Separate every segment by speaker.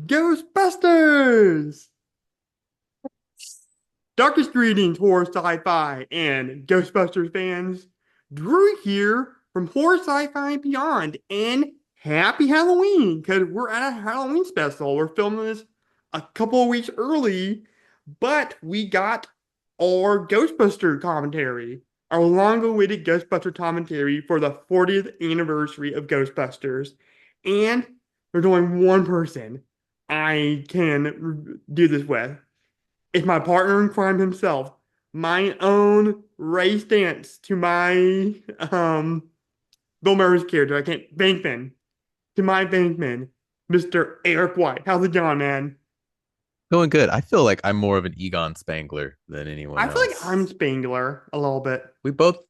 Speaker 1: Ghostbusters! Darkest greetings, horror sci-fi and Ghostbusters fans. Drew here from Horror Sci-Fi and Beyond, and happy Halloween, because we're at a Halloween special. We're filming this a couple of weeks early, but we got our Ghostbuster commentary, our long-awaited Ghostbuster commentary for the 40th anniversary of Ghostbusters. And there's only one person I can do this with. It's my partner in crime himself, my own Ray Stantz to my Bill Murray's character. I can't Bankman to my Bankman, Mr. Eric White. How's it going, man?
Speaker 2: Going good. I feel like I'm more of an Egon Spangler than anyone
Speaker 1: I feel like I'm
Speaker 2: else.
Speaker 1: Spangler a little bit.
Speaker 2: We both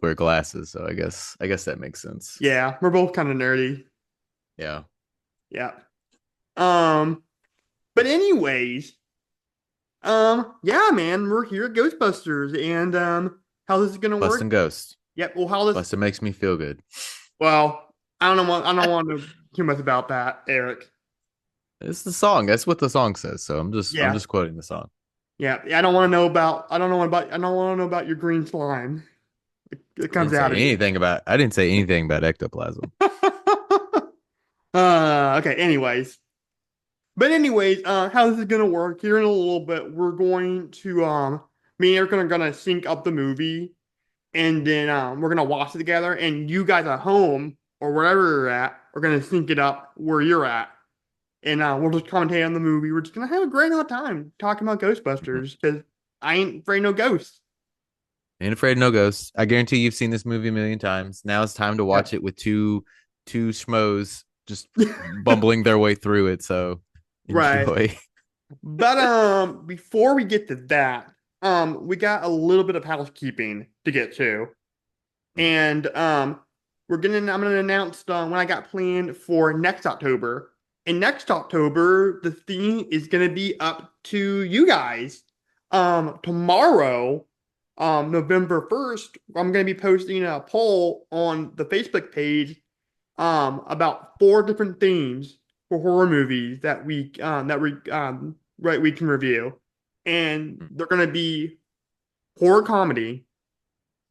Speaker 2: wear glasses, so I guess that makes sense.
Speaker 1: Yeah, we're both kind of nerdy.
Speaker 2: Yeah.
Speaker 1: Yeah. Um, but anyways, yeah, man, we're here at Ghostbusters, and how this is gonna work?
Speaker 2: Busting Ghost.
Speaker 1: Yep. Well, how this?
Speaker 2: Busting makes me feel good.
Speaker 1: Well, I don't want to know too much about that, Eric.
Speaker 2: It's the song. That's what the song says. So I'm
Speaker 1: Yeah.
Speaker 2: just quoting the song.
Speaker 1: Yeah, I don't want to know about. I don't want to know about your green slime. It
Speaker 2: I
Speaker 1: comes
Speaker 2: didn't say
Speaker 1: out of you.
Speaker 2: anything about I didn't say anything about ectoplasm.
Speaker 1: Okay. How this is gonna work here in a little bit? We're going to me and Eric are gonna sync up the movie, and then we're gonna watch it together. And you guys at home or wherever you're at are gonna sync it up where you're at, and we'll just commentate on the movie. We're just gonna have a great old time talking about
Speaker 2: Mhm.
Speaker 1: Ghostbusters because I ain't afraid no ghosts.
Speaker 2: Ain't afraid of no ghosts. I guarantee you've seen this movie a million times. Now it's time to watch
Speaker 1: Yep.
Speaker 2: it with two schmoes just bumbling their way through it. So
Speaker 1: Right.
Speaker 2: enjoy.
Speaker 1: But before we get to that, we got a little bit of housekeeping to get to. And I'm gonna announce when I got planned for next October. And next October, the theme is gonna be up to you guys. Tomorrow, November 1st, I'm gonna be posting a poll on the Facebook page about four different themes for horror movies we can review. And they're gonna be horror comedy,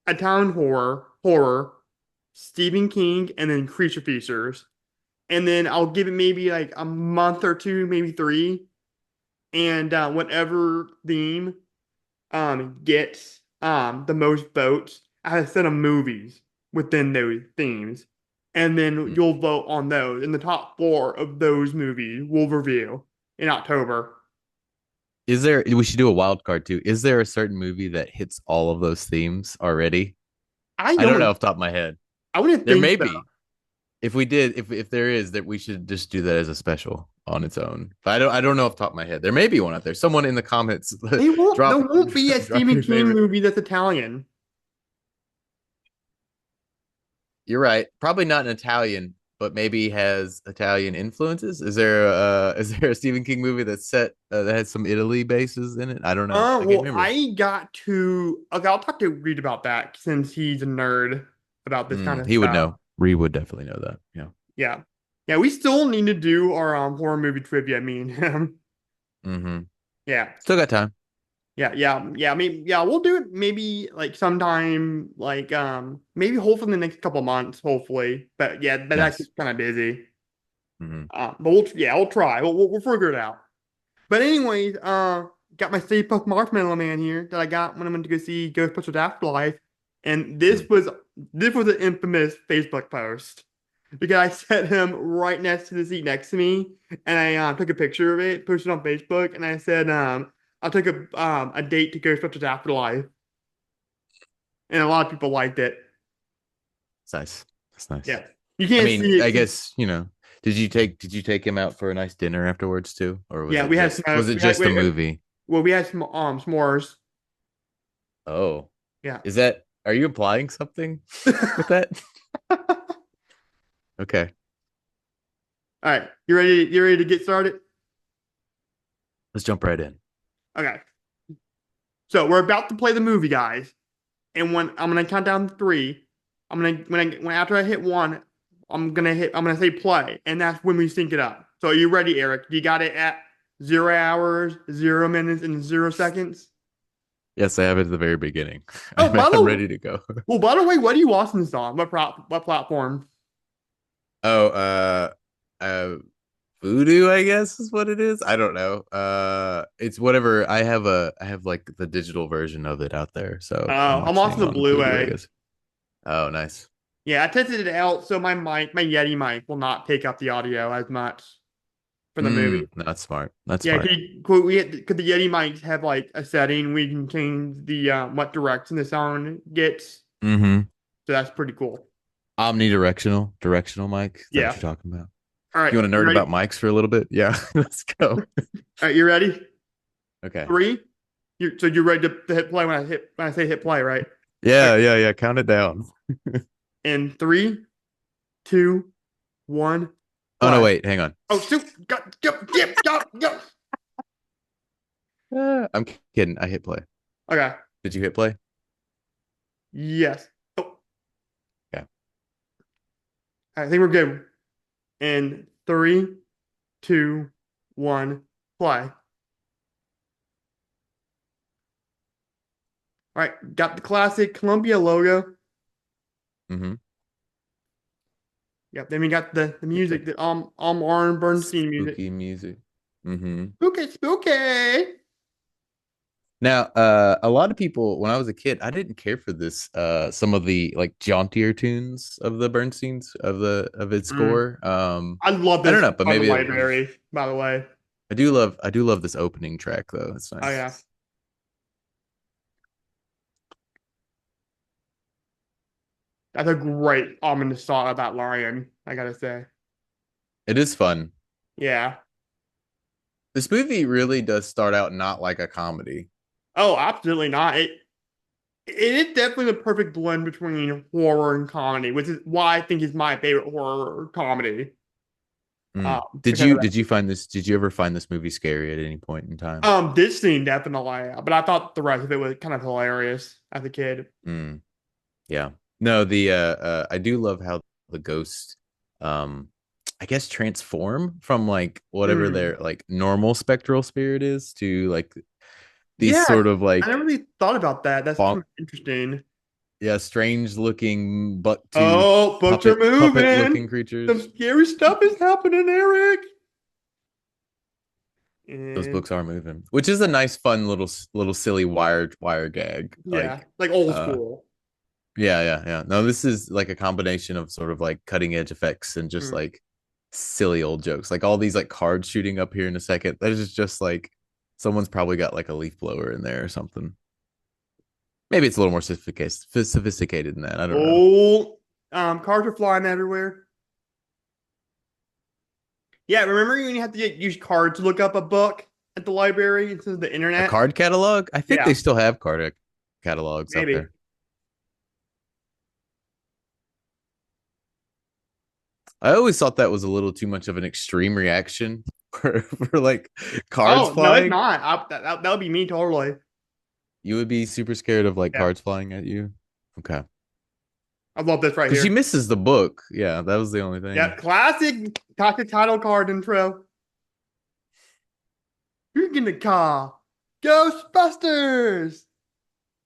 Speaker 1: Italian horror, Stephen King, and then creature features. And then I'll give it maybe like a month or two, maybe three, and whatever theme gets the most votes, I have a set of movies within those themes, and then you'll vote on those. And the top four of those movies we'll review in October.
Speaker 2: Is there, we should do a wild card too. Is there a certain movie that hits all of those themes already?
Speaker 1: I
Speaker 2: I don't know
Speaker 1: don't.
Speaker 2: off the top of my head.
Speaker 1: I wouldn't
Speaker 2: There
Speaker 1: think
Speaker 2: may
Speaker 1: so.
Speaker 2: be. If we did, if there is, that we should just do that as a special on its own. But I don't know off the top of my head. There may be one out there. Someone in the comments
Speaker 1: They won't. There
Speaker 2: drop
Speaker 1: won't be a
Speaker 2: drop
Speaker 1: Stephen
Speaker 2: your
Speaker 1: King
Speaker 2: favorite.
Speaker 1: movie that's Italian.
Speaker 2: You're right. Probably not an Italian, but maybe has Italian influences. Is there a Stephen King movie that's set that has some Italy bases in it? I don't know. I can't
Speaker 1: Well,
Speaker 2: remember.
Speaker 1: I got to. Okay, I'll talk to Reed about that since he's a nerd about this kind of
Speaker 2: He would
Speaker 1: stuff.
Speaker 2: know. Ree would definitely know that. Yeah.
Speaker 1: Yeah, yeah. We still need to do our horror movie trivia. I mean, him.
Speaker 2: Mm-hmm.
Speaker 1: Yeah,
Speaker 2: Still got time.
Speaker 1: yeah. I mean, yeah. We'll do it maybe like sometime, like maybe hopefully in the next couple months, hopefully. But yeah, but that's
Speaker 2: Nice.
Speaker 1: just kind of busy.
Speaker 2: Mm-hmm.
Speaker 1: But we'll try. We'll figure it out. But anyways, got my Stay Puft Marshmallow Man here that I got when I went to go see Ghostbusters Afterlife, and this was an infamous Facebook post because I set him right next to the seat next to me, and I took a picture of it, posted it on Facebook, and I said I'll take a date to Ghostbusters Afterlife, and a lot of people liked it.
Speaker 2: It's nice. That's nice.
Speaker 1: Yeah, you
Speaker 2: I
Speaker 1: can't
Speaker 2: mean,
Speaker 1: see
Speaker 2: I
Speaker 1: it.
Speaker 2: guess, did you take him out for a nice dinner afterwards too? Or
Speaker 1: Yeah, we had some.
Speaker 2: was it just the movie?
Speaker 1: We had some s'mores.
Speaker 2: Oh.
Speaker 1: Yeah.
Speaker 2: Are you implying something with that? Okay.
Speaker 1: All right, you ready? You ready to get started?
Speaker 2: Let's jump right in.
Speaker 1: Okay. So we're about to play the movie, guys. And when I'm gonna count down to three, I'm gonna when after I hit one, I'm gonna say play, and that's when we sync it up. So are you ready, Eric? You got it at 0 hours, 0 minutes, and 0 seconds.
Speaker 2: Yes, I have it at the very beginning.
Speaker 1: Oh, by
Speaker 2: I'm
Speaker 1: the
Speaker 2: ready to go.
Speaker 1: by the way, what are you watching this on? What platform?
Speaker 2: Oh, uh, Voodoo, I guess is what it is. I don't know. It's whatever. I have like the digital version of it out there, so I'm
Speaker 1: I'm watching
Speaker 2: watching
Speaker 1: the
Speaker 2: on Voodoo, I
Speaker 1: Blu-ray.
Speaker 2: guess. Oh, nice.
Speaker 1: Yeah, I tested it out, so my Yeti mic will not pick up the audio as much for the movie.
Speaker 2: That's smart. That's
Speaker 1: Yeah,
Speaker 2: smart.
Speaker 1: could the Yeti mics have like a setting we can change the what direction the sound gets?
Speaker 2: Mm-hmm.
Speaker 1: So that's pretty cool.
Speaker 2: Directional mic. Is that what
Speaker 1: Yeah.
Speaker 2: you're talking about?
Speaker 1: All right,
Speaker 2: You want to
Speaker 1: you
Speaker 2: nerd
Speaker 1: ready?
Speaker 2: about mics for a little bit? Yeah, let's go.
Speaker 1: All right, you ready?
Speaker 2: Okay.
Speaker 1: Three. So you're ready to hit play when I say hit play, right? All right.
Speaker 2: Yeah. Count it down.
Speaker 1: In three, two, one,
Speaker 2: Oh no,
Speaker 1: play.
Speaker 2: wait, hang on.
Speaker 1: Oh shoot! Go.
Speaker 2: I'm kidding. I hit play.
Speaker 1: Okay.
Speaker 2: Did you hit play?
Speaker 1: Yes. Oh,
Speaker 2: Yeah.
Speaker 1: I think we're good. In three, two, one, play. All right, got the classic Columbia logo.
Speaker 2: Mm-hmm.
Speaker 1: Yep. Then we got the
Speaker 2: Hit play.
Speaker 1: music, the Arn Bernstein music.
Speaker 2: Spooky music. Mm-hmm.
Speaker 1: Spooky, spooky.
Speaker 2: Now, a lot of people, when I was a kid, I didn't care for this. Some of the like jauntier tunes of the Bernstein's of its
Speaker 1: Mm.
Speaker 2: score.
Speaker 1: I love
Speaker 2: I don't
Speaker 1: this
Speaker 2: know, but
Speaker 1: on the
Speaker 2: maybe it was.
Speaker 1: library, by the way.
Speaker 2: I do love this opening track though. It's
Speaker 1: Oh
Speaker 2: nice.
Speaker 1: yeah, that's a great ominous thought about Lion. I gotta say,
Speaker 2: It is fun.
Speaker 1: yeah.
Speaker 2: This movie really does start out not like a comedy.
Speaker 1: Oh, absolutely not. It is definitely the perfect blend between horror and comedy, which is why I think it's my favorite horror comedy. Because of that.
Speaker 2: Did you find this? Did you ever find this movie scary at any point in time?
Speaker 1: This scene definitely, but I thought the rest of it was kind of hilarious as a kid.
Speaker 2: Mm, yeah. No, the I do love how the ghost um I guess transform from like whatever
Speaker 1: Mm.
Speaker 2: their like normal spectral spirit is to like these
Speaker 1: Yeah,
Speaker 2: sort of
Speaker 1: I
Speaker 2: like
Speaker 1: never really thought about that. That's kind
Speaker 2: bonk,
Speaker 1: of interesting.
Speaker 2: yeah, strange looking buck tooth
Speaker 1: Oh, books are
Speaker 2: puppet looking
Speaker 1: moving. Some
Speaker 2: creatures.
Speaker 1: scary stuff is happening, Eric.
Speaker 2: Those
Speaker 1: And
Speaker 2: books are moving, which is a nice, fun little silly wire gag.
Speaker 1: yeah, like old
Speaker 2: Uh,
Speaker 1: school.
Speaker 2: yeah. No, this is like a combination of sort of like cutting edge effects and just
Speaker 1: Mm.
Speaker 2: like silly old jokes. Like all these like cards shooting up here in a second. That is just like someone's probably got like a leaf blower in there or something. Maybe it's a little more sophisticated than that. I don't know.
Speaker 1: Oh, cars are flying everywhere. Yeah, remember when you have to use cards to look up a book at the library instead of the
Speaker 2: A
Speaker 1: internet?
Speaker 2: card catalog? I think
Speaker 1: Yeah,
Speaker 2: they still have card catalogs out
Speaker 1: maybe.
Speaker 2: there. I always thought that was a little too much of an extreme reaction for like cards
Speaker 1: Oh, no, it's
Speaker 2: flying.
Speaker 1: not. That would be me totally.
Speaker 2: You would be super scared of like
Speaker 1: Yeah,
Speaker 2: cards flying at you. Okay.
Speaker 1: I love this right
Speaker 2: Because she
Speaker 1: here.
Speaker 2: misses the book. Yeah, that was the only
Speaker 1: Yeah,
Speaker 2: thing.
Speaker 1: classic title card intro. Who's gonna call Ghostbusters?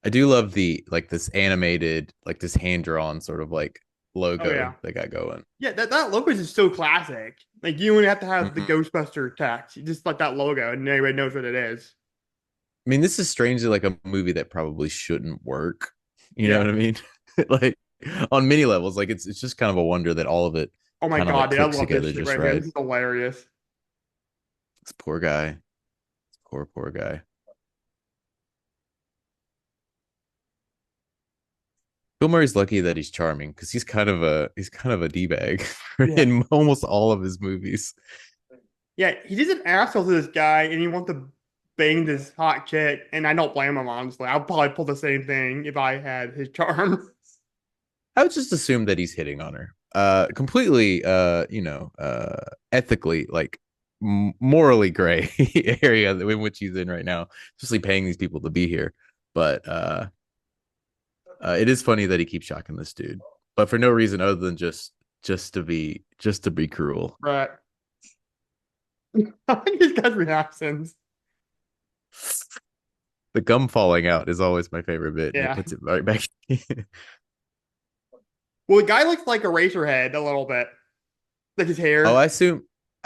Speaker 2: I do love the like this animated, like this hand drawn sort of like
Speaker 1: Oh
Speaker 2: logo
Speaker 1: yeah.
Speaker 2: they got going.
Speaker 1: Yeah, that logo is just so classic. Like you only have to have the
Speaker 2: Hmm.
Speaker 1: Ghostbuster text. You just like that logo and everybody knows what it is.
Speaker 2: I mean, this is strangely like a movie that probably shouldn't work. You know
Speaker 1: Yeah.
Speaker 2: what I mean? Like on many levels, like it's just kind of a wonder that all of it
Speaker 1: Oh my
Speaker 2: kind of like
Speaker 1: God, dude, I
Speaker 2: clicks
Speaker 1: love this
Speaker 2: together
Speaker 1: shit
Speaker 2: just
Speaker 1: right here.
Speaker 2: right.
Speaker 1: This is hilarious.
Speaker 2: This poor guy, this poor guy. Bill Murray's lucky that he's charming because he's kind of a d bag
Speaker 1: Yeah.
Speaker 2: in almost all of his movies.
Speaker 1: Yeah, he's just an asshole to this guy and he wants to bang this hot chick, and I don't blame him, honestly. I'll probably pull the same thing if I had his charm.
Speaker 2: I would just assume that he's hitting on her. Completely ethically, like morally gray area in which he's in right now, especially paying these people to be here. But it is funny that he keeps shocking this dude, but for no reason other than just to be cruel.
Speaker 1: Right. I think his guy's reactions.
Speaker 2: The gum falling out is always my favorite bit, and he
Speaker 1: Yeah.
Speaker 2: puts it right back.
Speaker 1: Well, the guy looks like a Eraserhead a little bit. Like his
Speaker 2: Oh,
Speaker 1: hair.
Speaker 2: I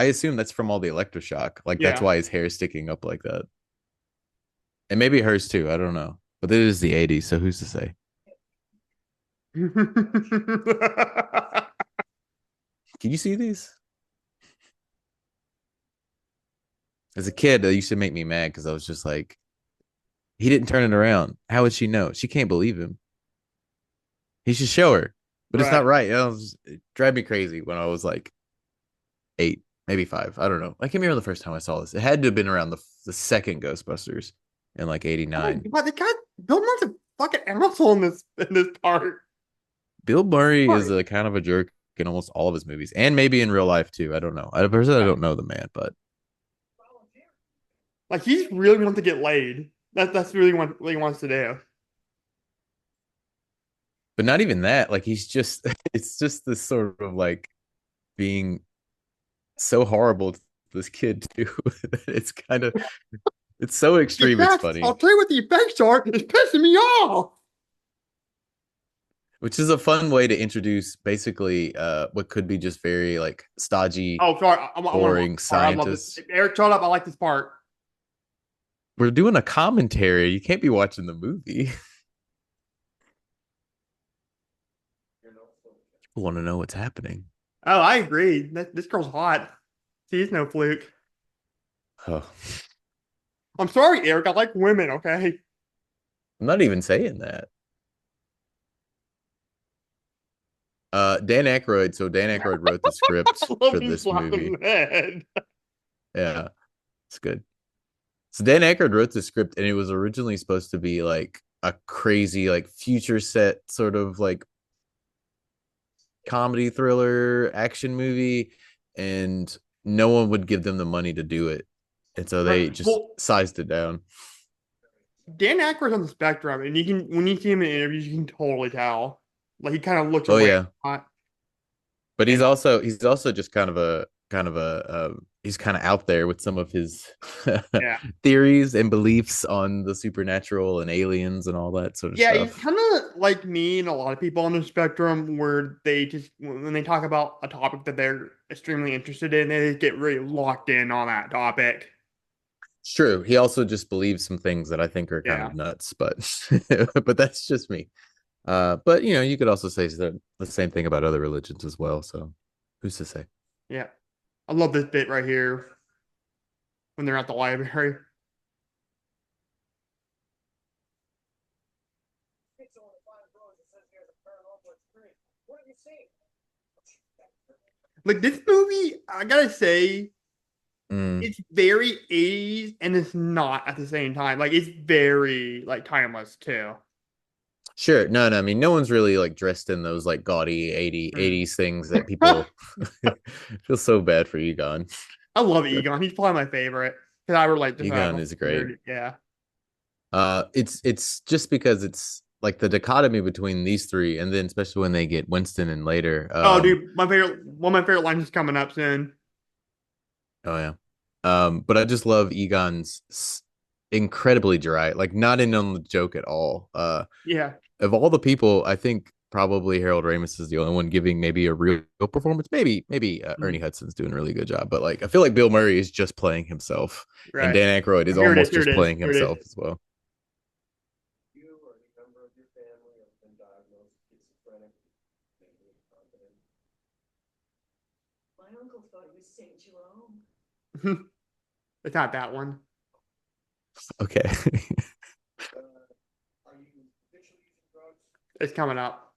Speaker 2: assume that's from all the electroshock. Like that's
Speaker 1: Yeah.
Speaker 2: why his hair is sticking up like that. And maybe hers too. I don't know. But it is the 80s, so who's to say? Can you see these? As a kid, that used to make me mad because I was just like, he didn't turn it around. How would she know? She can't believe him. He should show her, but it's
Speaker 1: Right.
Speaker 2: not right. It drive me crazy when I was like 8, maybe 5. I don't know. I can't remember the first time I saw this. It had to have been around the second Ghostbusters in like
Speaker 1: Oh my
Speaker 2: 89.
Speaker 1: God, the guy Bill Murray's a fucking asshole in this part.
Speaker 2: Bill Murray is
Speaker 1: Sorry.
Speaker 2: a kind of a jerk in almost all of his movies, and maybe in real life too. I don't know. I don't know the man,
Speaker 1: Like he's really wants to get laid. That's really what he wants to do.
Speaker 2: but not even that. Like he's just it's just this sort of like being so horrible to this kid too. It's so
Speaker 1: The
Speaker 2: extreme. It's
Speaker 1: effects, I'll
Speaker 2: funny,
Speaker 1: tell you what the effects are. It's pissing me off.
Speaker 2: which is a fun way to introduce basically what could be just very like stodgy,
Speaker 1: Oh, sorry. I want to.
Speaker 2: boring
Speaker 1: I love this.
Speaker 2: scientists.
Speaker 1: Eric, shut up. I like this part.
Speaker 2: We're doing a commentary. You can't be watching the movie. People want to know what's happening.
Speaker 1: Oh, I agree. This girl's hot. She's no fluke.
Speaker 2: Oh,
Speaker 1: I'm sorry, Eric. I like women. Okay.
Speaker 2: I'm not even saying that. Dan Aykroyd. So Dan Aykroyd wrote the script
Speaker 1: I love
Speaker 2: for
Speaker 1: him
Speaker 2: this
Speaker 1: slapping
Speaker 2: movie.
Speaker 1: his head.
Speaker 2: Yeah, it's good. So Dan Aykroyd wrote the script, and it was originally supposed to be like a crazy, like future set sort of like comedy thriller action movie, and no one would give them the money to do it, and so
Speaker 1: Right.
Speaker 2: they just
Speaker 1: Well,
Speaker 2: sized it down.
Speaker 1: Dan Aykroyd's on the spectrum, and you can when you see him in interviews, you can totally tell. Like he kind of looks
Speaker 2: Oh
Speaker 1: away
Speaker 2: yeah,
Speaker 1: a lot.
Speaker 2: but he's
Speaker 1: And
Speaker 2: also he's also just he's kind of out there with some of his
Speaker 1: yeah.
Speaker 2: theories and beliefs on the supernatural and aliens and all that sort of
Speaker 1: Yeah, he's
Speaker 2: stuff.
Speaker 1: kind of like me and a lot of people on the spectrum where they just, when they talk about a topic that they're extremely interested in, they just get really locked in on that topic.
Speaker 2: It's true. He also just believes some things that I think are kind
Speaker 1: Yeah,
Speaker 2: of nuts, but but that's just me. But you could also say the same thing about other religions as well. So who's to say?
Speaker 1: yeah. I love this bit right here when they're at the library. Like this movie, I gotta say,
Speaker 2: Mm,
Speaker 1: it's very 80s and it's not at the same time. Like it's very like timeless too.
Speaker 2: sure. No, no. I mean, no one's really like dressed in those like gaudy 80s things that
Speaker 1: I
Speaker 2: people feel so bad for Egon.
Speaker 1: love Egon. He's probably my favorite because I relate to
Speaker 2: Egon
Speaker 1: him.
Speaker 2: is great.
Speaker 1: Yeah.
Speaker 2: It's just because it's like the dichotomy between these three, and then especially when they get Winston and later.
Speaker 1: Oh, dude, one of my favorite lines is coming up soon.
Speaker 2: Oh yeah. But I just love Egon's incredibly dry, like not in on the joke at all.
Speaker 1: Yeah.
Speaker 2: Of all the people, I think probably Harold Ramis is the only one giving maybe a real performance. Maybe Ernie
Speaker 1: Mm,
Speaker 2: Hudson's doing a really good job, but like I feel like Bill Murray is just playing himself, and
Speaker 1: right.
Speaker 2: Dan Aykroyd is
Speaker 1: Here it is.
Speaker 2: almost
Speaker 1: Here it
Speaker 2: just
Speaker 1: is.
Speaker 2: playing
Speaker 1: Here it is.
Speaker 2: himself as well.
Speaker 1: It's not that one.
Speaker 2: Okay.
Speaker 1: It's coming up.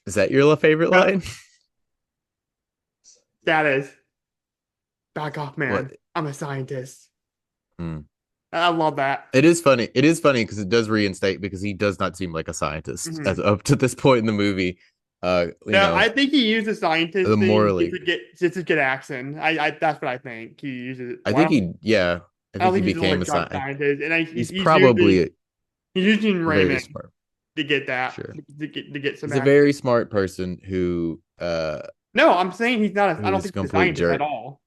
Speaker 2: Is that your favorite
Speaker 1: Yep.
Speaker 2: line?
Speaker 1: That is. Back off, man.
Speaker 2: What?
Speaker 1: I'm a scientist.
Speaker 2: Hmm.
Speaker 1: I love that.
Speaker 2: It is funny. It is funny because it does reinstate because he does not seem like a scientist as
Speaker 1: Mhm.
Speaker 2: up to this point in the movie.
Speaker 1: No, I think he used the scientist
Speaker 2: The
Speaker 1: thing
Speaker 2: morally,
Speaker 1: just to get accent. I that's what I think. He uses it.
Speaker 2: I
Speaker 1: Well,
Speaker 2: think he, yeah, I
Speaker 1: I don't
Speaker 2: think he
Speaker 1: think he's a
Speaker 2: became a
Speaker 1: drug
Speaker 2: scientist.
Speaker 1: scientist, and
Speaker 2: He's probably
Speaker 1: he's using
Speaker 2: very
Speaker 1: Raymond
Speaker 2: smart.
Speaker 1: to get that
Speaker 2: Sure,
Speaker 1: to get some
Speaker 2: he's a
Speaker 1: accent.
Speaker 2: very smart person
Speaker 1: No, I'm saying he's not. I don't
Speaker 2: who's a
Speaker 1: think he's a
Speaker 2: complete
Speaker 1: scientist at
Speaker 2: jerk.
Speaker 1: all,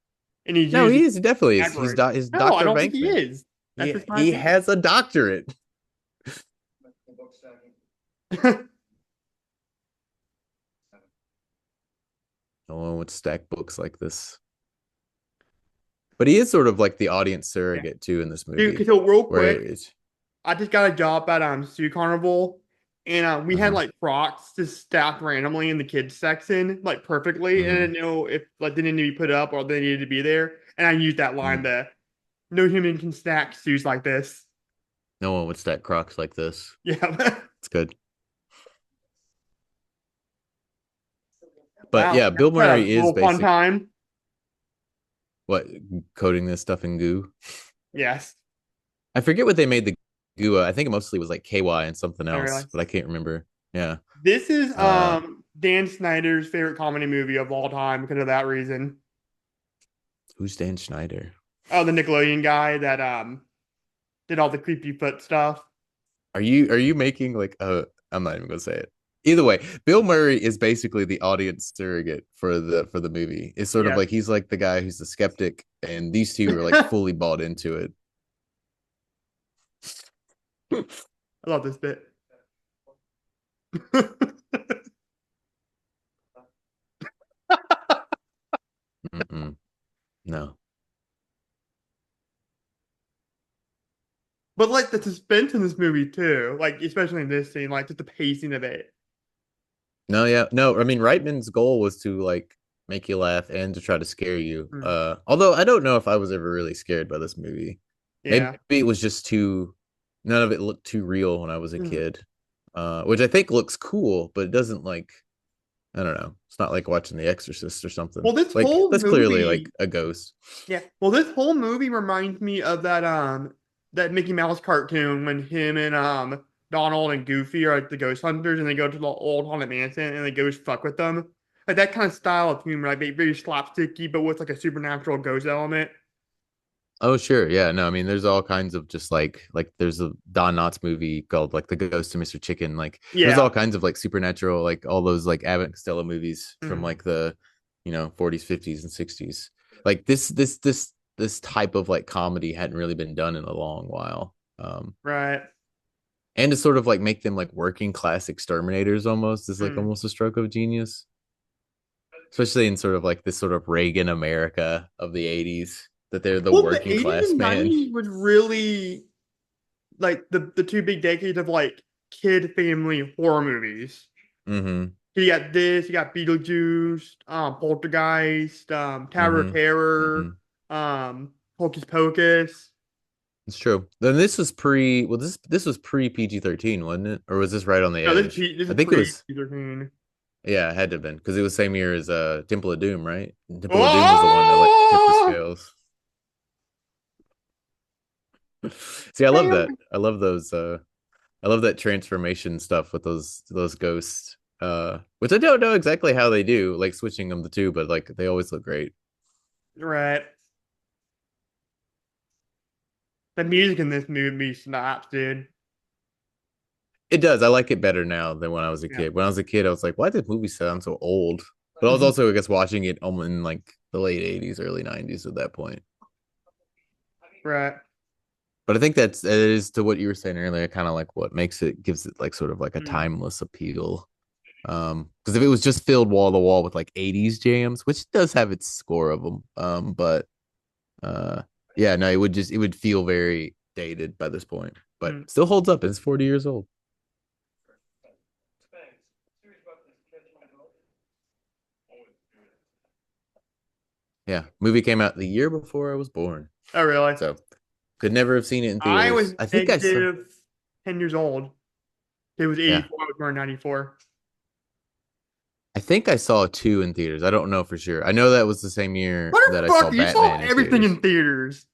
Speaker 1: and he's
Speaker 2: No,
Speaker 1: using
Speaker 2: he is definitely is.
Speaker 1: asteroids.
Speaker 2: His
Speaker 1: No, I
Speaker 2: Dr.
Speaker 1: don't think he
Speaker 2: Bankman.
Speaker 1: is. That's just my
Speaker 2: He
Speaker 1: opinion.
Speaker 2: has a doctorate. No one would stack books like this. But he is sort of like the audience
Speaker 1: Yeah,
Speaker 2: surrogate too in this
Speaker 1: dude.
Speaker 2: movie,
Speaker 1: So real
Speaker 2: where
Speaker 1: quick,
Speaker 2: it's
Speaker 1: I just got a job at Zoo Carnival, and we had
Speaker 2: uh-huh.
Speaker 1: like Crocs just stacked randomly in the kids section, like perfectly, and I
Speaker 2: Mm-hmm.
Speaker 1: didn't know if like they needed to be put up or they needed to be there. And I used that line
Speaker 2: Mm-hmm.
Speaker 1: that no human can stack shoes like this.
Speaker 2: No one would stack Crocs like this.
Speaker 1: Yeah.
Speaker 2: It's good. But
Speaker 1: Wow,
Speaker 2: yeah, Bill
Speaker 1: that's a
Speaker 2: Murray is
Speaker 1: little fun
Speaker 2: basic
Speaker 1: time.
Speaker 2: what coating this stuff in goo.
Speaker 1: Yes,
Speaker 2: I forget what they made the goo. I think it mostly was like KY and something
Speaker 1: I
Speaker 2: else, but I
Speaker 1: realize.
Speaker 2: can't remember. Yeah.
Speaker 1: This is
Speaker 2: Uh
Speaker 1: Dan Snyder's favorite comedy movie of all time because of that reason.
Speaker 2: who's Dan Schneider?
Speaker 1: Oh, the Nickelodeon guy that did all the creepy foot stuff.
Speaker 2: Are you making like a I'm not even gonna say it. Either way, Bill Murray is basically the audience surrogate for the movie. It's sort of
Speaker 1: Yes.
Speaker 2: like he's like the guy who's the skeptic, and these two are like fully bought into it.
Speaker 1: I love this bit.
Speaker 2: Mm-mm. No.
Speaker 1: But like the suspense in this movie too, like especially in this scene, like just the pacing of it.
Speaker 2: No, yeah. No, I mean Reitman's goal was to like make you laugh and to try to scare you.
Speaker 1: Mm,
Speaker 2: Although I don't know if I was ever really scared by this movie. Maybe
Speaker 1: yeah.
Speaker 2: it was just too none of it looked too real when I was a
Speaker 1: Mm.
Speaker 2: kid. Which I think looks cool, but it doesn't like I don't know. It's not like watching The Exorcist or something.
Speaker 1: Well, this
Speaker 2: Like
Speaker 1: whole
Speaker 2: that's clearly
Speaker 1: movie,
Speaker 2: like a ghost.
Speaker 1: yeah. Well, this whole movie reminds me of that Mickey Mouse cartoon when him and Donald and Goofy are like the ghost hunters and they go to the old haunted mansion and the ghosts fuck with them. Like that kind of style of humor, like very slapsticky, but with like a supernatural ghost element.
Speaker 2: Oh sure, yeah. No, I mean there's all kinds of just like there's a Don Knotts movie called like The Ghost of Mr. Chicken. Like there's
Speaker 1: Yeah.
Speaker 2: all kinds of like supernatural, like all those like Abbott and Costello movies from
Speaker 1: Mm,
Speaker 2: like the 40s, 50s, and 60s. Like this type of like comedy hadn't really been done in a long while.
Speaker 1: right.
Speaker 2: And to sort of like make them like working class exterminators almost is like
Speaker 1: Mm.
Speaker 2: almost a stroke of genius. Especially in sort of like this sort of Reagan America of the 80s, that they're the
Speaker 1: Well, the
Speaker 2: working
Speaker 1: 80s
Speaker 2: class
Speaker 1: and
Speaker 2: man.
Speaker 1: 90s was really like the two big decades of like kid family horror movies.
Speaker 2: Mm-hmm.
Speaker 1: You got this, you got Beetlejuice, Poltergeist, Tower of
Speaker 2: Mm-hmm.
Speaker 1: Terror,
Speaker 2: Mm-hmm.
Speaker 1: Hocus Pocus.
Speaker 2: It's true. Then this was pre well this was pre PG-13, wasn't it? Or was this right on the
Speaker 1: No,
Speaker 2: edge?
Speaker 1: this
Speaker 2: I
Speaker 1: is
Speaker 2: think it
Speaker 1: pre
Speaker 2: was,
Speaker 1: 13.
Speaker 2: yeah, it had to have been because it was same year as Temple of Doom, right? Temple of Doom was the one that like tipped the
Speaker 1: Oh!
Speaker 2: scales. See, I love that. I love that transformation stuff with those ghosts. Which I don't know exactly how they do, like switching them the two, but like they always look great.
Speaker 1: Right. The music in this movie snaps, dude.
Speaker 2: It does. I like it better now than when I was a
Speaker 1: Yeah.
Speaker 2: kid. When I was a kid, I was like, why did movie sound so old? But I was
Speaker 1: Mhm.
Speaker 2: also, I guess, watching it in like the late 80s, early 90s at that point.
Speaker 1: Right.
Speaker 2: But I think that is to what you were saying earlier, kind of like what makes it gives it like sort of like a
Speaker 1: Mm.
Speaker 2: timeless appeal. Because if it was just filled wall to wall with like 80s jams, which does have its score of them, but uh yeah, no, it would feel very dated by this point, but
Speaker 1: Mm.
Speaker 2: still holds up. It's 40 years old. Yeah, movie came out the year before I was born,
Speaker 1: Oh, really?
Speaker 2: so could never have seen it in
Speaker 1: I was
Speaker 2: theaters. I think I saw.
Speaker 1: negative 10 years old. It was
Speaker 2: Yeah,
Speaker 1: 84. I was born in 94.
Speaker 2: I think I saw two in theaters. I don't know for sure. I know that was the same year
Speaker 1: What
Speaker 2: that
Speaker 1: the
Speaker 2: I
Speaker 1: fuck?
Speaker 2: saw
Speaker 1: You saw
Speaker 2: Batman in
Speaker 1: everything
Speaker 2: theaters.
Speaker 1: in theaters.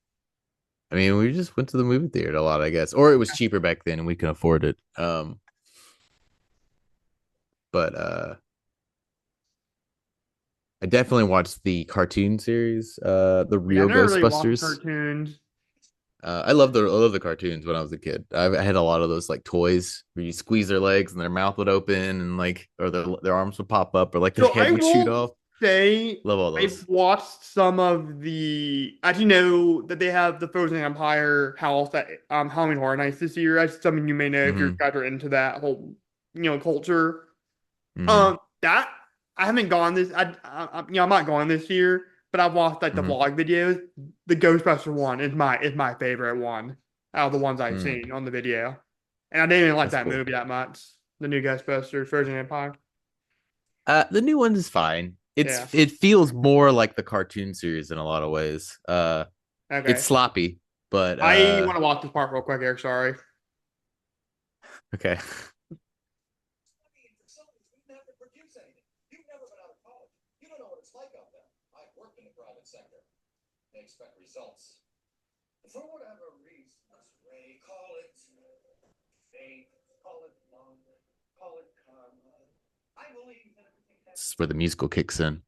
Speaker 2: I mean, we just went to the movie theater a lot, I guess, or it was cheaper back then and we can afford it. But I definitely watched the cartoon series, the
Speaker 1: Yeah, I
Speaker 2: real
Speaker 1: never really watched
Speaker 2: Ghostbusters.
Speaker 1: cartoons.
Speaker 2: I love the cartoons when I was a kid. I had a lot of those like toys where you squeeze their legs and their mouth would open and like or their arms would pop up or like their
Speaker 1: So
Speaker 2: head
Speaker 1: I
Speaker 2: would shoot
Speaker 1: will
Speaker 2: off.
Speaker 1: say
Speaker 2: Love all
Speaker 1: I've
Speaker 2: those.
Speaker 1: watched some of the. I do know that they have the Frozen Empire house at Halloween Horror Nights this year. That's something you may know if you
Speaker 2: Mm-hmm.
Speaker 1: guys are into that whole culture.
Speaker 2: Mm-hmm.
Speaker 1: That I haven't gone this. I'm not going this year, but I've watched like the
Speaker 2: Mm-hmm.
Speaker 1: vlog videos. The Ghostbuster one is my favorite one out of the ones I've
Speaker 2: Mm.
Speaker 1: seen on the video, and I didn't even like
Speaker 2: That's
Speaker 1: that
Speaker 2: cool.
Speaker 1: movie that much. The new Ghostbusters, Frozen Empire.
Speaker 2: The new one is fine.
Speaker 1: Yeah.
Speaker 2: It feels more like the cartoon series in a lot of ways. It's
Speaker 1: Okay.
Speaker 2: sloppy, but
Speaker 1: I want to watch this part real quick, Eric. Sorry.
Speaker 2: okay. This is where the musical kicks in.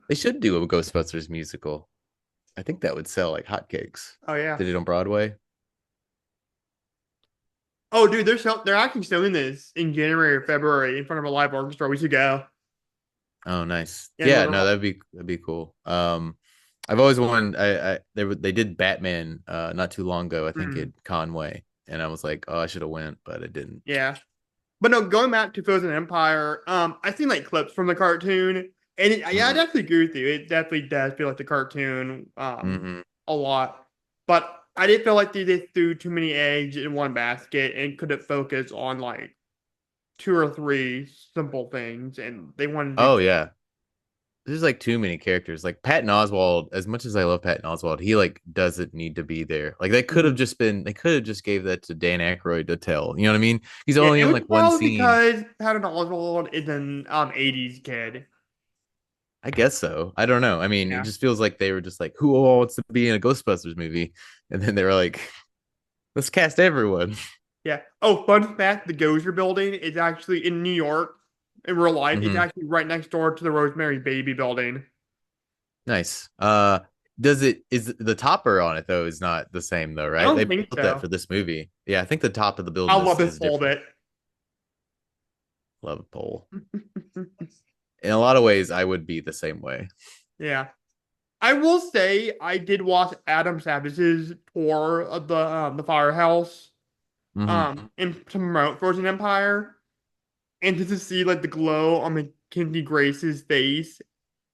Speaker 2: They should do a Ghostbusters musical. I think that would sell like hotcakes.
Speaker 1: Oh yeah.
Speaker 2: Did it on Broadway?
Speaker 1: Oh dude, they're actually showing this in January or February in front of a live orchestra. We should go.
Speaker 2: Oh, nice.
Speaker 1: In
Speaker 2: Yeah, no,
Speaker 1: Little.
Speaker 2: that'd be cool. I've always wanted. They did Batman not too long ago. I think
Speaker 1: Mhm.
Speaker 2: at Conway, and I was like, oh, I should have went, but I didn't.
Speaker 1: Yeah. But no, going back to Frozen Empire, I've seen like clips from the cartoon, and yeah, I
Speaker 2: Mm-hmm.
Speaker 1: definitely agree with you. It definitely does feel like the cartoon,
Speaker 2: Mm-hmm.
Speaker 1: a lot. But I did feel like they just threw too many eggs in one basket and couldn't focus on like two or three simple things, and they wanted to
Speaker 2: Oh
Speaker 1: do.
Speaker 2: yeah, there's like too many characters. Like Patton Oswald, as much as I love Patton Oswald, he like doesn't need to be there. Like
Speaker 1: Mhm.
Speaker 2: they could have just gave that to Dan Aykroyd to tell. You know what I mean? He's
Speaker 1: Yeah,
Speaker 2: only
Speaker 1: it
Speaker 2: in
Speaker 1: was
Speaker 2: like one
Speaker 1: probably
Speaker 2: scene.
Speaker 1: because Patton Oswalt is an '80s kid.
Speaker 2: I guess so. I don't know. I mean, it
Speaker 1: Yeah.
Speaker 2: just feels like they were just like, who all wants to be in a Ghostbusters movie? And then they were like, let's cast everyone.
Speaker 1: Yeah. Oh, fun fact: the Gozer building is actually in New York in real life. It's
Speaker 2: Hmm.
Speaker 1: actually right next door to the Rosemary Baby building.
Speaker 2: Nice. Does it is the topper on it though is not the same though,
Speaker 1: I
Speaker 2: right?
Speaker 1: don't
Speaker 2: They
Speaker 1: think
Speaker 2: built that
Speaker 1: so.
Speaker 2: for this movie. Yeah, I think the top of the
Speaker 1: I
Speaker 2: building
Speaker 1: love this
Speaker 2: is
Speaker 1: whole
Speaker 2: different.
Speaker 1: bit.
Speaker 2: Love a pole. In a lot of ways, I would be the same way.
Speaker 1: Yeah. I will say I did watch Adam Savage's tour of the firehouse
Speaker 2: Hmm.
Speaker 1: and to promote Frozen Empire, and just to see like the glow on Mackenzie Grace's face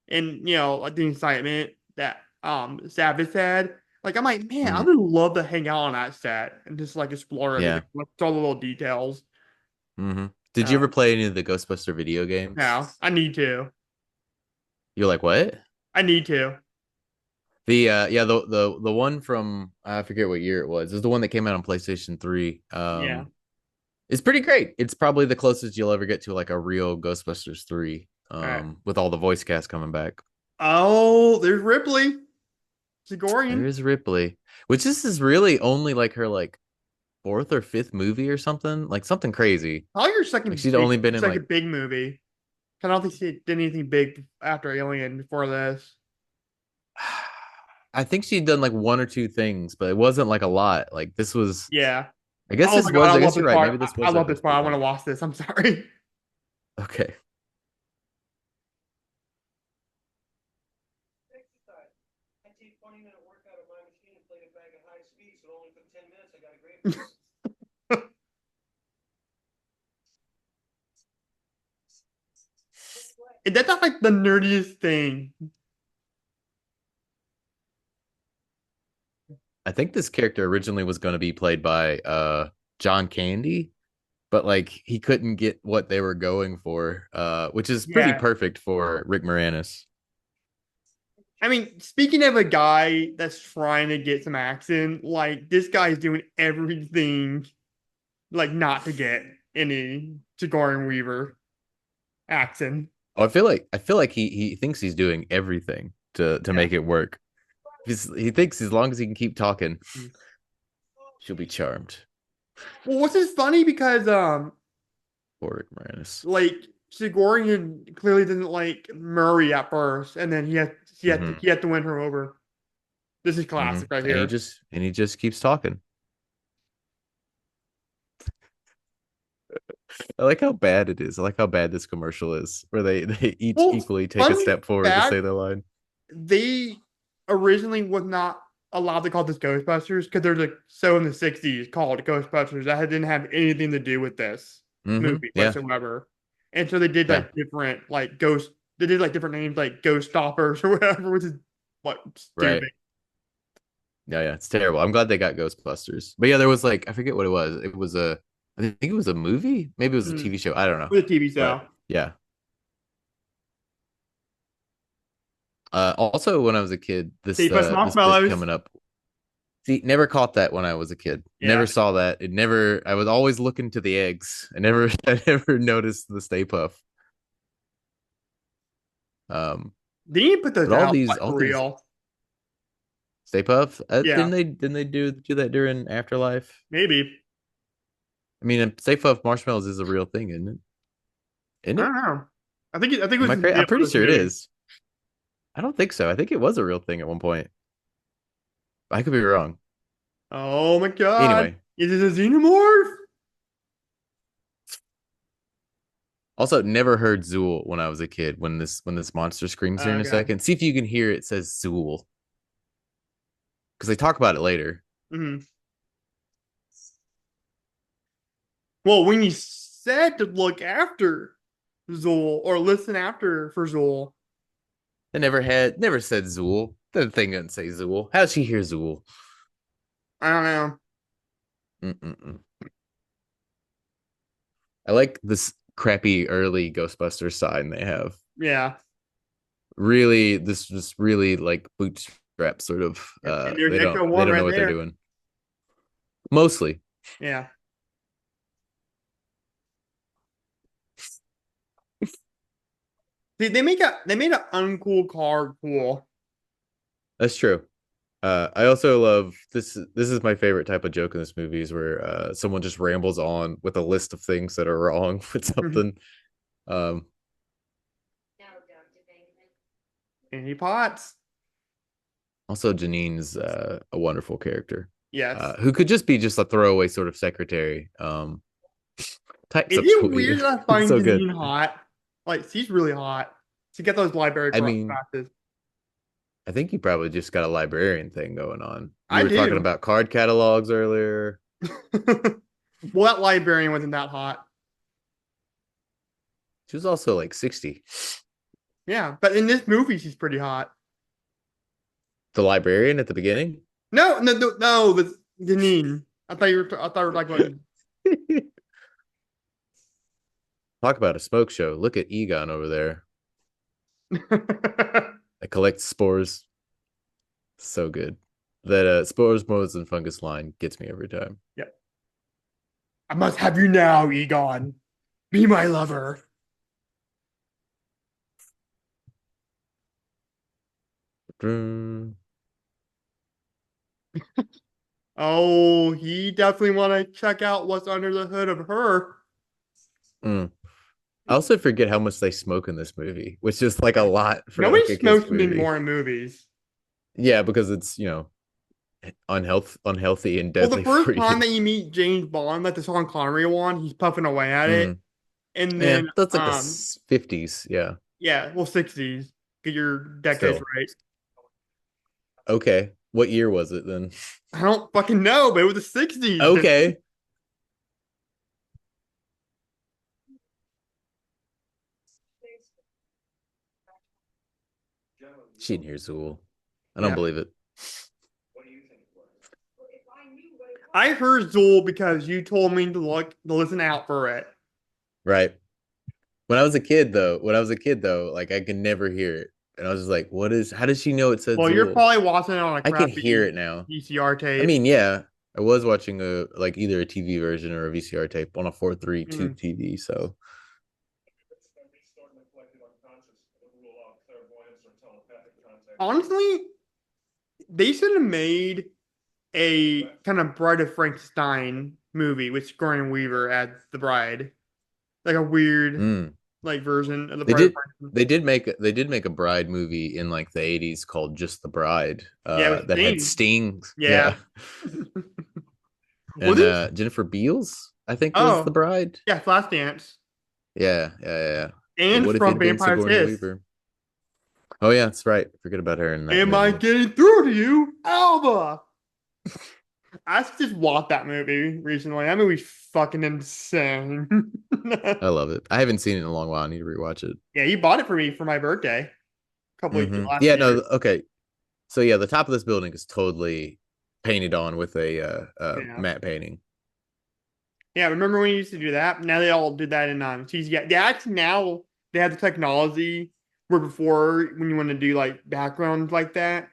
Speaker 1: and like the excitement that Savage had. Like I'm like, man, I
Speaker 2: Hmm.
Speaker 1: would love to hang out on that set and just like explore everything,
Speaker 2: Yeah.
Speaker 1: like all the little details.
Speaker 2: Did you ever
Speaker 1: Um,
Speaker 2: play any of the Ghostbuster video games?
Speaker 1: now I need to.
Speaker 2: You're like, what?
Speaker 1: I need to.
Speaker 2: The yeah, the one from I forget what year it was. It was the one that came out on PlayStation 3.
Speaker 1: Yeah.
Speaker 2: It's pretty great. It's probably the closest you'll ever get to like a real Ghostbusters 3,
Speaker 1: All right.
Speaker 2: with all the voice cast coming back.
Speaker 1: Oh, there's Ripley,
Speaker 2: There
Speaker 1: Sigorian.
Speaker 2: is Ripley, which this is really only like her like fourth or fifth movie or something, like something crazy.
Speaker 1: Probably your
Speaker 2: Like she'd only been in like
Speaker 1: second big movie. I don't think she did anything big after Alien before this.
Speaker 2: I think she'd done like one or two things, but it wasn't like a lot. Like this was
Speaker 1: Yeah.
Speaker 2: I guess
Speaker 1: Oh
Speaker 2: this
Speaker 1: my God,
Speaker 2: was
Speaker 1: I
Speaker 2: I
Speaker 1: love
Speaker 2: guess
Speaker 1: this
Speaker 2: you're right. Maybe
Speaker 1: part.
Speaker 2: this
Speaker 1: I
Speaker 2: was like
Speaker 1: love
Speaker 2: her
Speaker 1: this part. I
Speaker 2: fourth
Speaker 1: want to
Speaker 2: one.
Speaker 1: watch this. I'm sorry.
Speaker 2: Okay.
Speaker 1: And that's not like the nerdiest thing.
Speaker 2: I think this character originally was going to be played by John Candy, but like he couldn't get what they were going for, which is pretty
Speaker 1: Yeah.
Speaker 2: perfect for Rick Moranis.
Speaker 1: I mean, speaking of a guy that's trying to get some action, like this guy's doing everything like not to get any Sigourney Weaver action.
Speaker 2: Oh, I feel like he thinks he's doing everything to
Speaker 1: Yeah.
Speaker 2: make it work. He thinks as long as he can keep talking,
Speaker 1: Mm.
Speaker 2: she'll be charmed.
Speaker 1: Well, what's is funny because
Speaker 2: Poor Rick Moranis.
Speaker 1: like Sigourney clearly didn't like Murray at first, and then
Speaker 2: Hmm.
Speaker 1: he had to win her over. This is
Speaker 2: Hmm.
Speaker 1: classic right
Speaker 2: And
Speaker 1: here.
Speaker 2: he just keeps talking. I like how bad it is. I like how bad this commercial is, where they each
Speaker 1: Well,
Speaker 2: equally take a
Speaker 1: fun
Speaker 2: step forward to say
Speaker 1: fact,
Speaker 2: their line.
Speaker 1: they originally was not allowed to call this Ghostbusters because there's a show in the 60s called Ghostbusters that didn't have anything to do with this
Speaker 2: Hmm.
Speaker 1: movie
Speaker 2: Yeah.
Speaker 1: whatsoever. And so they did
Speaker 2: Yeah.
Speaker 1: like different like ghost they did like different names like Ghost Stoppers or whatever, which is what
Speaker 2: Right.
Speaker 1: stupid.
Speaker 2: Yeah, yeah. It's terrible. I'm glad they got Ghostbusters. But yeah, there was like I forget what it was. I think it was a movie. Maybe it was a
Speaker 1: Mm.
Speaker 2: TV show. I don't know.
Speaker 1: For the TV show.
Speaker 2: But yeah. Also when I was a kid,
Speaker 1: Stay Puft
Speaker 2: this bit
Speaker 1: Marshmallows.
Speaker 2: coming up. See, never caught that when I was a kid.
Speaker 1: Yeah.
Speaker 2: Never saw that. It never I was always looking to the eggs. I never I never noticed the Stay Puff. Um,
Speaker 1: They need to put those
Speaker 2: but
Speaker 1: out like
Speaker 2: all
Speaker 1: for
Speaker 2: these
Speaker 1: real.
Speaker 2: Stay Puff,
Speaker 1: Yeah,
Speaker 2: didn't they do that during Afterlife?
Speaker 1: maybe.
Speaker 2: I mean, Stay Puft Marshmallows is a real thing, isn't it? Isn't
Speaker 1: I
Speaker 2: it?
Speaker 1: don't know. I think it
Speaker 2: Am
Speaker 1: was
Speaker 2: I
Speaker 1: the
Speaker 2: crazy?
Speaker 1: name
Speaker 2: I'm
Speaker 1: of
Speaker 2: pretty
Speaker 1: this
Speaker 2: sure it
Speaker 1: movie.
Speaker 2: is. I don't think so. I think it was a real thing at one point. I could be wrong.
Speaker 1: Oh my god.
Speaker 2: Anyway,
Speaker 1: Is it a xenomorph?
Speaker 2: also never heard Zool when I was a kid. When this monster screams here in a
Speaker 1: Okay.
Speaker 2: second, see if you can hear it says Zool because they talk about it later.
Speaker 1: Mhm. Well, when you said to look after Zool or listen after for Zool,
Speaker 2: They never said Zool. The thing doesn't say Zool. How'd she hear Zool?
Speaker 1: I don't know.
Speaker 2: Mm-mm-mm. I like this crappy early Ghostbusters sign they have.
Speaker 1: Yeah.
Speaker 2: Really, this just really like bootstrap sort of.
Speaker 1: Yep. And there's Echo
Speaker 2: They
Speaker 1: One
Speaker 2: don't know
Speaker 1: right
Speaker 2: what they're
Speaker 1: there.
Speaker 2: doing. Mostly,
Speaker 1: Yeah. See, they made an uncool car cool.
Speaker 2: that's true. I also love this. This is my favorite type of joke in this movie is where someone just rambles on with a list of things that are wrong with
Speaker 1: Mhm.
Speaker 2: something. Um,
Speaker 1: Annie Potts.
Speaker 2: Also, Janine's a wonderful character
Speaker 1: Yes.
Speaker 2: who could just be just a throwaway sort of secretary. Types
Speaker 1: Is
Speaker 2: up
Speaker 1: it
Speaker 2: sweet.
Speaker 1: weird that I
Speaker 2: It's
Speaker 1: find
Speaker 2: so good.
Speaker 1: Janine hot? Like, she's really hot. She got those library
Speaker 2: I mean,
Speaker 1: classes.
Speaker 2: I think you probably just got a librarian thing going on. You
Speaker 1: I
Speaker 2: were talking
Speaker 1: do.
Speaker 2: about card catalogs earlier.
Speaker 1: Well, that librarian wasn't that hot.
Speaker 2: She was also like 60.
Speaker 1: Yeah, but in this movie, she's pretty hot.
Speaker 2: The librarian at the beginning.
Speaker 1: No, the Janine. I thought you were talking about.
Speaker 2: Talk about a smoke show. Look at Egon over there. I collect spores. So good. That spores, moles, and fungus line gets me every time.
Speaker 1: Yeah. I must have you now, Egon. Be my lover.
Speaker 2: Mm.
Speaker 1: Oh, he definitely want to check out what's under the hood of her.
Speaker 2: I also forget how much they smoke in this movie, which is like a lot for
Speaker 1: Nobody
Speaker 2: like a kids
Speaker 1: smokes
Speaker 2: movie.
Speaker 1: anymore in movies.
Speaker 2: Yeah, because it's unhealthy and
Speaker 1: Well, the
Speaker 2: deadly
Speaker 1: first
Speaker 2: for
Speaker 1: time
Speaker 2: you.
Speaker 1: that you meet James Bond, like the Sean Connery one, he's puffing away at it.
Speaker 2: Mm.
Speaker 1: And
Speaker 2: Yeah,
Speaker 1: then,
Speaker 2: that's like the 50s. Yeah,
Speaker 1: yeah, well, 60s. Get your decades
Speaker 2: still
Speaker 1: right.
Speaker 2: okay. What year was it then?
Speaker 1: I don't fucking know, but it was the 60s.
Speaker 2: Okay, she didn't hear Zool. I don't
Speaker 1: Yeah.
Speaker 2: believe it.
Speaker 1: I heard Zool because you told me to listen out for it.
Speaker 2: Right. When I was a kid though, like I could never hear it. And I was just like, what is how does she know it said
Speaker 1: Well, you're
Speaker 2: Zool?
Speaker 1: probably watching it on a
Speaker 2: I can hear
Speaker 1: crappy
Speaker 2: it now.
Speaker 1: VCR
Speaker 2: I
Speaker 1: tape.
Speaker 2: mean, yeah, I was watching a like either a TV version or a VCR tape on a 4:3
Speaker 1: Mhm.
Speaker 2: tube TV. So
Speaker 1: Honestly, they should have made a kind of Bride of Frankenstein movie with Sigourney Weaver as the bride, like a weird
Speaker 2: Mm.
Speaker 1: like version of the
Speaker 2: They
Speaker 1: Bride of
Speaker 2: did
Speaker 1: Frankenstein.
Speaker 2: they did make a Bride movie in like the 80s called Just the Bride,
Speaker 1: Yeah, it was
Speaker 2: that had
Speaker 1: Sting.
Speaker 2: Stings.
Speaker 1: Yeah.
Speaker 2: Yeah.
Speaker 1: Was
Speaker 2: And
Speaker 1: it?
Speaker 2: Jennifer Beals, I think, was the
Speaker 1: Oh,
Speaker 2: bride.
Speaker 1: yeah, Flashdance.
Speaker 2: Yeah, yeah, yeah, yeah. But
Speaker 1: And
Speaker 2: what if
Speaker 1: from
Speaker 2: you'd been
Speaker 1: Vampire's
Speaker 2: Sigourney
Speaker 1: Kiss.
Speaker 2: Weaver? Oh yeah, that's right. Forget about her in that
Speaker 1: Am I
Speaker 2: movie.
Speaker 1: getting through to you, Alba? I just watched that movie recently. That movie's fucking insane.
Speaker 2: I love it. I haven't seen it in a long while. I need to rewatch it.
Speaker 1: Yeah, you bought it for me for my birthday a couple of last
Speaker 2: Yeah,
Speaker 1: year.
Speaker 2: no, okay. So yeah, the top of this building is totally painted on with a
Speaker 1: Yeah.
Speaker 2: matte painting.
Speaker 1: Yeah, remember when you used to do that? Now they all do that in cheesy. Yeah, they actually now they have the technology where before when you want to do like backgrounds like that,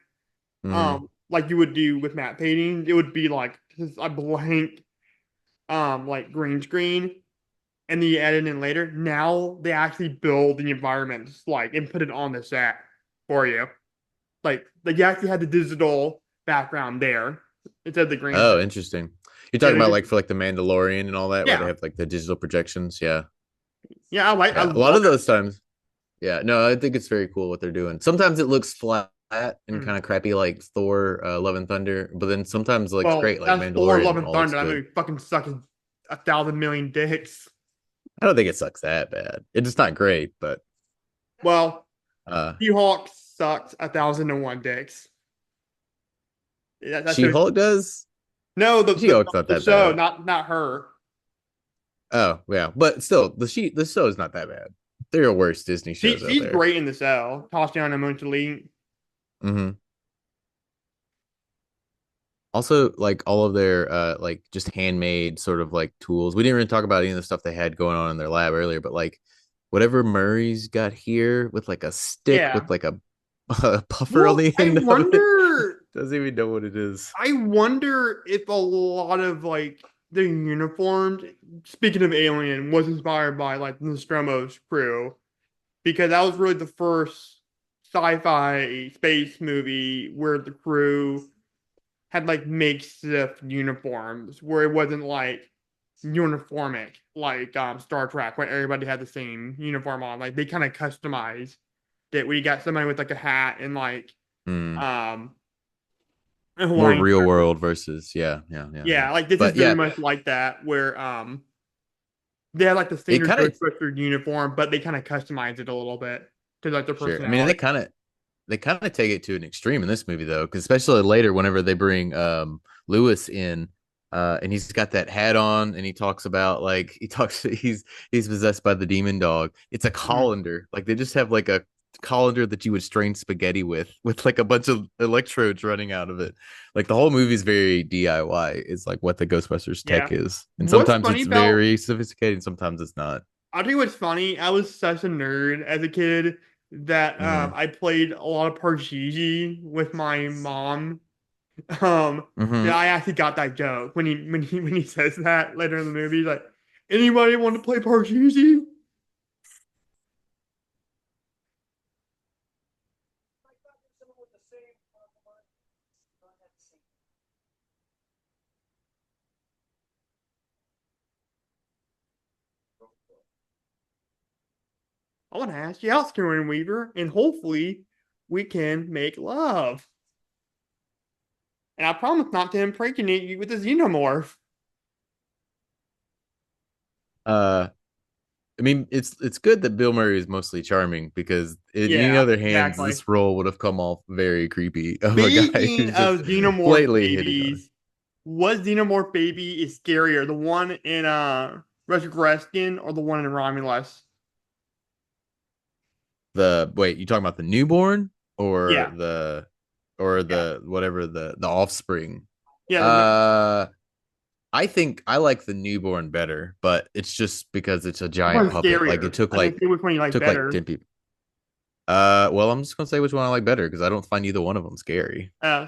Speaker 2: Hmm.
Speaker 1: like you would do with matte painting, it would be like just a blank like green screen and then you add it in later. Now they actually build the environments like and put it on the set for you. Like you actually had the digital background there instead of the green
Speaker 2: Oh,
Speaker 1: screen.
Speaker 2: interesting. You're
Speaker 1: Yeah,
Speaker 2: talking
Speaker 1: they
Speaker 2: about
Speaker 1: just
Speaker 2: like for like the Mandalorian and all that, where they
Speaker 1: yeah.
Speaker 2: have like the digital projections. Yeah.
Speaker 1: Yeah, I
Speaker 2: Yeah. A lot
Speaker 1: love
Speaker 2: of those times. Yeah. No, I think it's very cool what they're doing. Sometimes it looks flat and
Speaker 1: it.
Speaker 2: kind of crappy like Thor, Love and Thunder, but then sometimes it looks
Speaker 1: Well,
Speaker 2: great like
Speaker 1: that's Thor Love
Speaker 2: Mandalorian.
Speaker 1: and
Speaker 2: All looks
Speaker 1: Thunder. That
Speaker 2: good.
Speaker 1: movie fucking sucks 1,000,000,000 dicks.
Speaker 2: I don't think it sucks that bad. It's just not great, but
Speaker 1: Well,
Speaker 2: uh
Speaker 1: She-Hulk sucks 1,001 dicks. That's so
Speaker 2: She-Hulk does.
Speaker 1: no,
Speaker 2: She-Hulk's not
Speaker 1: the
Speaker 2: that
Speaker 1: show,
Speaker 2: bad.
Speaker 1: not her.
Speaker 2: Oh, yeah. But still, the show is not that bad. There are worse Disney shows out
Speaker 1: She's
Speaker 2: there.
Speaker 1: great in the show. Tatiana Maslany.
Speaker 2: Hmm. Also, like all of their like just handmade sort of like tools. We didn't really talk about any of the stuff they had going on in their lab earlier, but like whatever Murray's got here with like a stick with
Speaker 1: Yeah.
Speaker 2: like a puffer on
Speaker 1: Well,
Speaker 2: the end of it. Doesn't even know what it is.
Speaker 1: I wonder if a lot of like the uniforms, speaking of Alien, was inspired by like Nostromo's crew because that was really the first sci-fi space movie where the crew had like makeshift uniforms where it wasn't like uniformic like Star Trek where everybody had the same uniform on. Like they kind of customized it where you got somebody with like a hat and like
Speaker 2: Hmm.
Speaker 1: um a
Speaker 2: More
Speaker 1: Hawaiian
Speaker 2: real
Speaker 1: shirt.
Speaker 2: world versus yeah.
Speaker 1: Yeah, like this is
Speaker 2: But
Speaker 1: very
Speaker 2: yeah,
Speaker 1: much like that where they had like the
Speaker 2: it
Speaker 1: standard
Speaker 2: kind of
Speaker 1: Ghostbusters uniform, but they kind of customized it a little bit to like their
Speaker 2: sure. I mean,
Speaker 1: personality.
Speaker 2: they kind of take it to an extreme in this movie though, because especially later whenever they bring Lewis in, and he's got that hat on and he talks about like he talks he's possessed by the demon dog. It's a
Speaker 1: Mhm.
Speaker 2: colander. Like they just have like a colander that you would strain spaghetti with like a bunch of electrodes running out of it. Like the whole movie's very DIY. Is like what the Ghostbusters tech
Speaker 1: Yeah.
Speaker 2: is. And
Speaker 1: What's
Speaker 2: sometimes
Speaker 1: funny
Speaker 2: it's
Speaker 1: about
Speaker 2: very sophisticated, sometimes it's not.
Speaker 1: I'll tell you what's funny. I was such a nerd as a kid that
Speaker 2: Mm-hmm.
Speaker 1: I played a lot of Parcheesi with my mom.
Speaker 2: Mm-hmm.
Speaker 1: That I actually got that joke when he says that later in the movie. He's like, anybody want to play Parcheesi? I want to ask you out, Sigourney Weaver, and hopefully we can make love. And I promise not to impregnate you with a xenomorph.
Speaker 2: Uh, I mean, it's good that Bill Murray is mostly charming because in any
Speaker 1: Yeah,
Speaker 2: other hands,
Speaker 1: exactly.
Speaker 2: this role would have come off very creepy of a guy
Speaker 1: Speaking
Speaker 2: who's just
Speaker 1: of xenomorph
Speaker 2: blatantly hitting on her.
Speaker 1: babies, what xenomorph baby is scarier, the one in Resurrection or the one in Romulus?
Speaker 2: The wait, you talking about the newborn
Speaker 1: Yeah,
Speaker 2: or
Speaker 1: yeah,
Speaker 2: the whatever the offspring?
Speaker 1: yeah.
Speaker 2: Uh, I think I like the newborn better, but it's just because it's a
Speaker 1: Which
Speaker 2: giant
Speaker 1: one's
Speaker 2: puppet. Like
Speaker 1: scarier? I can see which one you like
Speaker 2: took like
Speaker 1: better.
Speaker 2: 10 people. Well, I'm just gonna say which one I like better because I don't find either one of them scary.
Speaker 1: Uh,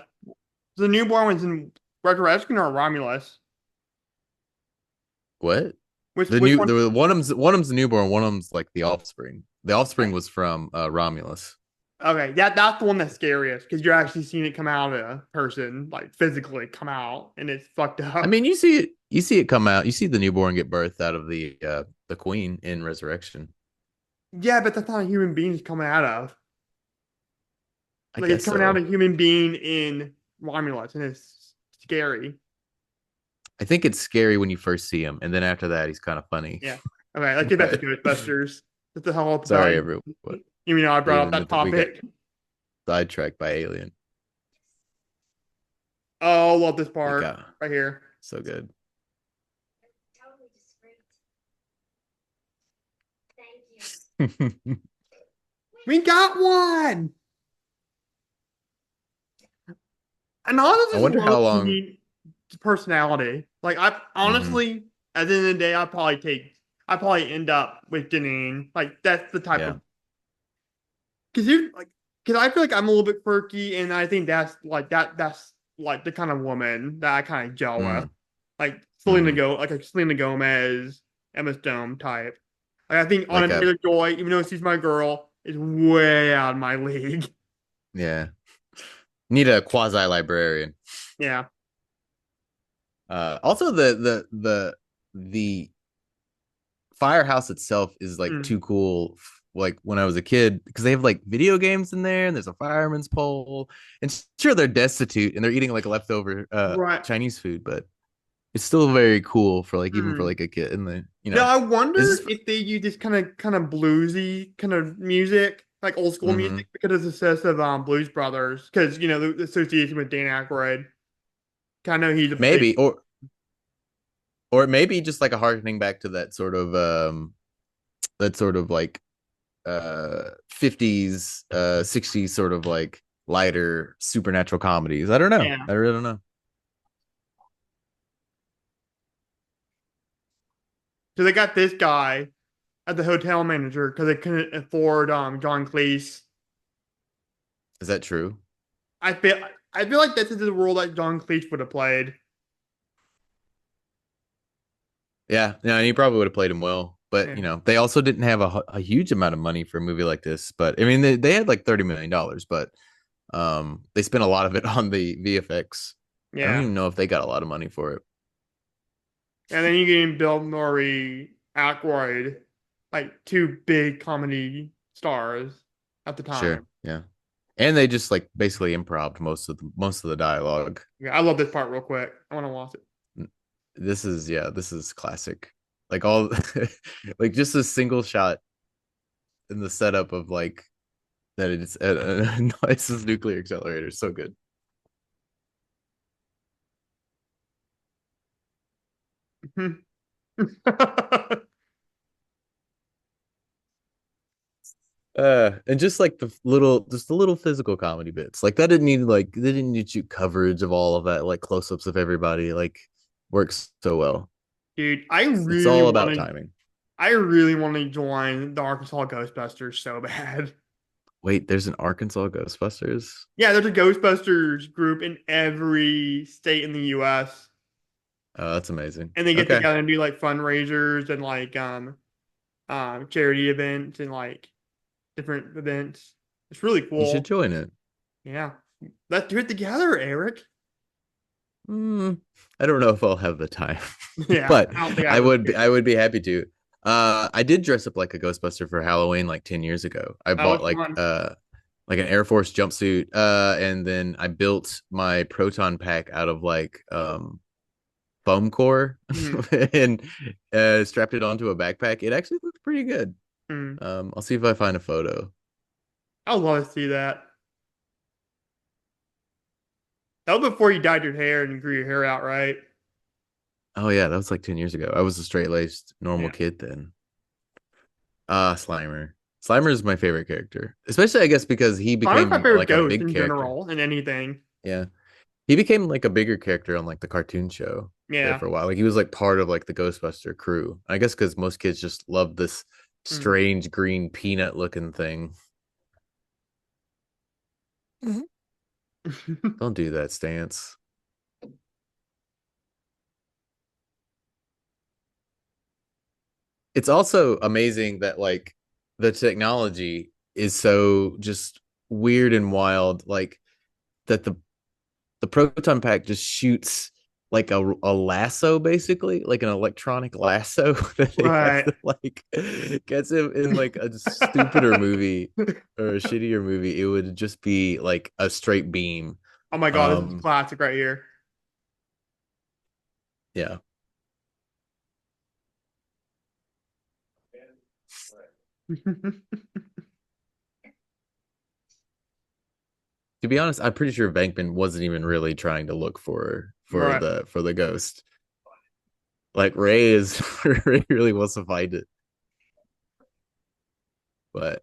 Speaker 1: the newborn one's in Resurrection or Romulus?
Speaker 2: What?
Speaker 1: Which one?
Speaker 2: The one of them's the newborn, one of them's like the offspring. The offspring
Speaker 1: Uh,
Speaker 2: was from Romulus.
Speaker 1: Okay, that's the one that's scariest because you're actually seeing it come out of a person, like physically come out, and it's fucked
Speaker 2: I
Speaker 1: up.
Speaker 2: mean, you see it come out. You see the newborn get birthed out of the queen in Resurrection.
Speaker 1: Yeah, but that's not a human being it's coming out of.
Speaker 2: I
Speaker 1: Like it's
Speaker 2: guess
Speaker 1: coming out
Speaker 2: so.
Speaker 1: of a human being in Romulus, and it's scary.
Speaker 2: I think it's scary when you first see him, and then after that, he's kind of funny.
Speaker 1: Yeah. Okay, let's get back to
Speaker 2: But
Speaker 1: Ghostbusters. What the hell up about?
Speaker 2: sorry, everyone.
Speaker 1: Even though I brought up
Speaker 2: Even
Speaker 1: that
Speaker 2: we got
Speaker 1: topic.
Speaker 2: sidetracked by Alien.
Speaker 1: Oh, love this
Speaker 2: We
Speaker 1: part
Speaker 2: got
Speaker 1: right here.
Speaker 2: so good.
Speaker 1: We got one. And all
Speaker 2: I
Speaker 1: this is
Speaker 2: wonder
Speaker 1: low
Speaker 2: how long.
Speaker 1: key personality. Like I
Speaker 2: Hmm.
Speaker 1: honestly, at the end of the day, I probably end up with Janine. Like that's the type
Speaker 2: Yeah.
Speaker 1: of because you like because I feel like I'm a little bit quirky, and I think that's like the kind of woman that I kind of gel with.
Speaker 2: Mm,
Speaker 1: Like
Speaker 2: hmm.
Speaker 1: Like a Selena Gomez, Emma Stone type. Like I think
Speaker 2: Like
Speaker 1: Anna
Speaker 2: a
Speaker 1: Taylor Joy, even though she's my girl, is way out of my league.
Speaker 2: yeah. Need a quasi librarian.
Speaker 1: Yeah.
Speaker 2: Also, the firehouse itself is like
Speaker 1: Mm.
Speaker 2: too cool. Like when I was a kid, because they have like video games in there, and there's a fireman's pole, and sure they're destitute and they're eating like leftover
Speaker 1: Right.
Speaker 2: Chinese food, but it's still very cool for like even for
Speaker 1: Mm.
Speaker 2: like a kid. And the
Speaker 1: Now I
Speaker 2: this
Speaker 1: wonder
Speaker 2: is
Speaker 1: if they use this kind of bluesy kind of music, like old school
Speaker 2: mhm.
Speaker 1: music, because of the success of Blues Brothers, because you know the association with Dan Aykroyd. I know he's a big
Speaker 2: Maybe or it may be just like a harkening back to that sort of like 50s 60s sort of like lighter supernatural comedies. I don't know.
Speaker 1: yeah.
Speaker 2: I really don't know.
Speaker 1: So they got this guy as the hotel manager because they couldn't afford John Cleese.
Speaker 2: Is that true?
Speaker 1: I feel I feel like this is the role that John Cleese would have played.
Speaker 2: Yeah, yeah, and he probably would have played him well. But
Speaker 1: Yeah.
Speaker 2: they also didn't have a huge amount of money for a movie like this. But I mean, they had like $30 million, but they spent a lot of it on the VFX. I don't
Speaker 1: Yeah.
Speaker 2: even know if they got a lot of money for it.
Speaker 1: And then you get Bill Murray, Aykroyd, like two big comedy stars at the
Speaker 2: Sure,
Speaker 1: time.
Speaker 2: yeah, and they just like basically improv most of the dialogue.
Speaker 1: Yeah, I love this part real quick. I want to watch it.
Speaker 2: This is classic. Like all like just a single shot in the setup of like that it's a nice nuclear accelerator. So good. And just like the little physical comedy bits, like that didn't need like they didn't need to shoot coverage of all of that, like close-ups of everybody, like works so well.
Speaker 1: Dude,
Speaker 2: It's all about timing.
Speaker 1: I really want to join the Arkansas Ghostbusters so bad.
Speaker 2: Wait, there's an Arkansas Ghostbusters.
Speaker 1: Yeah, there's a Ghostbusters group in every state in the US.
Speaker 2: Oh, that's amazing.
Speaker 1: And they get
Speaker 2: Okay,
Speaker 1: together and do like fundraisers and like charity events and like different events. It's really
Speaker 2: you should
Speaker 1: cool.
Speaker 2: join it.
Speaker 1: Yeah. Let's do it together, Eric.
Speaker 2: Mm, I don't know if I'll have the time,
Speaker 1: Yeah,
Speaker 2: but
Speaker 1: I don't think I would.
Speaker 2: I would be happy to. I did dress up like a Ghostbuster for Halloween like 10 years ago. I
Speaker 1: Oh,
Speaker 2: bought
Speaker 1: it's fun.
Speaker 2: like an Air Force jumpsuit, and then I built my proton pack out of like foam core
Speaker 1: Mhm.
Speaker 2: and strapped it onto a backpack. It actually looked pretty good.
Speaker 1: Mhm.
Speaker 2: I'll see if I find a photo.
Speaker 1: I would love to see that. That was before you dyed your hair and grew your hair out, right?
Speaker 2: Oh yeah, that was like 10 years ago. I was a straight laced normal
Speaker 1: Yeah.
Speaker 2: kid then. Slimer. Slimer is my favorite character, especially I guess because he
Speaker 1: I'm my
Speaker 2: became
Speaker 1: favorite
Speaker 2: like a
Speaker 1: ghost
Speaker 2: big
Speaker 1: in
Speaker 2: character.
Speaker 1: general and anything.
Speaker 2: Yeah, he became like a bigger character on like the cartoon show there
Speaker 1: Yeah.
Speaker 2: for a while. Like he was like part of like the Ghostbuster crew. I guess because most kids just love this
Speaker 1: Mhm.
Speaker 2: strange green peanut looking thing. Don't do that, Stance. It's also amazing that like the technology is so just weird and wild, like that the proton pack just shoots like a lasso, basically like an electronic lasso that they have
Speaker 1: Right.
Speaker 2: to like gets him in like a stupider movie or a shittier movie. It would just be like a straight beam.
Speaker 1: Oh my God, this is
Speaker 2: um
Speaker 1: classic right here.
Speaker 2: yeah, to be honest, I'm pretty sure Venkman wasn't even really trying to look
Speaker 1: Right.
Speaker 2: for the ghost. Like Ray is Ray really wants to find it, but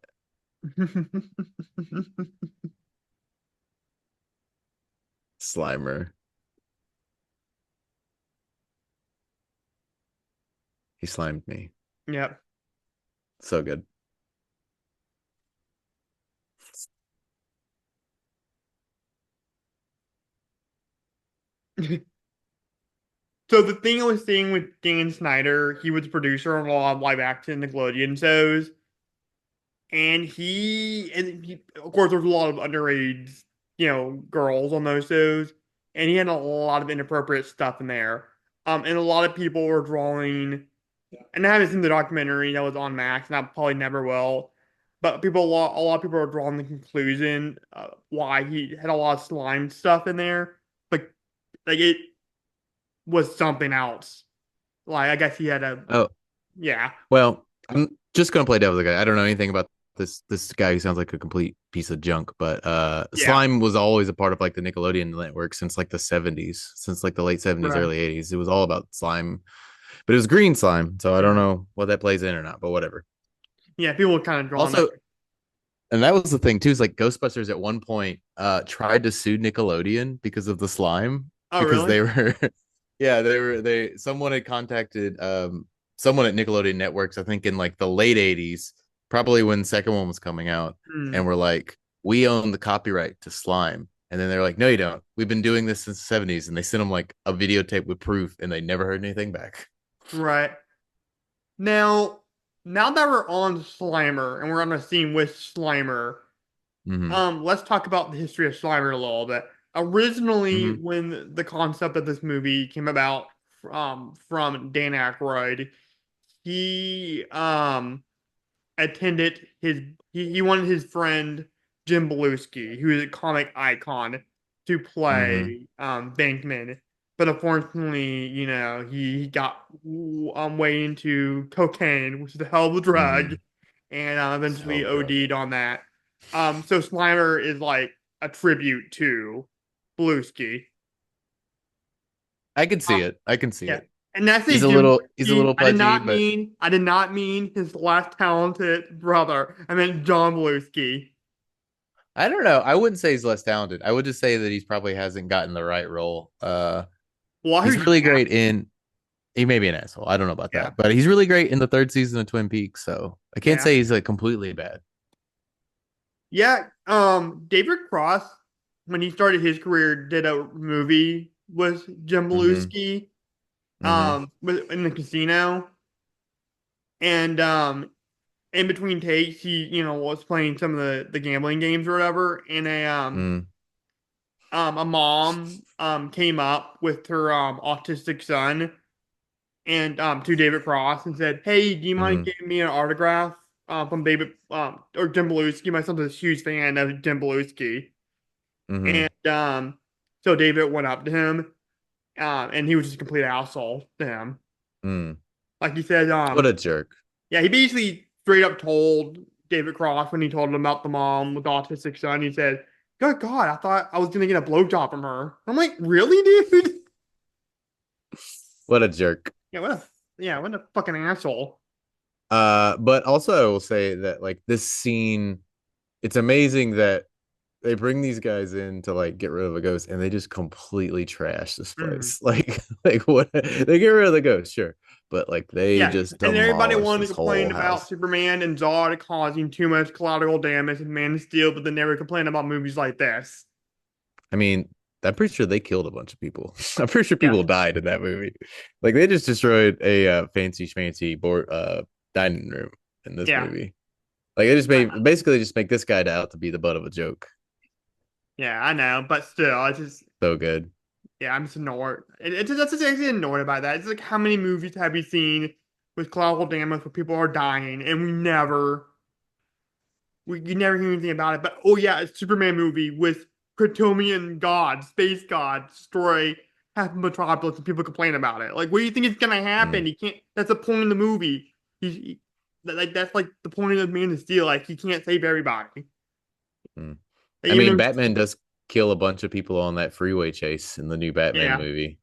Speaker 2: Slimer, he slimed me.
Speaker 1: Yep.
Speaker 2: So good.
Speaker 1: So the thing I was seeing with Dan Snyder, he was producer on a lot of live action Nickelodeon shows, and of course there's a lot of underage, girls on those shows, and he had a lot of inappropriate stuff in there. And a lot of people were drawing, and I haven't seen the documentary that was on Max, and I probably never will. But a lot of people are drawing the conclusion why he had a lot of slime stuff in there. Like it was something else. Like I guess he had a
Speaker 2: Oh,
Speaker 1: yeah,
Speaker 2: well, I'm just gonna play devil's guy. I don't know anything about this guy who sounds like a complete piece of junk, but
Speaker 1: yeah,
Speaker 2: slime was always a part of like the Nickelodeon network since like the 70s, since like the late 70s,
Speaker 1: right.
Speaker 2: early 80s. It was all about slime, but it was green slime, so I don't
Speaker 1: Mhm.
Speaker 2: know what that plays in or not, but whatever.
Speaker 1: Yeah, people were kind of drawn that.
Speaker 2: Also, and that was the thing too, is like Ghostbusters at one point tried to sue Nickelodeon because of the slime,
Speaker 1: Oh,
Speaker 2: because
Speaker 1: really?
Speaker 2: they were yeah, they someone had contacted someone at Nickelodeon Networks, I think in like the late 80s, probably when the second one was coming out,
Speaker 1: Hmm.
Speaker 2: and we're like, we own the copyright to slime. And then they're like, no, you don't. We've been doing this since the 70s. And they sent them like a videotape with proof, and they never heard anything back.
Speaker 1: Right. Now, now that we're on Slimer and we're on a scene with Slimer,
Speaker 2: Mm-hmm.
Speaker 1: let's talk about the history of Slimer a little bit. Originally,
Speaker 2: Mm-hmm.
Speaker 1: when the concept of this movie came about from Dan Aykroyd, he attended he wanted his friend Jim Belushi, who is a comic icon, to
Speaker 2: Mm-hmm.
Speaker 1: play Bankman. But unfortunately, he got way into cocaine, which is a hell of a drug,
Speaker 2: Mm-hmm.
Speaker 1: and
Speaker 2: So
Speaker 1: eventually
Speaker 2: drug.
Speaker 1: OD'd on that. So Slimer is like a tribute to Belushi.
Speaker 2: I can see
Speaker 1: Um,
Speaker 2: it. I can see
Speaker 1: yeah.
Speaker 2: it.
Speaker 1: And that's a Jim
Speaker 2: He's a
Speaker 1: Belushi.
Speaker 2: little pudgy, but
Speaker 1: I did not mean his less talented brother. I meant John Belushi.
Speaker 2: I don't know. I wouldn't say he's less talented. I would just say that he's probably hasn't gotten the right role.
Speaker 1: Well, I heard
Speaker 2: He's
Speaker 1: he's
Speaker 2: really
Speaker 1: an
Speaker 2: great
Speaker 1: asshole.
Speaker 2: in he may be an asshole. I don't know about
Speaker 1: Yeah.
Speaker 2: that, but he's really great in the third season of Twin Peaks. So I can't
Speaker 1: Yeah.
Speaker 2: say he's like completely bad.
Speaker 1: Yeah. David Cross, when he started his career, did a movie with Jim
Speaker 2: Mm-hmm.
Speaker 1: Belushi,
Speaker 2: Mm-hmm.
Speaker 1: in the casino. And in between takes, he, was playing some of the gambling games or whatever. And
Speaker 2: Mm-hmm.
Speaker 1: a mom came up with her autistic son and to David Cross and said, "Hey, do you mind
Speaker 2: Mm-hmm.
Speaker 1: giving me an autograph from David or Jim Belushi? My son's a huge fan of Jim Belushi."
Speaker 2: Mm-hmm.
Speaker 1: And so David went up to him, and he was just a complete asshole to him.
Speaker 2: Mm.
Speaker 1: Like he said,
Speaker 2: What a jerk.
Speaker 1: yeah, he basically straight up told David Cross when he told him about the mom with the autistic son. He said, "Good God, I thought I was gonna get a blowjob from her." I'm like, "Really, dude?"
Speaker 2: What a jerk.
Speaker 1: What a fucking asshole.
Speaker 2: But also I will say that like this scene, it's amazing that they bring these guys in to like get rid of a ghost, and they just completely trash this
Speaker 1: Mhm.
Speaker 2: place. Like what they get rid of the ghost, sure, but like they
Speaker 1: Yeah,
Speaker 2: just
Speaker 1: and everybody
Speaker 2: demolish
Speaker 1: wanted
Speaker 2: this
Speaker 1: to complain
Speaker 2: whole
Speaker 1: about
Speaker 2: house.
Speaker 1: Superman and Zod causing too much collateral damage and Man of Steel, but they never complain about movies like this.
Speaker 2: I mean, I'm pretty sure they killed a bunch of people. I'm pretty sure
Speaker 1: Yeah,
Speaker 2: people died in that movie. Like they just destroyed a fancy schmancy board dining room in this
Speaker 1: yeah.
Speaker 2: movie. Like it just made basically just make this guy out to be the butt of a joke.
Speaker 1: Yeah, I know, but still, it's just
Speaker 2: So good.
Speaker 1: yeah, I'm just annoyed. It's just that's just actually annoyed by that. It's like how many movies have you seen with collateral damage where people are dying and we you never hear anything about it. But oh yeah, a Superman movie with Kryptonian gods, space gods destroy half of Metropolis and people complain about it. Like, what do you think is gonna
Speaker 2: Mm,
Speaker 1: happen? He can't. That's the point of the movie. Like that's like the point of Man of Steel. Like he can't save everybody.
Speaker 2: mm.
Speaker 1: Like,
Speaker 2: I
Speaker 1: even
Speaker 2: mean,
Speaker 1: though
Speaker 2: Batman does kill a bunch of people on that freeway chase in the new Batman
Speaker 1: yeah.
Speaker 2: movie.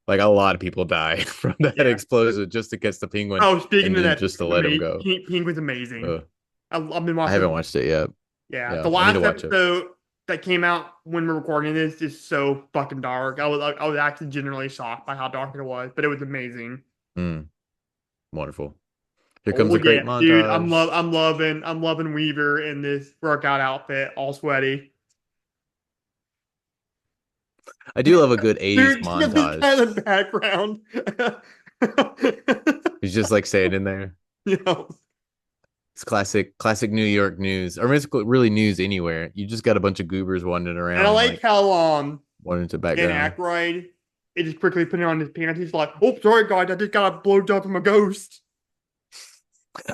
Speaker 2: Like a lot of people die from that
Speaker 1: Yeah.
Speaker 2: explosion just to catch the penguin
Speaker 1: Oh, speaking
Speaker 2: and
Speaker 1: of
Speaker 2: then
Speaker 1: that,
Speaker 2: just to let him go.
Speaker 1: Penguin's amazing.
Speaker 2: Ugh.
Speaker 1: I've been
Speaker 2: I haven't
Speaker 1: watching.
Speaker 2: watched it yet.
Speaker 1: Yeah, the
Speaker 2: Yeah, I need to
Speaker 1: last
Speaker 2: watch it.
Speaker 1: episode that came out when we're recording this is so fucking dark. I was actually genuinely shocked by how dark it was, but it was amazing.
Speaker 2: Mm, wonderful. Here comes
Speaker 1: Oh
Speaker 2: a great
Speaker 1: yeah, dude,
Speaker 2: montage.
Speaker 1: I'm loving Weaver in this workout outfit, all sweaty.
Speaker 2: I do love a good 80s
Speaker 1: Dude, see this
Speaker 2: montage.
Speaker 1: guy in the background.
Speaker 2: He's just like standing there.
Speaker 1: You know,
Speaker 2: It's classic New York news. Or it's really news anywhere. You just got a bunch of goobers wandering
Speaker 1: and I
Speaker 2: around
Speaker 1: like
Speaker 2: like
Speaker 1: how
Speaker 2: wanting to
Speaker 1: Dan
Speaker 2: background.
Speaker 1: Aykroyd it just quickly putting on his pants. He's like, "Oh, sorry guys, I just got a blowjob from a ghost."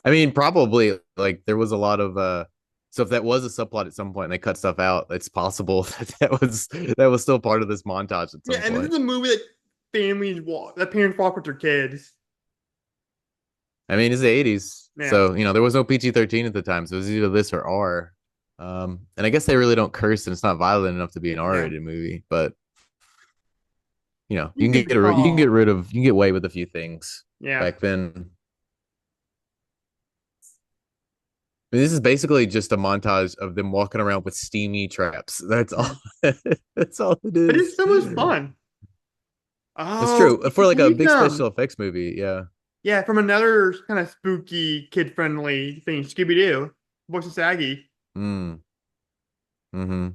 Speaker 2: I mean, probably like there was a lot of so if that was a subplot at some point and they cut stuff out, it's possible that was still part of this montage at
Speaker 1: Yeah,
Speaker 2: some
Speaker 1: and this
Speaker 2: point.
Speaker 1: is a movie that families watch, that parents watch with their kids.
Speaker 2: I mean, it's the 80s.
Speaker 1: Yeah.
Speaker 2: So, there was no PG-13 at the time, so it was either this or R. And I guess they really don't curse and it's not violent enough to be an
Speaker 1: Yeah.
Speaker 2: R-rated movie, but
Speaker 1: You can be wrong.
Speaker 2: you can get away with a few things
Speaker 1: Yeah.
Speaker 2: back then. I mean, this is basically just a montage of them walking around with steamy traps. That's all.
Speaker 1: Mhm.
Speaker 2: That's all it
Speaker 1: But it's
Speaker 2: is.
Speaker 1: so much fun.
Speaker 2: That's
Speaker 1: Oh,
Speaker 2: true for like a
Speaker 1: he's
Speaker 2: big special effects movie. Yeah.
Speaker 1: yeah, from another kind of spooky, kid-friendly thing, Scooby-Doo, voice of Saggy.
Speaker 2: Mm. Hmm.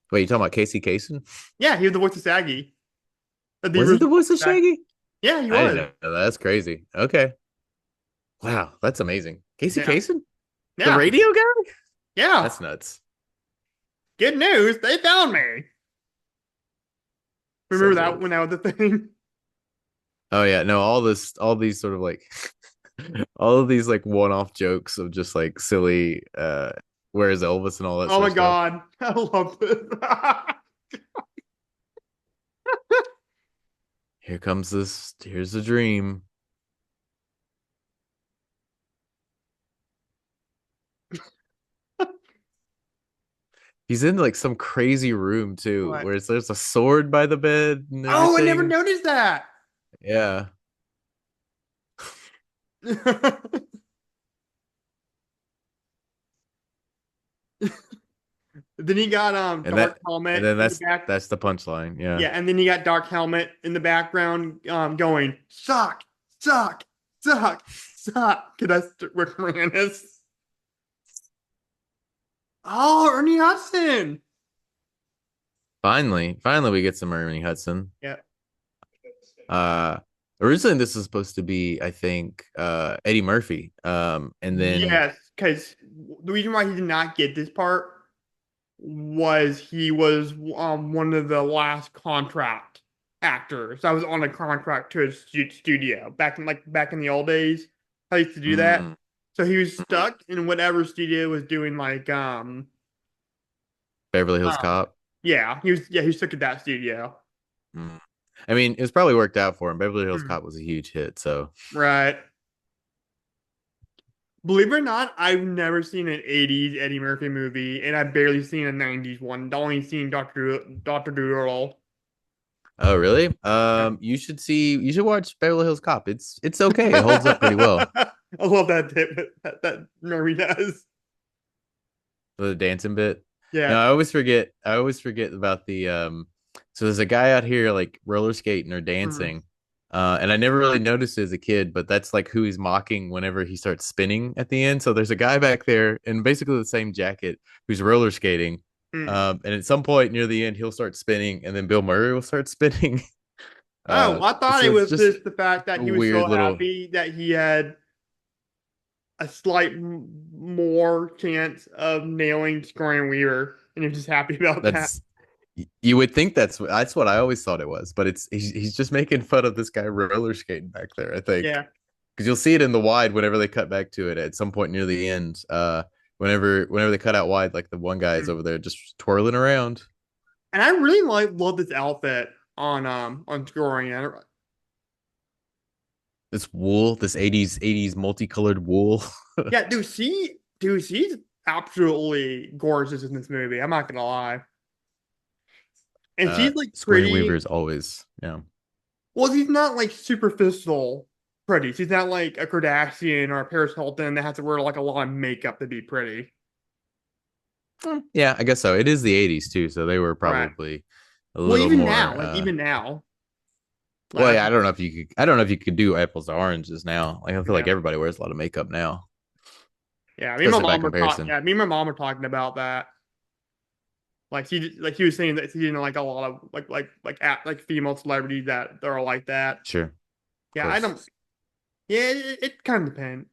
Speaker 2: Wait, you talking about Casey Kasem?
Speaker 1: Yeah, he was the voice of Saggy. The
Speaker 2: Was he the
Speaker 1: original
Speaker 2: voice of
Speaker 1: Saggy.
Speaker 2: Shaggy?
Speaker 1: Yeah, he
Speaker 2: I didn't
Speaker 1: was.
Speaker 2: know that. That's crazy. Okay. Wow, that's amazing. Casey
Speaker 1: Yeah.
Speaker 2: Kasem, the
Speaker 1: Yeah.
Speaker 2: radio guy.
Speaker 1: Yeah.
Speaker 2: That's nuts.
Speaker 1: Good news, they found me.
Speaker 2: So
Speaker 1: Remember that
Speaker 2: good.
Speaker 1: when that was the thing?
Speaker 2: Oh yeah, no, all these sort of like all of these like one-off jokes of just like silly where's Elvis and all that
Speaker 1: Oh
Speaker 2: sort
Speaker 1: my
Speaker 2: of stuff.
Speaker 1: God. I love this.
Speaker 2: Here's the dream. He's in like some crazy room too,
Speaker 1: What?
Speaker 2: where there's a sword by the bed and
Speaker 1: Oh, I never
Speaker 2: everything.
Speaker 1: noticed that.
Speaker 2: Yeah.
Speaker 1: Then he got
Speaker 2: And
Speaker 1: Dark
Speaker 2: that and
Speaker 1: Helmet
Speaker 2: then
Speaker 1: in the back.
Speaker 2: that's the punchline. Yeah.
Speaker 1: Yeah, and then you got Dark Helmet in the background going, suck, suck, suck, suck. Cause that's Rick Moranis. Oh, Ernie Hudson.
Speaker 2: Finally we get some Ernie Hudson.
Speaker 1: Yeah.
Speaker 2: Uh Originally this was supposed to be, I think, Eddie Murphy. And then
Speaker 1: Yes, because the reason why he did not get this part was he was one of the last contract actors that was on a contract to a studio back in the old days. I used to do that.
Speaker 2: mm,
Speaker 1: So he was stuck in whatever studio was doing
Speaker 2: Beverly Hills
Speaker 1: um
Speaker 2: Cop.
Speaker 1: he was stuck at that studio.
Speaker 2: Mm. I mean, it was probably worked out for him. Beverly Hills
Speaker 1: Hmm.
Speaker 2: Cop was a huge hit, so
Speaker 1: Right. Believe it or not, I've never seen an 80s Eddie Murphy movie, and I've barely seen a 90s one. I've only seen Dr. Doolittle.
Speaker 2: oh really?
Speaker 1: Yeah.
Speaker 2: You should watch Beverly Hills Cop. It's okay. It holds up pretty well.
Speaker 1: I love that tip that Murray does.
Speaker 2: The dancing bit. No,
Speaker 1: Yeah.
Speaker 2: I always forget about the so there's a guy out here like roller skating or
Speaker 1: Mhm.
Speaker 2: dancing. And I never really noticed it as a kid, but that's like who he's mocking whenever he starts spinning at the end. So there's a guy back there in basically the same jacket who's roller skating.
Speaker 1: Mm.
Speaker 2: And at some point near the end, he'll start spinning, and then Bill Murray will start spinning.
Speaker 1: Oh, I thought it
Speaker 2: So it's
Speaker 1: was
Speaker 2: just
Speaker 1: just the fact that
Speaker 2: a
Speaker 1: he was so
Speaker 2: weird little.
Speaker 1: happy that he had a slight more chance of nailing Scoring Weaver, and you're just happy about that.
Speaker 2: That's you would think that's what I always thought it was, but he's just making fun of this guy roller skating back there, I think.
Speaker 1: Yeah,
Speaker 2: Because you'll see it in the wide whenever they cut back to it at some point near the end. Whenever they cut out wide, like the one guy is
Speaker 1: mm.
Speaker 2: over there just twirling around.
Speaker 1: And I really love this outfit on Scoring.
Speaker 2: This wool, this 80s multicolored wool.
Speaker 1: Yeah, she's absolutely gorgeous in this movie. I'm not gonna lie. And she's like
Speaker 2: Screen Weaver
Speaker 1: pretty.
Speaker 2: is always, yeah.
Speaker 1: Well, she's not like superficial pretty. She's not like a Kardashian or a Paris Hilton that has to wear like a lot of makeup to be pretty.
Speaker 2: Yeah, I guess so. It is the 80s too, so they were
Speaker 1: Right.
Speaker 2: probably a
Speaker 1: Well,
Speaker 2: little more
Speaker 1: even now,
Speaker 2: well,
Speaker 1: like
Speaker 2: yeah, I don't know if you could do apples to oranges now. Like I feel like
Speaker 1: yeah,
Speaker 2: everybody wears a lot of makeup now,
Speaker 1: yeah.
Speaker 2: especially by comparison.
Speaker 1: Yeah, me and my mom were talking about that. Like he was saying that he didn't like a lot of like female celebrities that are like that.
Speaker 2: Sure, of
Speaker 1: Yeah, I
Speaker 2: course.
Speaker 1: don't. Yeah, it kind of depends.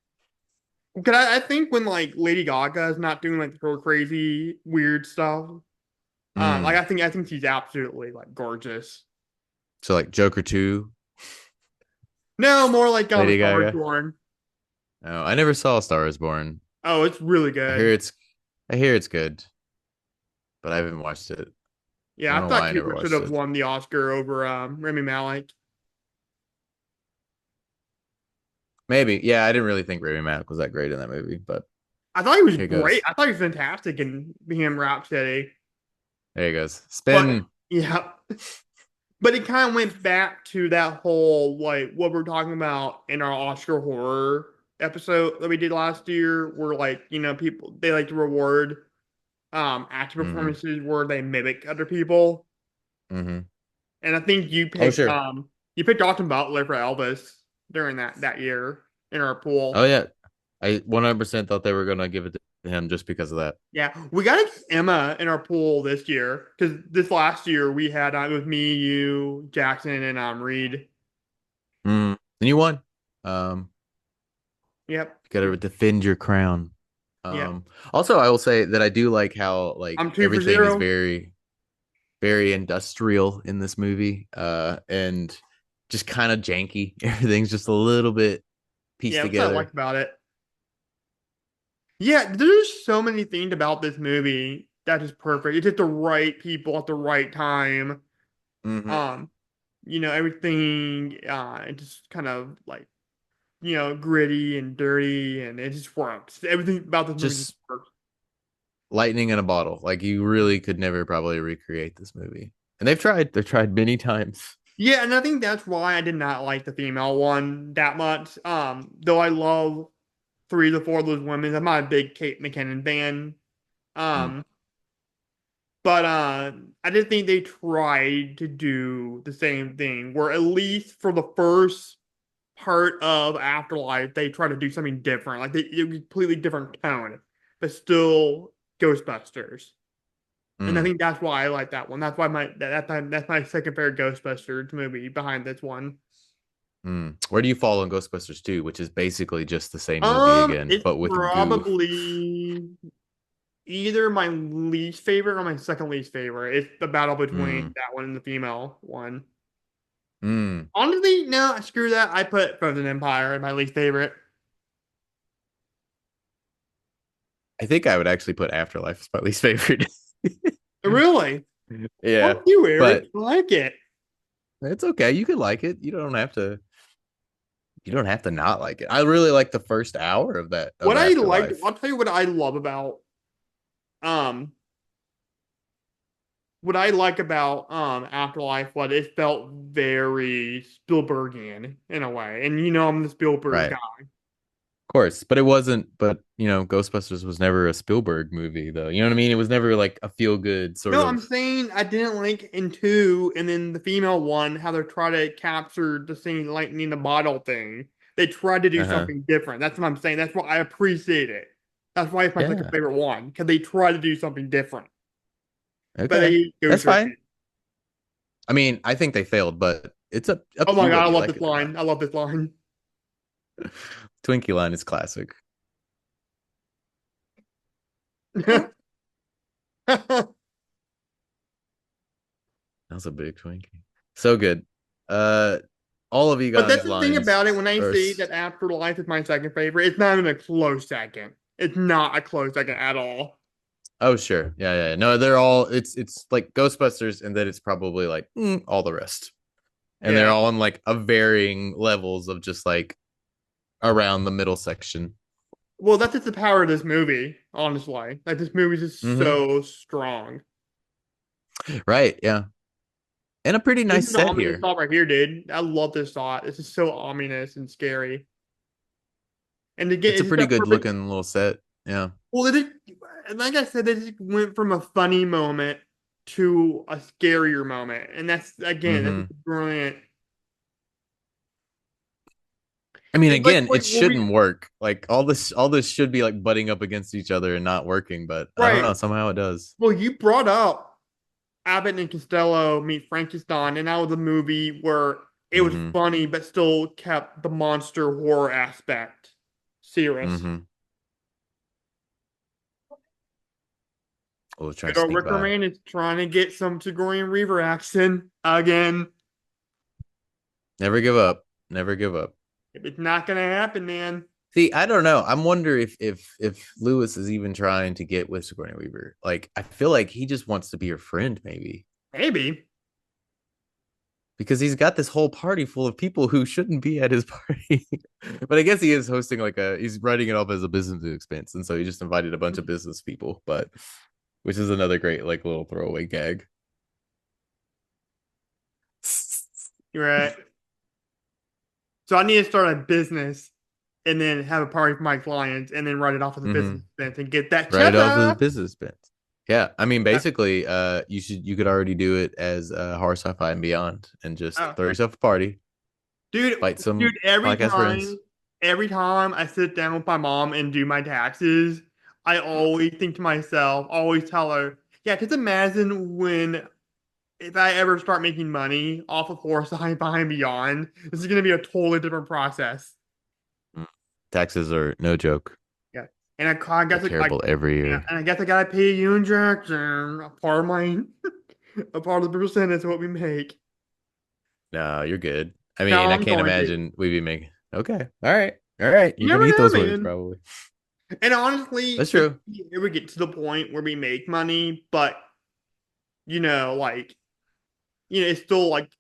Speaker 1: Because I think when like Lady Gaga is not doing like her crazy weird stuff, like
Speaker 2: Mm.
Speaker 1: I think she's absolutely like gorgeous.
Speaker 2: So like Joker 2,
Speaker 1: No, more like
Speaker 2: Lady
Speaker 1: Star is
Speaker 2: Gaga.
Speaker 1: Born.
Speaker 2: Oh, I never saw Star is Born.
Speaker 1: Oh, it's really
Speaker 2: I hear
Speaker 1: good.
Speaker 2: it's I hear it's good, but I haven't watched it. I
Speaker 1: Yeah,
Speaker 2: don't
Speaker 1: I
Speaker 2: know
Speaker 1: thought
Speaker 2: why I never
Speaker 1: Cooper should
Speaker 2: watched
Speaker 1: have
Speaker 2: it.
Speaker 1: won the Oscar over Remy Malek.
Speaker 2: Maybe. Yeah, I didn't really think Rami Malek was that great in that movie, but
Speaker 1: I thought he was
Speaker 2: here
Speaker 1: great.
Speaker 2: goes.
Speaker 1: I thought he was fantastic in Bohemian Rhapsody.
Speaker 2: There he goes.
Speaker 1: But
Speaker 2: Spin.
Speaker 1: yeah, but it kind of went back to that whole like what we're talking about in our Oscar horror episode that we did last year, where like people they like to reward acting
Speaker 2: Mm-hmm.
Speaker 1: performances where they mimic other people.
Speaker 2: Mm-hmm.
Speaker 1: And I think
Speaker 2: Oh, sure.
Speaker 1: you picked Austin Butler for Elvis during that year in our
Speaker 2: Oh
Speaker 1: pool.
Speaker 2: yeah. I 100% thought they were gonna give it to him just because of that.
Speaker 1: Yeah, we got Emma in our pool this year because this last year we had it was me, you, Jackson, and Reed.
Speaker 2: Mm. And you won. Um,
Speaker 1: Yep,
Speaker 2: you gotta defend your crown.
Speaker 1: yep.
Speaker 2: Also I will say that I do like how like
Speaker 1: I'm two for
Speaker 2: everything is
Speaker 1: zero.
Speaker 2: very, very industrial in this movie. And just kind of janky. Everything's just a little bit pieced
Speaker 1: Yeah, that's what I like
Speaker 2: together.
Speaker 1: about it. Yeah, there's so many things about this movie that is perfect. It's just the right people at the right time.
Speaker 2: Mm-hmm.
Speaker 1: Um, everything it just kind of like gritty and dirty and it just works. Everything about this movie just
Speaker 2: Just
Speaker 1: works.
Speaker 2: lightning in a bottle. Like you really could never probably recreate this movie. And they've tried. They've tried many times.
Speaker 1: Yeah, and I think that's why I did not like the female one that much. Though I love three to four of those women. I'm not a big Kate McKinnon fan.
Speaker 2: Mm.
Speaker 1: Um, but I did think they tried to do the same thing, where at least for the first part of Afterlife, they tried to do something different, like a completely different tone, but still Ghostbusters. And I
Speaker 2: Mm.
Speaker 1: think that's why I like that one. That's why that's my second favorite Ghostbusters movie behind this one.
Speaker 2: Mm. Where do you fall on Ghostbusters 2, which is basically just the same movie again,
Speaker 1: It's
Speaker 2: but with goo?
Speaker 1: probably either my least favorite or my second least favorite. It's the battle between
Speaker 2: Mm.
Speaker 1: that one and the female one.
Speaker 2: Mm.
Speaker 1: Honestly, no, screw that. I put Frozen Empire in my least favorite.
Speaker 2: I think I would actually put Afterlife as my least favorite.
Speaker 1: Really?
Speaker 2: Yeah,
Speaker 1: Fuck you, Eric.
Speaker 2: but
Speaker 1: I like it.
Speaker 2: it's okay. You can like it. You don't have to. You don't have to not like it. I really like the first hour of that of
Speaker 1: I'll
Speaker 2: Afterlife.
Speaker 1: tell you what I love about um what I like about Afterlife was it felt very Spielbergian in a way. And I'm the Spielberg
Speaker 2: Right.
Speaker 1: guy.
Speaker 2: Of course, but it wasn't. But Ghostbusters was never a Spielberg movie, though. You know what I mean? It was never like a feel good sort
Speaker 1: No, I'm
Speaker 2: of.
Speaker 1: saying I didn't like in two, and then the female one, how they're trying to capture the same lightning in the bottle thing. They tried to do
Speaker 2: Uh huh.
Speaker 1: something different. That's what I'm saying. That's why I appreciate it. That's why it's my second
Speaker 2: Yeah.
Speaker 1: favorite one, because they tried to do something different. But
Speaker 2: Okay.
Speaker 1: they go
Speaker 2: That's fine.
Speaker 1: tricky.
Speaker 2: I mean, I think they failed, but it's up
Speaker 1: Oh
Speaker 2: to
Speaker 1: my
Speaker 2: you
Speaker 1: God, I
Speaker 2: whether you
Speaker 1: love
Speaker 2: like
Speaker 1: this
Speaker 2: it or not.
Speaker 1: line. I love this line.
Speaker 2: Twinkie line is classic. That was a big Twinkie. So good. Uh, all of
Speaker 1: But that's
Speaker 2: Egon's
Speaker 1: the thing
Speaker 2: lines
Speaker 1: about it. When I
Speaker 2: are.
Speaker 1: say that Afterlife is my second favorite, it's not even a close second. It's not a close second at all.
Speaker 2: Oh sure, yeah, yeah. No, they're all. It's like Ghostbusters, and then it's probably like all the rest, and they're
Speaker 1: Yeah.
Speaker 2: all on like a varying levels of just like around the middle section.
Speaker 1: Well, that's just the power of this movie, honestly. Like this movie is just
Speaker 2: Mm-hmm.
Speaker 1: so strong.
Speaker 2: Right, yeah, and a pretty
Speaker 1: This
Speaker 2: nice
Speaker 1: is an
Speaker 2: set
Speaker 1: ominous
Speaker 2: here.
Speaker 1: thought right here, dude. I love this thought. This is so ominous and scary. And again,
Speaker 2: It's a
Speaker 1: it's just
Speaker 2: pretty
Speaker 1: that
Speaker 2: good
Speaker 1: perfect.
Speaker 2: looking little set. Yeah.
Speaker 1: Well, it is, like I said, it just went from a funny moment to a scarier moment, and that's again, that's
Speaker 2: Mm-hmm.
Speaker 1: just brilliant.
Speaker 2: I mean,
Speaker 1: It's like
Speaker 2: again, it
Speaker 1: what we
Speaker 2: shouldn't work. Like all this should be like butting up against each other and not working, but I don't
Speaker 1: right.
Speaker 2: know. Somehow it does.
Speaker 1: Well, you brought up Abbott and Costello meet Frankenstein, and that was a movie where it was
Speaker 2: Mm-hmm.
Speaker 1: funny but still kept the monster horror aspect serious.
Speaker 2: Mm-hmm. Oh, trying
Speaker 1: Good
Speaker 2: to
Speaker 1: old
Speaker 2: sneak
Speaker 1: Ricker
Speaker 2: by.
Speaker 1: Man is trying to get some Sigourney Weaver action again.
Speaker 2: Never give up. Never give up.
Speaker 1: It's not gonna happen, man.
Speaker 2: See, I don't know. I'm wondering if Lewis is even trying to get with Sigourney Weaver. Like, I feel like he just wants to be her friend, maybe,
Speaker 1: Maybe.
Speaker 2: because he's got this whole party full of people who shouldn't be at his party. But I guess he is hosting like he's writing it off as a business expense, and so he just invited a bunch of business people. But which is another great like little throwaway gag.
Speaker 1: You're right. So I need to start a business and then have a party for my clients and then write it off as a
Speaker 2: Mm-hmm.
Speaker 1: business expense and get that
Speaker 2: Write it off as
Speaker 1: cheddar.
Speaker 2: business expense. Yeah, I mean, basically, you could already do it as horror sci-fi and beyond, and just
Speaker 1: Oh,
Speaker 2: throw yourself a party,
Speaker 1: dude,
Speaker 2: invite
Speaker 1: dude,
Speaker 2: some podcast friends.
Speaker 1: every time I sit down with my mom and do my taxes, I always think to myself, always tell her, yeah, just imagine when if I ever start making money off of horror sci-fi and beyond, this is gonna be a totally different process.
Speaker 2: Mm. Taxes are no joke.
Speaker 1: Yeah. And I
Speaker 2: They're
Speaker 1: guess like
Speaker 2: terrible every
Speaker 1: yeah,
Speaker 2: year.
Speaker 1: and I guess I gotta pay you and Jackson a part of my a part of the percentage of what we make.
Speaker 2: No, you're good. I
Speaker 1: No,
Speaker 2: mean, I
Speaker 1: I'm
Speaker 2: can't
Speaker 1: going to.
Speaker 2: imagine we'd be making. Okay, all right, all right.
Speaker 1: You
Speaker 2: You're gonna
Speaker 1: never
Speaker 2: eat
Speaker 1: know,
Speaker 2: those words
Speaker 1: man.
Speaker 2: probably.
Speaker 1: And honestly,
Speaker 2: That's
Speaker 1: if
Speaker 2: true.
Speaker 1: we ever get to the point where we make money, but like it's still like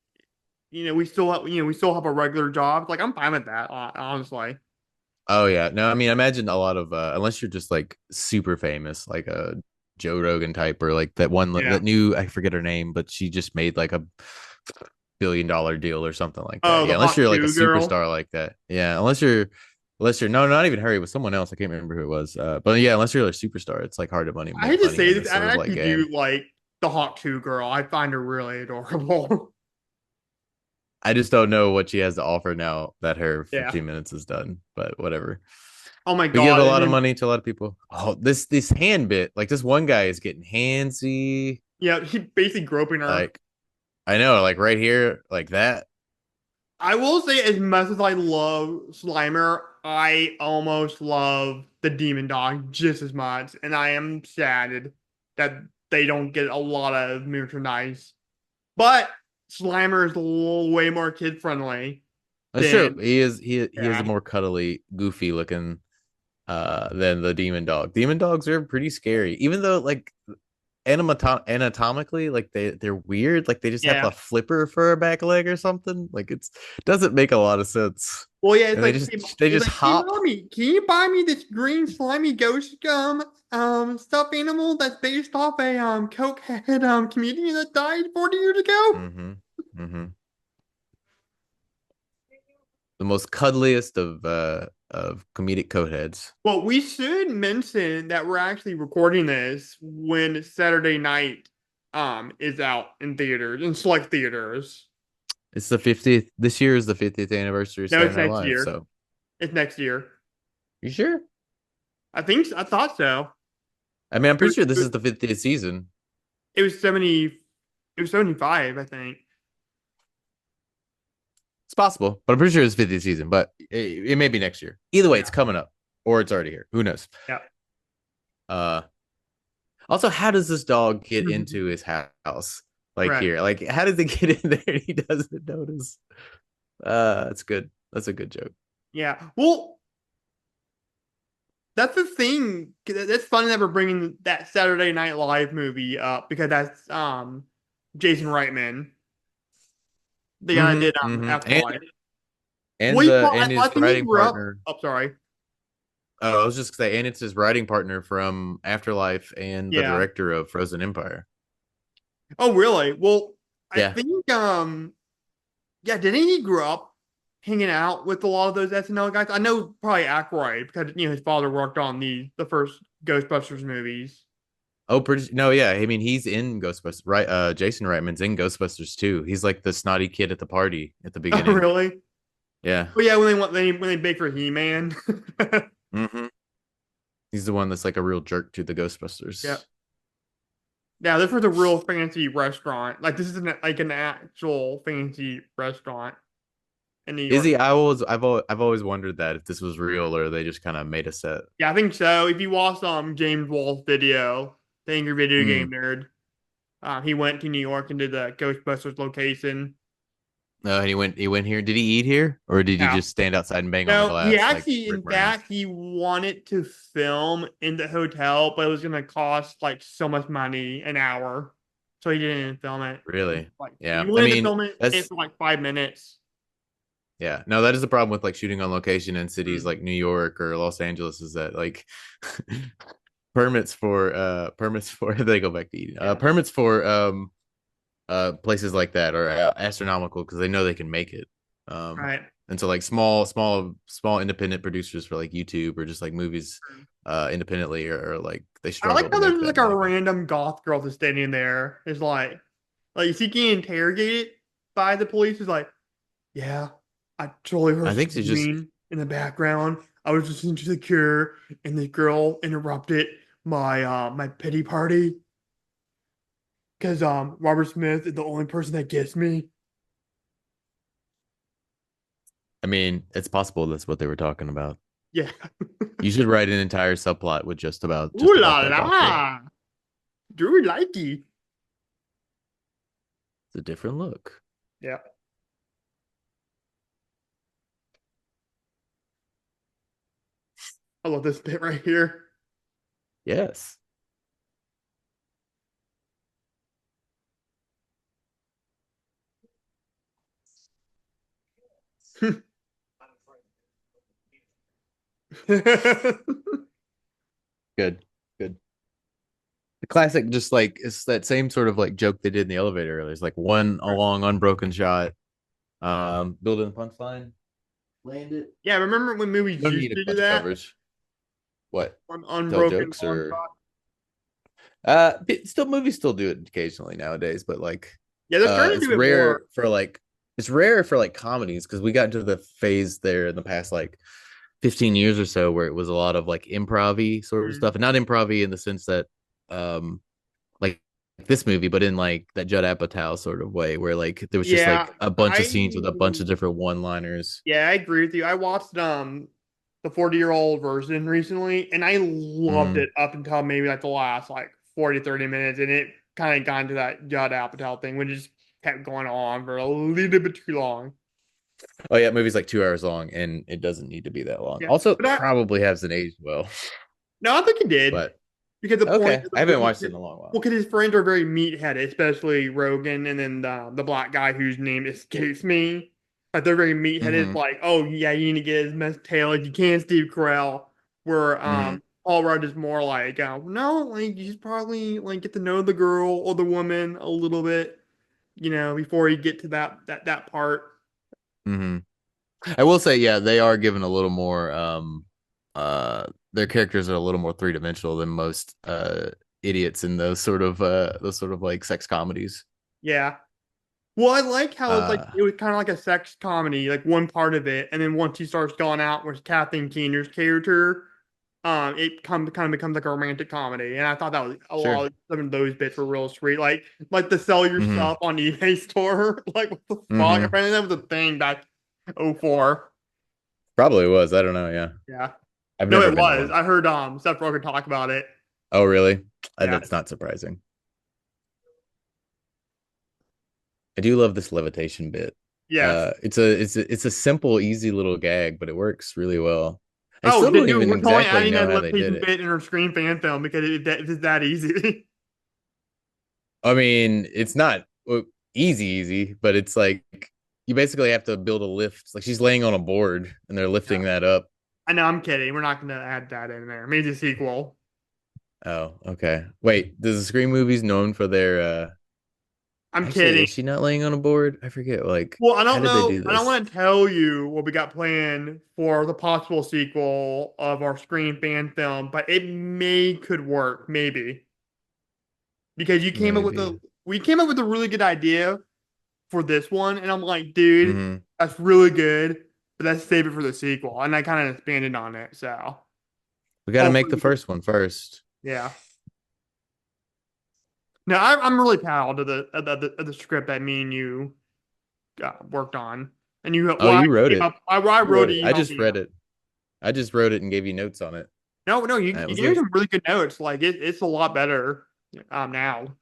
Speaker 1: we still have a regular job. Like I'm fine with that, honestly.
Speaker 2: Oh yeah, no, I mean, I imagine a lot of unless you're just like super famous, like a Joe Rogan type, or like that one
Speaker 1: Yeah.
Speaker 2: that new I forget her name, but she just made like a $1 billion deal or something like that.
Speaker 1: Oh,
Speaker 2: Yeah,
Speaker 1: the
Speaker 2: unless
Speaker 1: Hawk
Speaker 2: you're like a
Speaker 1: 2 girl.
Speaker 2: superstar like that. Yeah, unless you're no, not even her, it was someone else. I can't remember who it was. But yeah, unless you're a superstar, it's like hard to
Speaker 1: I
Speaker 2: make
Speaker 1: hate to
Speaker 2: money
Speaker 1: say
Speaker 2: in
Speaker 1: this,
Speaker 2: this sort
Speaker 1: I
Speaker 2: of like
Speaker 1: actually
Speaker 2: game.
Speaker 1: do like the Hawk 2 girl. I find her really adorable.
Speaker 2: I just don't know what she has to offer now that her
Speaker 1: Yeah.
Speaker 2: 15 minutes is done, but whatever.
Speaker 1: Oh my
Speaker 2: We give a
Speaker 1: God. And
Speaker 2: lot of
Speaker 1: then
Speaker 2: money to a lot of people. Oh, this hand bit, like this one guy is getting handsy.
Speaker 1: yeah, he basically groping her.
Speaker 2: Like I know, like right here, like that.
Speaker 1: I will say, as much as I love Slimer, I almost love the Demon Dog just as much, and I am saddened that they don't get a lot of merchandise. But Slimer is a little way more kid friendly
Speaker 2: That's true.
Speaker 1: than
Speaker 2: He is a
Speaker 1: yeah,
Speaker 2: more cuddly, goofy looking than the demon dog. Demon dogs are pretty scary, even though like anatomically, like they're weird. Like they just have
Speaker 1: yeah.
Speaker 2: a flipper for a back leg or something. Like it doesn't make a lot of sense.
Speaker 1: Well, yeah,
Speaker 2: And they
Speaker 1: it's
Speaker 2: just
Speaker 1: like, hey,
Speaker 2: hop.
Speaker 1: mommy, can you buy me this green slimy ghost gum stuffed animal that's based off a cokehead comedian that died 40 years ago?
Speaker 2: Mm-hmm. Mm-hmm. The most cuddliest of comedic coat heads.
Speaker 1: Well, we should mention that we're actually recording this when Saturday Night is out in theaters, in select theaters.
Speaker 2: It's the 50th. This year is the 50th anniversary of
Speaker 1: No,
Speaker 2: Saturday
Speaker 1: it's
Speaker 2: Night
Speaker 1: next
Speaker 2: Live.
Speaker 1: year.
Speaker 2: So
Speaker 1: It's next year.
Speaker 2: you sure?
Speaker 1: I thought so.
Speaker 2: I mean, I'm
Speaker 1: It
Speaker 2: pretty sure this
Speaker 1: was,
Speaker 2: is the 50th season.
Speaker 1: it was 70, it was 75, I think.
Speaker 2: It's possible, but I'm pretty sure it's 50th season. But it may be next year. Either way,
Speaker 1: Yeah.
Speaker 2: it's coming up, or it's already here. Who knows?
Speaker 1: Yeah.
Speaker 2: Uh, Also, how does this dog get into his house? Like
Speaker 1: Right.
Speaker 2: here, like how did they get in there and he doesn't notice? That's good. That's a good joke.
Speaker 1: Yeah. Well, that's the thing. That's funny that we're bringing that Saturday Night Live movie up because that's Jason Reitman, the guy that did
Speaker 2: Mm-hmm. Mm-hmm.
Speaker 1: Afterlife.
Speaker 2: And
Speaker 1: Well,
Speaker 2: the
Speaker 1: I,
Speaker 2: and
Speaker 1: I
Speaker 2: his
Speaker 1: think he
Speaker 2: writing
Speaker 1: grew up.
Speaker 2: partner.
Speaker 1: Oh, sorry.
Speaker 2: Oh, I was just gonna say, and it's his writing partner from Afterlife and the
Speaker 1: Yeah.
Speaker 2: director of Frozen Empire.
Speaker 1: Oh, really? Well, I
Speaker 2: Yeah.
Speaker 1: think yeah, didn't he grow up hanging out with a lot of those SNL guys? I know probably Aykroyd because his father worked on the first Ghostbusters movies.
Speaker 2: Oh, pretty no, yeah. I mean, he's in Ghostbusters, right? Jason Reitman's in Ghostbusters too. He's like the snotty kid at the party at the
Speaker 1: Oh,
Speaker 2: beginning.
Speaker 1: really?
Speaker 2: Yeah.
Speaker 1: Oh, yeah. When they bake for He-Man.
Speaker 2: Mm-hmm. He's the one that's like a real jerk to the
Speaker 1: Yeah.
Speaker 2: Ghostbusters.
Speaker 1: Yeah, this was a real fancy restaurant. Like this is like an actual fancy restaurant in New
Speaker 2: Is
Speaker 1: York.
Speaker 2: he? I've always wondered that if this was real or they just kind of made a set.
Speaker 1: Yeah, I think so. If you watch James Wall's video, the Angry Video Game
Speaker 2: Mm.
Speaker 1: Nerd, he went to New York and did the Ghostbusters location.
Speaker 2: No, and he went here. Did he eat here, or did he
Speaker 1: Yeah.
Speaker 2: just stand outside and bang on the
Speaker 1: No, he
Speaker 2: glass like
Speaker 1: actually,
Speaker 2: Rick
Speaker 1: in
Speaker 2: Moranis?
Speaker 1: fact, he wanted to film in the hotel, but it was gonna cost like so much money an hour, so he didn't film it.
Speaker 2: Really?
Speaker 1: Like he
Speaker 2: Yeah. I
Speaker 1: wanted to
Speaker 2: mean,
Speaker 1: film it in
Speaker 2: that's
Speaker 1: for like 5 minutes.
Speaker 2: yeah. No, that is the problem with like shooting on location in cities
Speaker 1: Mm.
Speaker 2: like New York or Los Angeles is that like permits for they go back to eating.
Speaker 1: Yeah,
Speaker 2: Permits for places like that are astronomical because they know they can make it. Um,
Speaker 1: right.
Speaker 2: and so like small independent producers for like YouTube or just like movies independently or like they
Speaker 1: I like
Speaker 2: struggle to
Speaker 1: how
Speaker 2: make
Speaker 1: there's
Speaker 2: that
Speaker 1: like a
Speaker 2: money.
Speaker 1: random goth girl just standing there. It's like she getting interrogated by the police. Is like, yeah, I totally heard
Speaker 2: I think she just
Speaker 1: screaming in the background. I was listening to The Cure, and the girl interrupted my pity party because Robert Smith is the only person that gets me.
Speaker 2: I mean, it's possible that's what they were talking about.
Speaker 1: Yeah.
Speaker 2: You should write an entire subplot with
Speaker 1: Ooh
Speaker 2: just
Speaker 1: la
Speaker 2: about that goth girl.
Speaker 1: la. Drew likey.
Speaker 2: It's a different look.
Speaker 1: Yeah. I love this bit right here.
Speaker 2: Yes. Good. Good. The classic, just like it's that same sort of like joke they did in the elevator earlier. It's like one a long unbroken shot. Build in the punchline, land it.
Speaker 1: Yeah, remember when movies
Speaker 2: You don't
Speaker 1: used
Speaker 2: need a
Speaker 1: to do
Speaker 2: bunch of
Speaker 1: that?
Speaker 2: coverage. What?
Speaker 1: On
Speaker 2: Tell
Speaker 1: unbroken
Speaker 2: jokes
Speaker 1: long
Speaker 2: or
Speaker 1: shot.
Speaker 2: still movies still do it occasionally nowadays, but like
Speaker 1: Yeah, they're starting to do it more.
Speaker 2: it's rare for like comedies because we got into the phase there in the past like 15 years or so where it was a lot of like improv sort of
Speaker 1: Mhm.
Speaker 2: stuff and not improv in the sense that um like this movie but in like that Judd Apatow sort of way where like there was just
Speaker 1: Yeah,
Speaker 2: like a bunch of scenes with a bunch
Speaker 1: I
Speaker 2: of different one liners.
Speaker 1: yeah, I agree with you. I watched the 40-year-old version recently, and I loved
Speaker 2: Mm,
Speaker 1: it up until maybe like the last like 40, 30 minutes, and it kind of got into that Judd Apatow thing, which just kept going on for a little bit too long.
Speaker 2: oh yeah, movie's like 2 hours long and it doesn't need to be that long.
Speaker 1: Yeah,
Speaker 2: Also
Speaker 1: but I
Speaker 2: probably hasn't aged well.
Speaker 1: no, I think he did
Speaker 2: But
Speaker 1: because the point,
Speaker 2: okay, I haven't watched it in a long
Speaker 1: well,
Speaker 2: while.
Speaker 1: because his friends are very meatheaded, especially Rogan, and then the black guy whose name escapes me. Like they're very meatheaded.
Speaker 2: Mm-hmm.
Speaker 1: Like, oh yeah, you need to get his mess tail. Like you can't Steve Carell. Where
Speaker 2: Mm-hmm.
Speaker 1: Paul Rudd is more like, no, like you should probably like get to know the girl or the woman a little bit, before you get to that part.
Speaker 2: Mm-hmm. I will say, yeah, they are given a little more their characters are a little more three-dimensional than most idiots in those sort of like sex comedies.
Speaker 1: Yeah. Well, I like how it's like
Speaker 2: Uh
Speaker 1: it was kind of like a sex comedy, like one part of it, and then once he starts going out with Kathleen Keener's character, it kind of becomes like a romantic comedy, and I thought that was a lot
Speaker 2: sure.
Speaker 1: of some of those bits were real sweet, like the sell your
Speaker 2: Mm-hmm.
Speaker 1: stuff on eBay store, like what the fuck?
Speaker 2: Mm-hmm.
Speaker 1: Apparently that was a thing back '04.
Speaker 2: Probably was. I don't know, yeah.
Speaker 1: Yeah,
Speaker 2: I've
Speaker 1: no,
Speaker 2: never
Speaker 1: it
Speaker 2: been to
Speaker 1: was.
Speaker 2: one.
Speaker 1: I heard Seth Rogen talk about it.
Speaker 2: Oh, really?
Speaker 1: Yeah.
Speaker 2: That's not surprising. I do love this levitation bit.
Speaker 1: Yes.
Speaker 2: It's a simple, easy little gag, but it works really well. I
Speaker 1: Oh,
Speaker 2: still don't
Speaker 1: dude,
Speaker 2: even
Speaker 1: we're totally
Speaker 2: exactly
Speaker 1: adding
Speaker 2: know
Speaker 1: that
Speaker 2: how they did
Speaker 1: lip-facing
Speaker 2: it.
Speaker 1: bit in our screen fan film because it's that easy.
Speaker 2: I mean, it's not easy, but it's like you basically have to build a lift. Like she's laying on a board and they're
Speaker 1: Yeah.
Speaker 2: lifting that up.
Speaker 1: I know, I'm kidding. We're not going to add that in there. Maybe the sequel.
Speaker 2: Oh, okay. Wait, does the Scream movies known for their
Speaker 1: I'm
Speaker 2: actually
Speaker 1: kidding.
Speaker 2: is she not laying on a board? I forget. Like,
Speaker 1: Well, I
Speaker 2: how
Speaker 1: don't
Speaker 2: did they
Speaker 1: know.
Speaker 2: do
Speaker 1: I don't
Speaker 2: this?
Speaker 1: want to tell you what we got planned for the possible sequel of our Scream fan film, but it could work, maybe. Because
Speaker 2: Maybe.
Speaker 1: we came up with a really good idea for this one, and I'm like, dude,
Speaker 2: Hmm.
Speaker 1: that's really good, but let's save it for the sequel. And I kind of expanded on it, so
Speaker 2: We got to make the
Speaker 1: hopefully,
Speaker 2: first one first.
Speaker 1: yeah. No, I'm really proud of the script that me and you worked on, and
Speaker 2: Oh, you wrote
Speaker 1: came
Speaker 2: it.
Speaker 1: up, I
Speaker 2: You
Speaker 1: wrote
Speaker 2: wrote
Speaker 1: it,
Speaker 2: it.
Speaker 1: you
Speaker 2: I
Speaker 1: helped
Speaker 2: just
Speaker 1: me
Speaker 2: read
Speaker 1: out.
Speaker 2: it. I just wrote it and gave you notes on it.
Speaker 1: No,
Speaker 2: It
Speaker 1: you
Speaker 2: was
Speaker 1: gave me
Speaker 2: a
Speaker 1: some really good notes. Like it's a lot better now.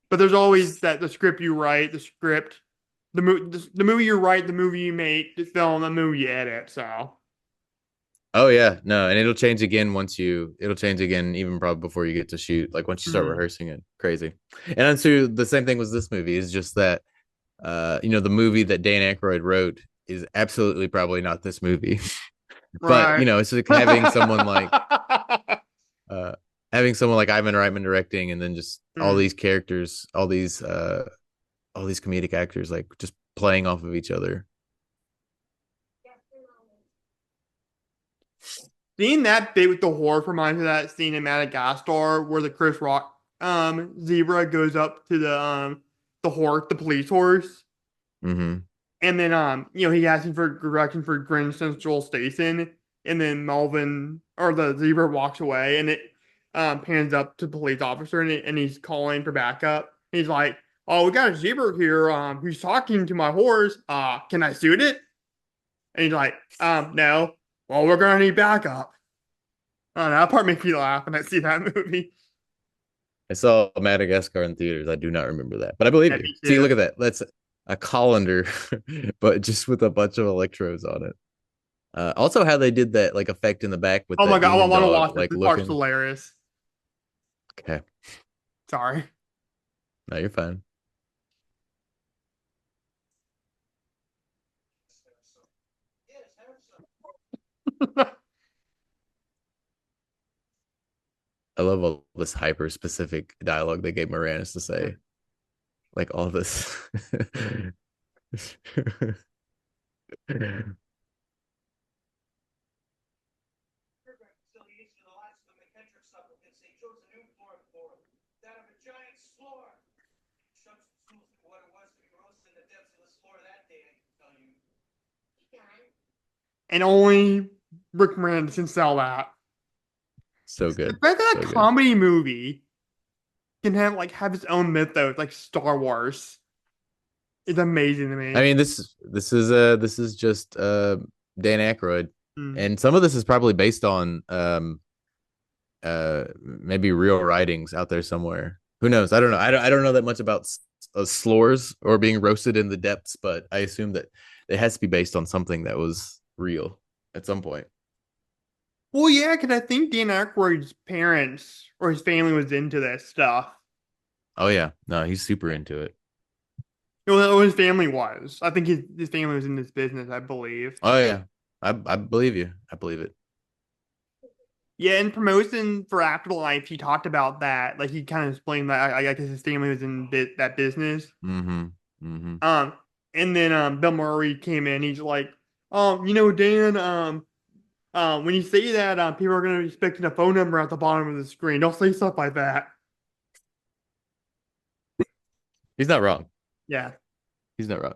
Speaker 1: But there's always that the script you write, the script, the movie you write, the movie you make, the film, the movie you edit. So,
Speaker 2: Oh yeah, no, and it'll change again even probably before you get to shoot. Like once you start
Speaker 1: mhm.
Speaker 2: rehearsing it, crazy. And then so the same thing was this movie is just that the movie that Dan Aykroyd wrote is absolutely probably not this movie. But
Speaker 1: Right.
Speaker 2: it's like uh having someone like Ivan Reitman directing and then just all
Speaker 1: Hmm.
Speaker 2: these characters, all these comedic actors like just playing off of each other.
Speaker 1: Seeing that bit with the horse reminds me of that scene in Madagascar where the Chris Rock zebra goes up to the police horse,
Speaker 2: Mm-hmm.
Speaker 1: and then he asks him for direction for Grand Central Station, and then Melvin or the zebra walks away, and it pans up to the police officer, and he's calling for backup. He's like, "Oh, we got a zebra here. Who's talking to my horse? Can I shoot it?" And he's like, no. Well, we're gonna need backup. Oh, that part makes me laugh when I see that movie.
Speaker 2: I saw Madagascar in theaters. I do not remember that, but I believe
Speaker 1: Yeah,
Speaker 2: you.
Speaker 1: me
Speaker 2: See,
Speaker 1: too.
Speaker 2: look at that. That's a colander, but just with a bunch of electrodes on it. Also, how they did that like effect in the back with
Speaker 1: Oh my
Speaker 2: that
Speaker 1: god, I
Speaker 2: demon
Speaker 1: want to
Speaker 2: dog
Speaker 1: watch this.
Speaker 2: like
Speaker 1: This part's
Speaker 2: looking.
Speaker 1: hilarious.
Speaker 2: Okay,
Speaker 1: Sorry.
Speaker 2: no, you're fine. I love all this hyper specific dialogue they gave Moranis to say. Like all this.
Speaker 1: And only Rick Moranis can sell that.
Speaker 2: So
Speaker 1: The
Speaker 2: good,
Speaker 1: fact that a
Speaker 2: so good.
Speaker 1: comedy movie can have its own mythos like Star Wars is amazing to
Speaker 2: I
Speaker 1: me.
Speaker 2: mean, this is just Dan Aykroyd,
Speaker 1: Mm.
Speaker 2: and some of this is probably based on maybe real writings out there somewhere. Who knows? I don't know. I don't know that much about slores or being roasted in the depths, but I assume that it has to be based on something that was real at some point.
Speaker 1: Well, yeah, because I think Dan Aykroyd's parents or his family was into that stuff.
Speaker 2: Oh yeah, no, he's super into it.
Speaker 1: Well, his family was. I think his family was in this business, I believe.
Speaker 2: Oh yeah, I believe you. I believe it.
Speaker 1: Yeah, in promotion for Afterlife, he talked about that. Like he kind of explained that I guess his family was in that business.
Speaker 2: Mm-hmm. Mm-hmm.
Speaker 1: Um, and then Bill Murray came in. He's like, Dan, when you say that, people are gonna be expecting a phone number at the bottom of the screen. Don't say stuff like that.
Speaker 2: He's not wrong.
Speaker 1: Yeah.
Speaker 2: He's not wrong.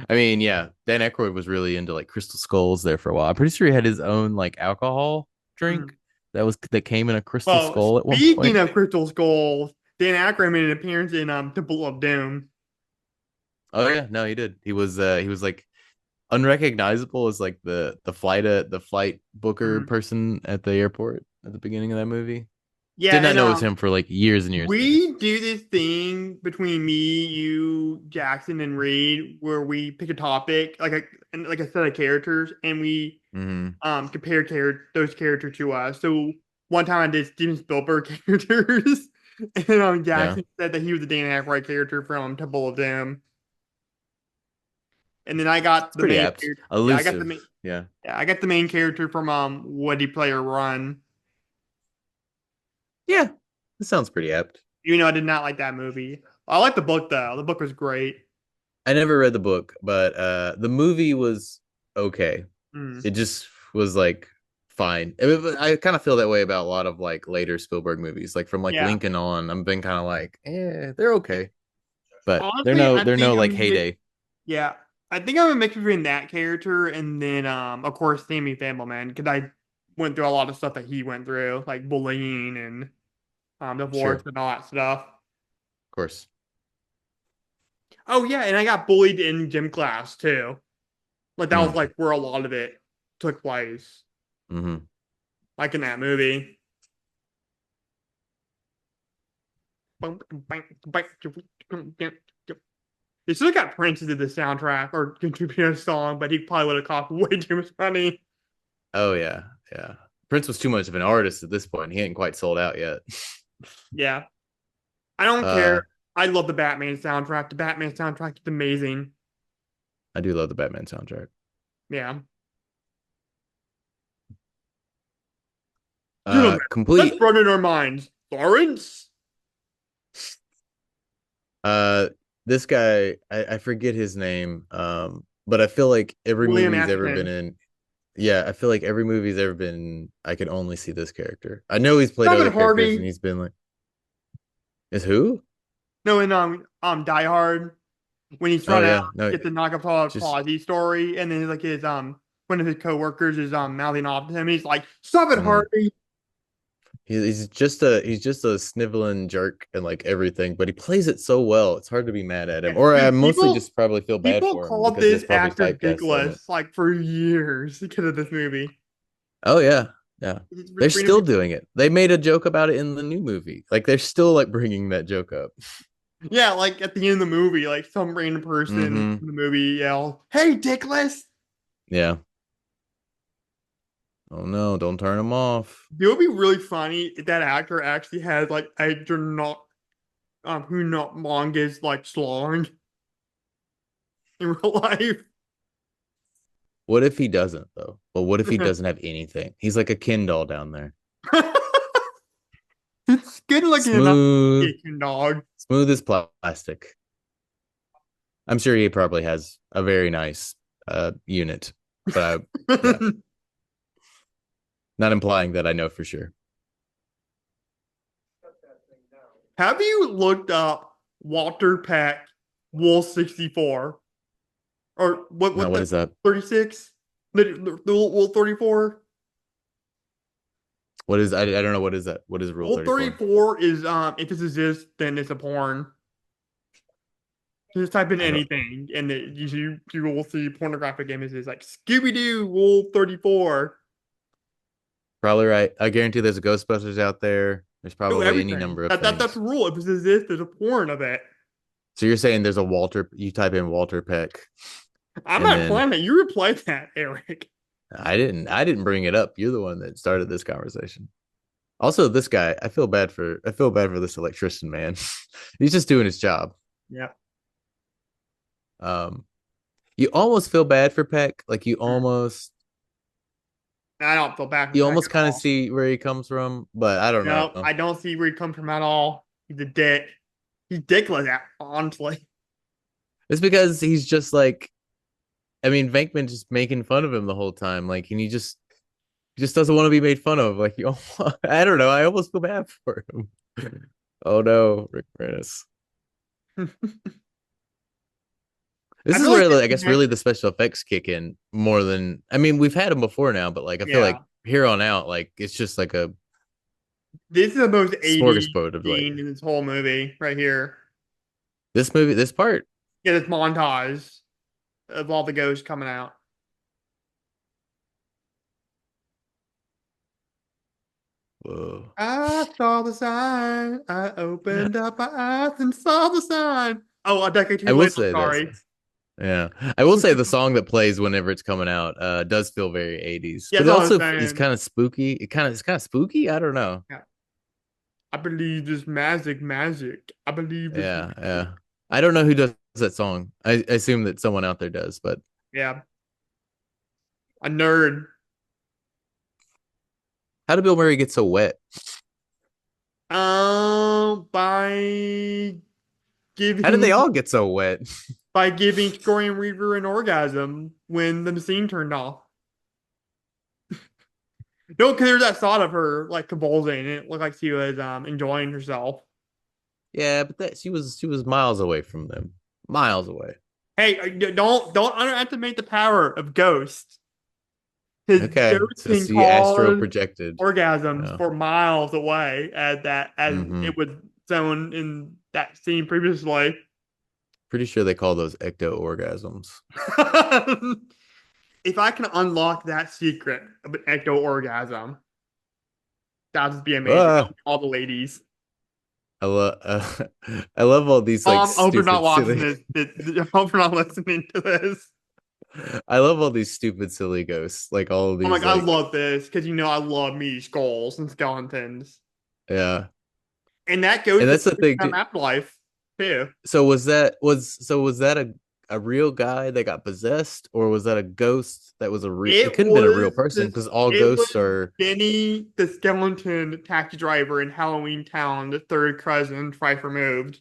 Speaker 2: I mean, yeah, Dan Aykroyd was really into like Crystal Skulls there for a while. I'm pretty sure he had his own like alcohol drink
Speaker 1: Mhm.
Speaker 2: that came in a crystal
Speaker 1: Well,
Speaker 2: skull at one
Speaker 1: speaking
Speaker 2: point.
Speaker 1: of Crystal Skulls, Dan Aykroyd made an appearance in Temple of Doom.
Speaker 2: Oh yeah, no, he did. He was like unrecognizable as like the flight booker
Speaker 1: Mhm.
Speaker 2: person at the airport at the beginning of that movie.
Speaker 1: Yeah,
Speaker 2: Did not
Speaker 1: and
Speaker 2: know it was him for like years and years and years.
Speaker 1: we do this thing between me, you, Jackson, and Reed, where we pick a topic, like a set of characters, and we
Speaker 2: Hmm.
Speaker 1: compare those characters to us. So one time I did Steven Spielberg characters, and
Speaker 2: Yeah,
Speaker 1: Jackson said that he was the Dan Aykroyd character from Temple of Doom, and then I got
Speaker 2: it's
Speaker 1: the
Speaker 2: pretty
Speaker 1: main
Speaker 2: apt.
Speaker 1: character. Yeah, I got the
Speaker 2: Elusive.
Speaker 1: main.
Speaker 2: Yeah,
Speaker 1: Yeah, I got the main character from Woody Player Run.
Speaker 2: yeah. That sounds pretty apt.
Speaker 1: Even though I did not like that movie. I like the book though. The book was great.
Speaker 2: I never read the book, but the movie was okay.
Speaker 1: Mm.
Speaker 2: It just was like fine. I kind of feel that way about a lot of like later Spielberg movies, like from like
Speaker 1: Yeah.
Speaker 2: Lincoln on. I'm been kind of like, they're okay, but
Speaker 1: Honestly, I
Speaker 2: they're no
Speaker 1: think
Speaker 2: like
Speaker 1: I'm
Speaker 2: heyday.
Speaker 1: yeah. I think I'm a mix between that character and then of course Sammy Fambleman because I went through a lot of stuff that he went through, like bullying and
Speaker 2: Sure,
Speaker 1: divorce
Speaker 2: of
Speaker 1: and all that stuff.
Speaker 2: course.
Speaker 1: Oh yeah, and I got bullied in gym class too. Like that was
Speaker 2: Mm,
Speaker 1: like where a lot of it took place,
Speaker 2: hmm.
Speaker 1: like in that movie. They should have got Prince to do the soundtrack or contribute a song, but he probably would have cost way too much money.
Speaker 2: Oh yeah, yeah. Prince was too much of an artist at this point. He hadn't quite sold out yet.
Speaker 1: Yeah, I don't care.
Speaker 2: uh,
Speaker 1: I love the Batman soundtrack. The Batman soundtrack is amazing.
Speaker 2: I do love the Batman soundtrack.
Speaker 1: Yeah. Gentlemen, let's
Speaker 2: Complete.
Speaker 1: run in our minds. Lawrence?
Speaker 2: Uh, this guy, I forget his name. But I feel like every
Speaker 1: William
Speaker 2: movie he's ever been
Speaker 1: Atherton.
Speaker 2: in. Yeah, I feel like every movie he's ever been in, I can only see this character. I know he's played
Speaker 1: Stephen
Speaker 2: other characters, and
Speaker 1: Harvey.
Speaker 2: he's been like, is who?
Speaker 1: No, in Die Hard, when he's
Speaker 2: Oh
Speaker 1: trying to
Speaker 2: yeah, no,
Speaker 1: get the knockoff Paul
Speaker 2: just
Speaker 1: Quasi story, and then like his one of his coworkers is mouthing off to him. He's like, "Stop it,
Speaker 2: mhm.
Speaker 1: Harvey."
Speaker 2: He's just a sniveling jerk and like everything, but he plays it so well. It's hard to be mad at him.
Speaker 1: Yeah,
Speaker 2: Or I
Speaker 1: dude,
Speaker 2: mostly just probably feel bad
Speaker 1: people
Speaker 2: for him
Speaker 1: called
Speaker 2: because he
Speaker 1: this
Speaker 2: gets probably
Speaker 1: actor
Speaker 2: typecast so much.
Speaker 1: dickless like for years because of this movie.
Speaker 2: Oh yeah, yeah.
Speaker 1: It's
Speaker 2: They're
Speaker 1: bringing
Speaker 2: still
Speaker 1: people-
Speaker 2: doing it. They made a joke about it in the new movie. Like they're still like bringing that joke up.
Speaker 1: Yeah, like at the end of the movie, like some random person
Speaker 2: Hmm.
Speaker 1: in the movie yells, "Hey, dickless!"
Speaker 2: Yeah. Oh no, don't turn him off.
Speaker 1: It would be really funny if that actor actually had like a not who not longest like slong in real life.
Speaker 2: What if he doesn't though? But what if he doesn't have anything? He's like a Ken doll down there.
Speaker 1: It's good looking enough to
Speaker 2: Smooth,
Speaker 1: be a dog.
Speaker 2: smooth as plastic. I'm sure he probably has a very nice unit. But yeah, not implying that I know for sure.
Speaker 1: Have you looked up Walter Peck Wool 64? Or
Speaker 2: No,
Speaker 1: what
Speaker 2: what
Speaker 1: the
Speaker 2: is that?
Speaker 1: 36? The Wool 34?
Speaker 2: What is I don't know what is that? What is Rule
Speaker 1: Wool
Speaker 2: 34?
Speaker 1: 34 is if this exists, then it's a porn. Just type in
Speaker 2: I don't
Speaker 1: anything and you will see pornographic images like Scooby Doo Wool 34.
Speaker 2: probably right. I guarantee there's a Ghostbusters out there. There's
Speaker 1: Oh,
Speaker 2: probably any
Speaker 1: everything.
Speaker 2: number of
Speaker 1: That's
Speaker 2: things.
Speaker 1: the rule. If this exists, there's a porn of it.
Speaker 2: So you're saying there's a Walter, you type in Walter Peck,
Speaker 1: I'm
Speaker 2: and
Speaker 1: not
Speaker 2: then
Speaker 1: implying that. You replied that, Eric.
Speaker 2: I didn't bring it up. You're the one that started this conversation. Also, this guy, I feel bad for this electrician man. He's just doing his job.
Speaker 1: Yeah.
Speaker 2: Um, you almost feel bad for Peck, like
Speaker 1: I don't feel bad for
Speaker 2: you
Speaker 1: Peck
Speaker 2: almost
Speaker 1: at
Speaker 2: kind of
Speaker 1: all.
Speaker 2: see where he comes from, but I don't
Speaker 1: No,
Speaker 2: know.
Speaker 1: I don't see where he comes from at all. He's a dick. He's dickless, honestly.
Speaker 2: It's because he's just like, I mean, Venkman just making fun of him the whole time, like, and he just doesn't want to be made fun of. Like, you know, I don't know. I almost feel bad for him. Oh no, Rick Moranis.
Speaker 1: I
Speaker 2: This is
Speaker 1: feel like
Speaker 2: where
Speaker 1: this
Speaker 2: I guess really the special effects kick in more than I mean, we've had them before now, but like I feel
Speaker 1: yeah.
Speaker 2: like here on out, like it's just like a
Speaker 1: This is the most 80s
Speaker 2: smorgasbord of like
Speaker 1: scene in this whole movie right here.
Speaker 2: this movie, this part.
Speaker 1: Yeah, this montage of all the ghosts coming out.
Speaker 2: Whoa.
Speaker 1: I saw the sign. I opened up my eyes and saw the sign. Oh, a decade
Speaker 2: I
Speaker 1: too
Speaker 2: will
Speaker 1: late. I'm
Speaker 2: say this.
Speaker 1: sorry.
Speaker 2: Yeah. I will say the song that plays whenever it's coming out does feel very 80s,
Speaker 1: Yeah,
Speaker 2: but
Speaker 1: that's
Speaker 2: it
Speaker 1: all I'm
Speaker 2: also is
Speaker 1: saying.
Speaker 2: kind of spooky. It's kind of spooky. I don't know.
Speaker 1: Yeah. I believe this magic. I believe this
Speaker 2: Yeah,
Speaker 1: magic.
Speaker 2: yeah. I don't know who does that song. I assume that someone out there does, but
Speaker 1: Yeah, a nerd.
Speaker 2: how did Bill Murray get so wet?
Speaker 1: By
Speaker 2: How did they
Speaker 1: giving
Speaker 2: all get so wet?
Speaker 1: Scorium Reaver an orgasm when the machine turned off. No, because there's that shot of her like convulsing, and it looked like she was enjoying herself.
Speaker 2: Yeah, but that she was miles away from them. Miles away.
Speaker 1: Hey, don't underestimate the power of Ghost. His
Speaker 2: Okay.
Speaker 1: Ghost
Speaker 2: So
Speaker 1: can
Speaker 2: she astro
Speaker 1: cause
Speaker 2: projected.
Speaker 1: orgasms
Speaker 2: Yeah.
Speaker 1: for miles away, as
Speaker 2: Mm-hmm.
Speaker 1: it was shown in that scene previously.
Speaker 2: Pretty sure they call those ecto orgasms.
Speaker 1: If I can unlock that secret of an ecto orgasm, that'd just be amazing.
Speaker 2: Ah,
Speaker 1: All the ladies.
Speaker 2: I love all these like
Speaker 1: Mom, I hope you're not
Speaker 2: stupid
Speaker 1: watching
Speaker 2: silly
Speaker 1: this. I hope you're not listening to this.
Speaker 2: I love all these stupid silly ghosts. Like all of
Speaker 1: I'm
Speaker 2: these
Speaker 1: like, I
Speaker 2: like
Speaker 1: love this because I love me skulls and skeletons.
Speaker 2: yeah.
Speaker 1: And that goes
Speaker 2: And
Speaker 1: to
Speaker 2: that's the thing too.
Speaker 1: Afterlife too.
Speaker 2: So was that a real guy that got possessed, or was that a ghost that was a real? It
Speaker 1: It
Speaker 2: couldn't have been a real
Speaker 1: was
Speaker 2: person
Speaker 1: this.
Speaker 2: because all
Speaker 1: It was
Speaker 2: ghosts are.
Speaker 1: Benny, the skeleton taxi driver in Halloween Town, the third cousin, twice removed.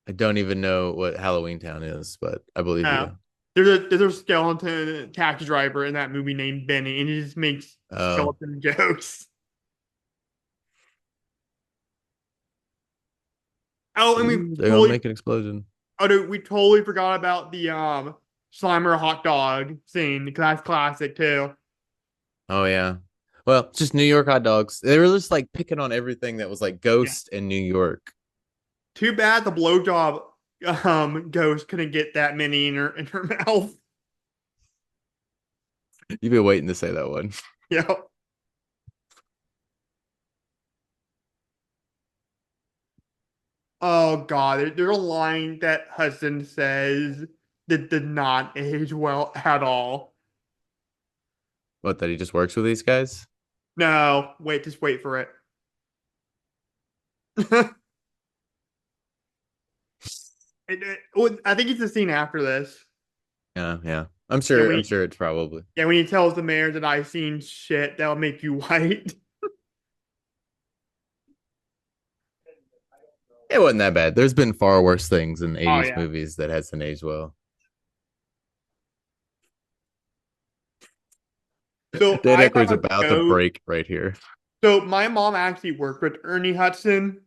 Speaker 2: I don't even know what Halloween Town is, but I believe
Speaker 1: Uh,
Speaker 2: you.
Speaker 1: there's a skeleton taxi driver in that movie named Benny, and he just makes
Speaker 2: Oh,
Speaker 1: skeleton jokes. Oh, and we
Speaker 2: ooh, they're gonna
Speaker 1: totally
Speaker 2: make an explosion.
Speaker 1: oh dude, we totally forgot about the Slimer hot dog scene because that's classic too.
Speaker 2: Oh yeah. Well, just New York hot dogs. They were just like picking on everything that was like
Speaker 1: Yeah.
Speaker 2: Ghost in New York.
Speaker 1: Too bad the blowjob ghost couldn't get that many in her mouth.
Speaker 2: You've been waiting to say that one.
Speaker 1: Yeah. Oh God, there's a line that Hudson says that did not age well at all.
Speaker 2: What, that he just works with these guys?
Speaker 1: No, wait, just wait for it. I think it's the scene after this.
Speaker 2: Yeah, yeah.
Speaker 1: Yeah,
Speaker 2: I'm sure it's probably.
Speaker 1: when he tells the mayor that I've seen shit that'll make you white.
Speaker 2: It wasn't that bad. There's been far worse things in
Speaker 1: Oh
Speaker 2: 80s
Speaker 1: yeah.
Speaker 2: movies that hasn't aged well.
Speaker 1: So
Speaker 2: Dan
Speaker 1: I have
Speaker 2: Aykroyd's
Speaker 1: a
Speaker 2: about to
Speaker 1: joke.
Speaker 2: break right here.
Speaker 1: So my mom actually worked with Ernie Hudson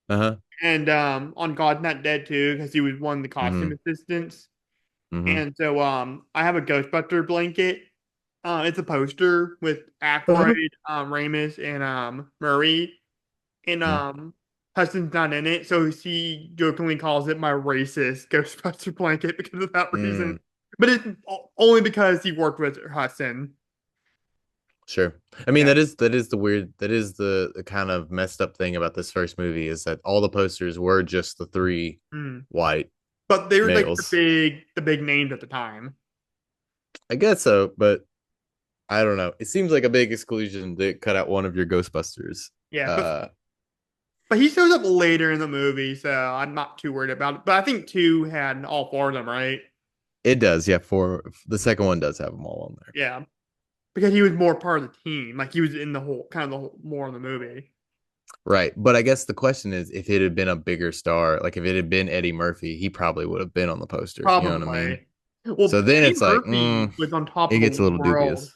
Speaker 2: Uh-huh.
Speaker 1: and on God's Not Dead too, because he was one of the
Speaker 2: Mm-hmm.
Speaker 1: costume assistants.
Speaker 2: Mm-hmm.
Speaker 1: And so I have a Ghostbuster blanket. It's a poster with
Speaker 2: Uh-huh.
Speaker 1: Aykroyd, Ramis, and Murray. And Hudson's not in it, so he jokingly calls it my racist Ghostbuster blanket because of that reason.
Speaker 2: Mm,
Speaker 1: But it's only because he worked with Hudson.
Speaker 2: sure. I mean,
Speaker 1: Yeah.
Speaker 2: that is the weird that is the kind of messed up thing about this first movie is that all the posters were just the three
Speaker 1: Mm.
Speaker 2: white
Speaker 1: But they were like
Speaker 2: males.
Speaker 1: the big names at the time.
Speaker 2: I guess so, but I don't know. It seems like a big exclusion to cut out one of your Ghostbusters.
Speaker 1: Yeah,
Speaker 2: Uh
Speaker 1: but he shows up later in the movie, so I'm not too worried about it. But I think two had all four of them, right?
Speaker 2: it does, yeah. For the second one does have them all on there.
Speaker 1: Yeah, because he was more part of the team. Like he was in the whole kind of the whole, more of the movie.
Speaker 2: Right. But I guess the question is if it had been a bigger star, like if it had been Eddie Murphy, he probably would have been on the poster. You know what I mean?
Speaker 1: Probably. Well,
Speaker 2: So then
Speaker 1: Eddie
Speaker 2: it's like,
Speaker 1: Murphy was on top
Speaker 2: it
Speaker 1: of
Speaker 2: gets a
Speaker 1: the
Speaker 2: little
Speaker 1: world.
Speaker 2: dubious.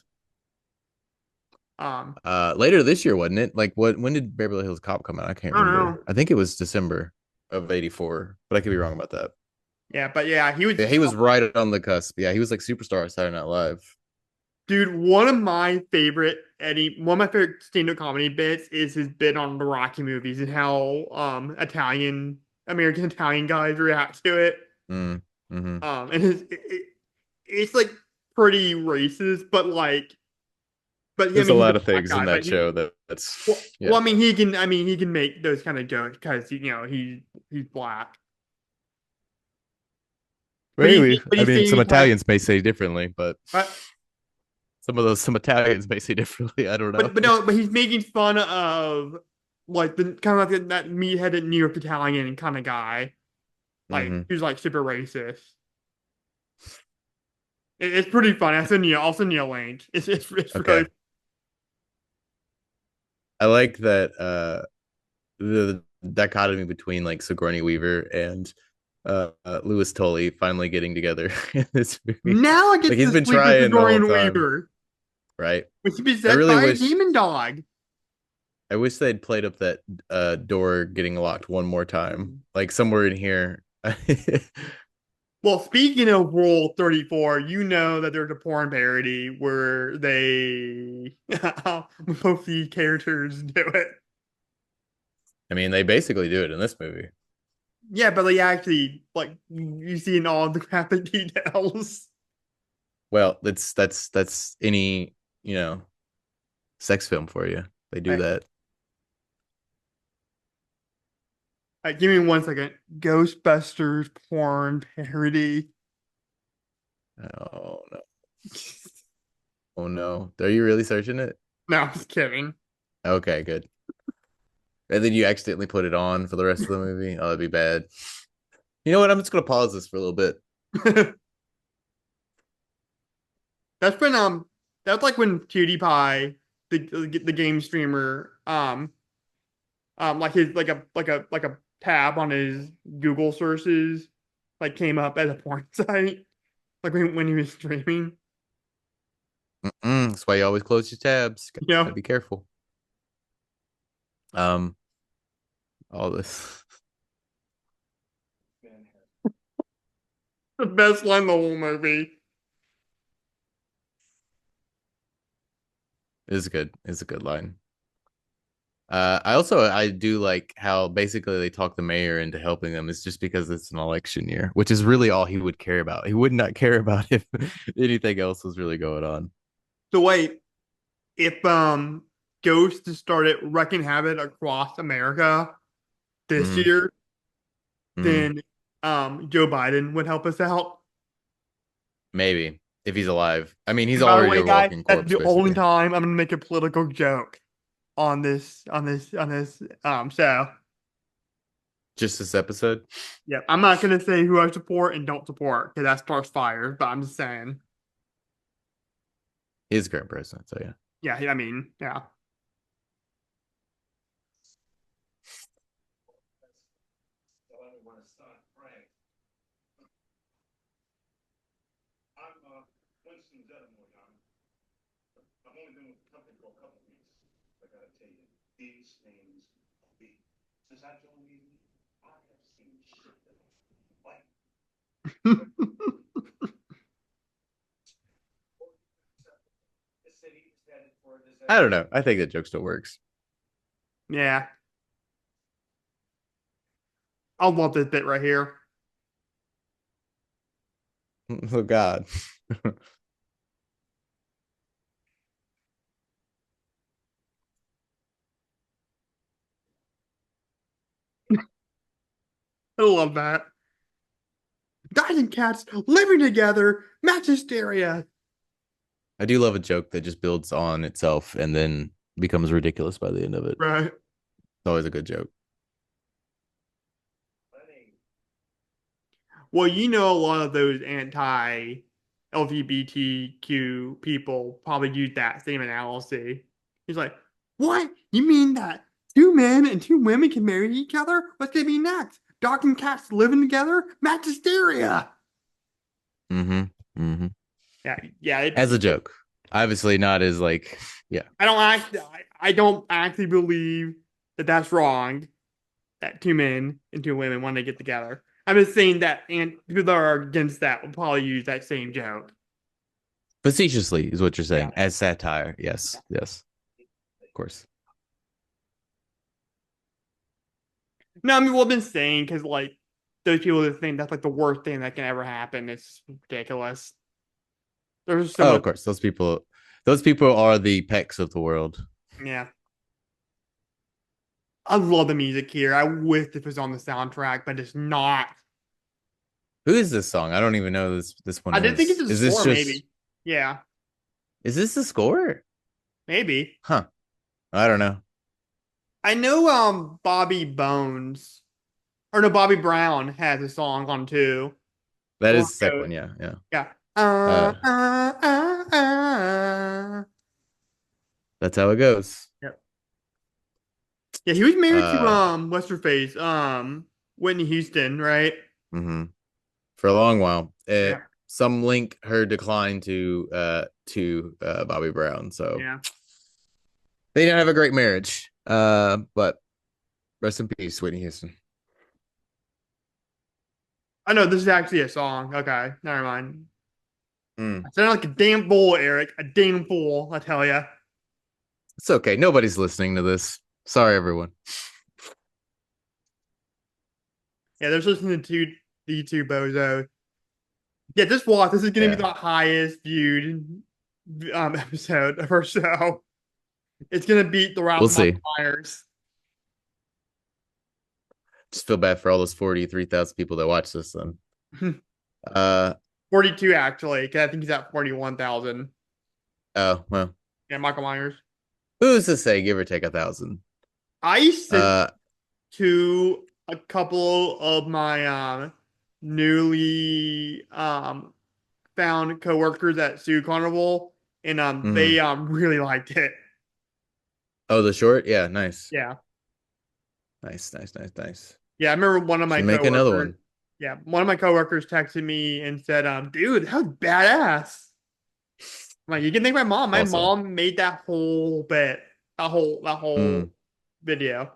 Speaker 1: Um,
Speaker 2: Later this year, wasn't it? Like what when did Beverly Hills Cop come out? I can't
Speaker 1: I don't
Speaker 2: remember.
Speaker 1: know.
Speaker 2: I think it was December of 84, but I could be wrong about that.
Speaker 1: Yeah, but yeah, he was.
Speaker 2: Yeah, he was right on the cusp. Yeah, he was like superstar at Saturday Night Live.
Speaker 1: Dude, one of my favorite stand-up comedy bits is his bit on the Rocky movies and how American Italian guys react to it.
Speaker 2: Mm, mm-hmm.
Speaker 1: And it's like pretty racist, but but I
Speaker 2: There's a
Speaker 1: mean, he's a
Speaker 2: lot of
Speaker 1: black
Speaker 2: things in
Speaker 1: guy.
Speaker 2: that
Speaker 1: But
Speaker 2: show
Speaker 1: he,
Speaker 2: that's
Speaker 1: well,
Speaker 2: yeah.
Speaker 1: I mean, he can. I mean, he can make those kind of jokes because he's black.
Speaker 2: Maybe.
Speaker 1: But
Speaker 2: I
Speaker 1: he's
Speaker 2: mean, some
Speaker 1: making fun.
Speaker 2: Italians may say differently, but
Speaker 1: But
Speaker 2: some Italians may say differently. I don't know.
Speaker 1: but no, but he's making fun of like the kind of like that meat-headed New York Italian kind of guy. Like
Speaker 2: Hmm.
Speaker 1: who's like super racist. It's pretty funny. I'll send you a link. It's
Speaker 2: Okay.
Speaker 1: really
Speaker 2: I like that the dichotomy between like Sigourney Weaver and Louis Tully finally getting together in this movie.
Speaker 1: now I
Speaker 2: Like
Speaker 1: get
Speaker 2: he's
Speaker 1: to
Speaker 2: been
Speaker 1: sleep with
Speaker 2: trying the whole
Speaker 1: Sigourney
Speaker 2: time,
Speaker 1: Weaver,
Speaker 2: right?
Speaker 1: which is
Speaker 2: I
Speaker 1: beset
Speaker 2: really
Speaker 1: by a
Speaker 2: wish
Speaker 1: demon dog.
Speaker 2: I wish they'd played up that door getting locked one more time. Like somewhere in here.
Speaker 1: Well, speaking of Rule 34, you know that there's a porn parody where they both the characters do it.
Speaker 2: I mean, they basically do it in this movie.
Speaker 1: Yeah, but they actually like you see in all the graphic details.
Speaker 2: Well, that's any, you know, sex film for you. They do
Speaker 1: Like,
Speaker 2: that.
Speaker 1: give me 1 second. Ghostbusters porn parody.
Speaker 2: Oh no. Oh no. Are you really searching it?
Speaker 1: No, I'm just kidding.
Speaker 2: Okay, good. And then you accidentally put it on for the rest of the movie. Oh, that'd be bad. You know what? I'm just gonna pause this for a little bit.
Speaker 1: That's when that's like when PewDiePie, the game streamer, like his like a tab on his Google searches like came up as a porn site, like when he was streaming.
Speaker 2: That's why you always close your tabs.
Speaker 1: You
Speaker 2: Gotta
Speaker 1: know,
Speaker 2: be careful. Um, all this
Speaker 1: the best line in the whole movie.
Speaker 2: is good. Is a good line. I do like how basically they talk the mayor into helping them. It's just because it's an election year, which is really all he would care about. He would not care about if anything else was really going on.
Speaker 1: So wait, if Ghost started wreaking havoc across America this
Speaker 2: Mm,
Speaker 1: year,
Speaker 2: mm,
Speaker 1: then Joe Biden would help us out.
Speaker 2: maybe if he's alive. I mean, he's
Speaker 1: And by the
Speaker 2: already
Speaker 1: way,
Speaker 2: a
Speaker 1: guys,
Speaker 2: walking
Speaker 1: that's
Speaker 2: corpse,
Speaker 1: the only
Speaker 2: basically.
Speaker 1: time I'm gonna make a political joke on this show.
Speaker 2: Just this episode.
Speaker 1: Yeah, I'm not gonna say who I support and don't support because that starts fires, but I'm just saying.
Speaker 2: He's current president, so yeah.
Speaker 1: Yeah, I mean, yeah.
Speaker 2: I don't know. I think that joke still works.
Speaker 1: Yeah, I love this bit right here.
Speaker 2: Oh God.
Speaker 1: I love that. Guys and cats living together, match hysteria.
Speaker 2: I do love a joke that just builds on itself and then becomes ridiculous by the end of it. It's
Speaker 1: Right.
Speaker 2: always a good joke.
Speaker 1: Well, you know, a lot of those anti-LGBTQ people probably use that same analysis. He's like, what? You mean that two men and two women can marry each other? What's gonna be next? Dog and cats living together? Mass hysteria.
Speaker 2: Mm-hmm. Mm-hmm.
Speaker 1: Yeah, yeah.
Speaker 2: As a joke. Obviously not as like, yeah.
Speaker 1: I don't actually believe that that's wrong. That two men and two women when they get together. I'm just saying that, and people that are against that will probably use that same joke.
Speaker 2: Facetiously is what you're
Speaker 1: Yeah.
Speaker 2: saying. As satire. Yes. Yes. Of course.
Speaker 1: No, I mean, well, I've been saying because like those people that think that's like the worst thing that can ever happen. It's ridiculous. There's so
Speaker 2: Oh, of
Speaker 1: much.
Speaker 2: course. Those people Those people are the pecs of the world.
Speaker 1: Yeah. I love the music here. I wish it was on the soundtrack, but it's not.
Speaker 2: Who is this song? I don't even know this one
Speaker 1: I did think it's
Speaker 2: is.
Speaker 1: a
Speaker 2: Is this
Speaker 1: score,
Speaker 2: just
Speaker 1: maybe. Yeah,
Speaker 2: is this the score?
Speaker 1: maybe.
Speaker 2: Huh. I don't know.
Speaker 1: I know Bobby Bones or no Bobby Brown has a song on too.
Speaker 2: That
Speaker 1: The
Speaker 2: is
Speaker 1: one
Speaker 2: the second
Speaker 1: goes,
Speaker 2: one, yeah, yeah.
Speaker 1: yeah.
Speaker 2: Uh that's how it goes.
Speaker 1: Yep. Yeah, he was married to
Speaker 2: Uh
Speaker 1: what's her face? Whitney Houston, right?
Speaker 2: mhm. For a long while.
Speaker 1: Yeah.
Speaker 2: Some link her decline to Bobby Brown. So
Speaker 1: Yeah.
Speaker 2: they didn't have a great marriage. But rest in peace, Whitney Houston.
Speaker 1: I know this is actually a song. Okay, never mind.
Speaker 2: Mm.
Speaker 1: I sound like a damn fool, Eric. A damn fool, I tell you.
Speaker 2: It's okay. Nobody's listening to this. Sorry, everyone.
Speaker 1: Yeah, they're just listening to the two bozos. Yeah, just watch. This is going to be
Speaker 2: Yeah,
Speaker 1: the highest viewed episode of our show. It's going to beat the Ralph
Speaker 2: we'll
Speaker 1: and Michael
Speaker 2: see.
Speaker 1: Myers.
Speaker 2: Just feel bad for all those 43,000 people that watch this then. Uh
Speaker 1: 42 actually, because I think he's at 41,000.
Speaker 2: oh well.
Speaker 1: Yeah, Michael Myers.
Speaker 2: Who's to say give or take 1,000?
Speaker 1: I sent
Speaker 2: Uh
Speaker 1: to a couple of my newly found coworkers at Zoo Carnival, and they
Speaker 2: mhm.
Speaker 1: really liked it.
Speaker 2: Oh, the short? Yeah, nice.
Speaker 1: Yeah,
Speaker 2: Nice, nice, nice, nice.
Speaker 1: yeah. I remember one of my
Speaker 2: Should make another
Speaker 1: coworkers.
Speaker 2: one.
Speaker 1: Yeah, one of my coworkers texted me and said, dude, that was badass." I'm like, you can thank my mom. My
Speaker 2: Awesome.
Speaker 1: mom made that whole bit, that whole
Speaker 2: Mm.
Speaker 1: video.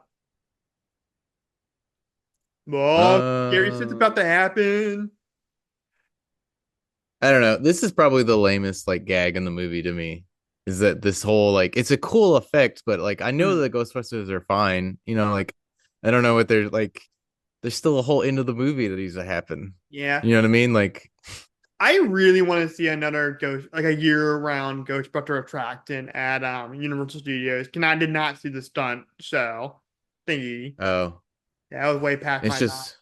Speaker 1: Well, scary shit's
Speaker 2: Uh,
Speaker 1: about to happen.
Speaker 2: I don't know. This is probably the lamest like gag in the movie to me. Is that this whole like it's a cool effect, but like I know
Speaker 1: Hmm.
Speaker 2: the Ghostbusters are fine. Like I don't know what they're like. There's still a whole end of the movie that needs to happen.
Speaker 1: Yeah.
Speaker 2: You know what I mean? Like,
Speaker 1: I really want to see another ghost, like a year-round Ghostbuster attraction at Universal Studios. And I did not see the stunt show thingy.
Speaker 2: oh,
Speaker 1: Yeah, that was way past
Speaker 2: it's
Speaker 1: my time.
Speaker 2: just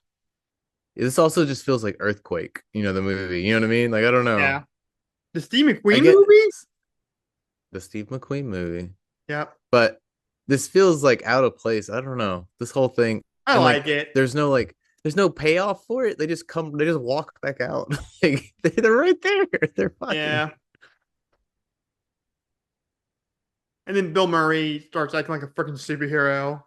Speaker 2: this also just feels like Earthquake. The movie. You know what I mean? Like I don't know.
Speaker 1: Yeah, the Steve
Speaker 2: I
Speaker 1: McQueen
Speaker 2: get
Speaker 1: movie.
Speaker 2: the Steve McQueen movie,
Speaker 1: Yep,
Speaker 2: but this feels like out of place. I don't know. This whole thing
Speaker 1: I
Speaker 2: and
Speaker 1: like
Speaker 2: like
Speaker 1: it.
Speaker 2: there's no payoff for it. They just walk back out. Like they're right there. They're fine.
Speaker 1: Yeah, and then Bill Murray starts acting like a freaking superhero.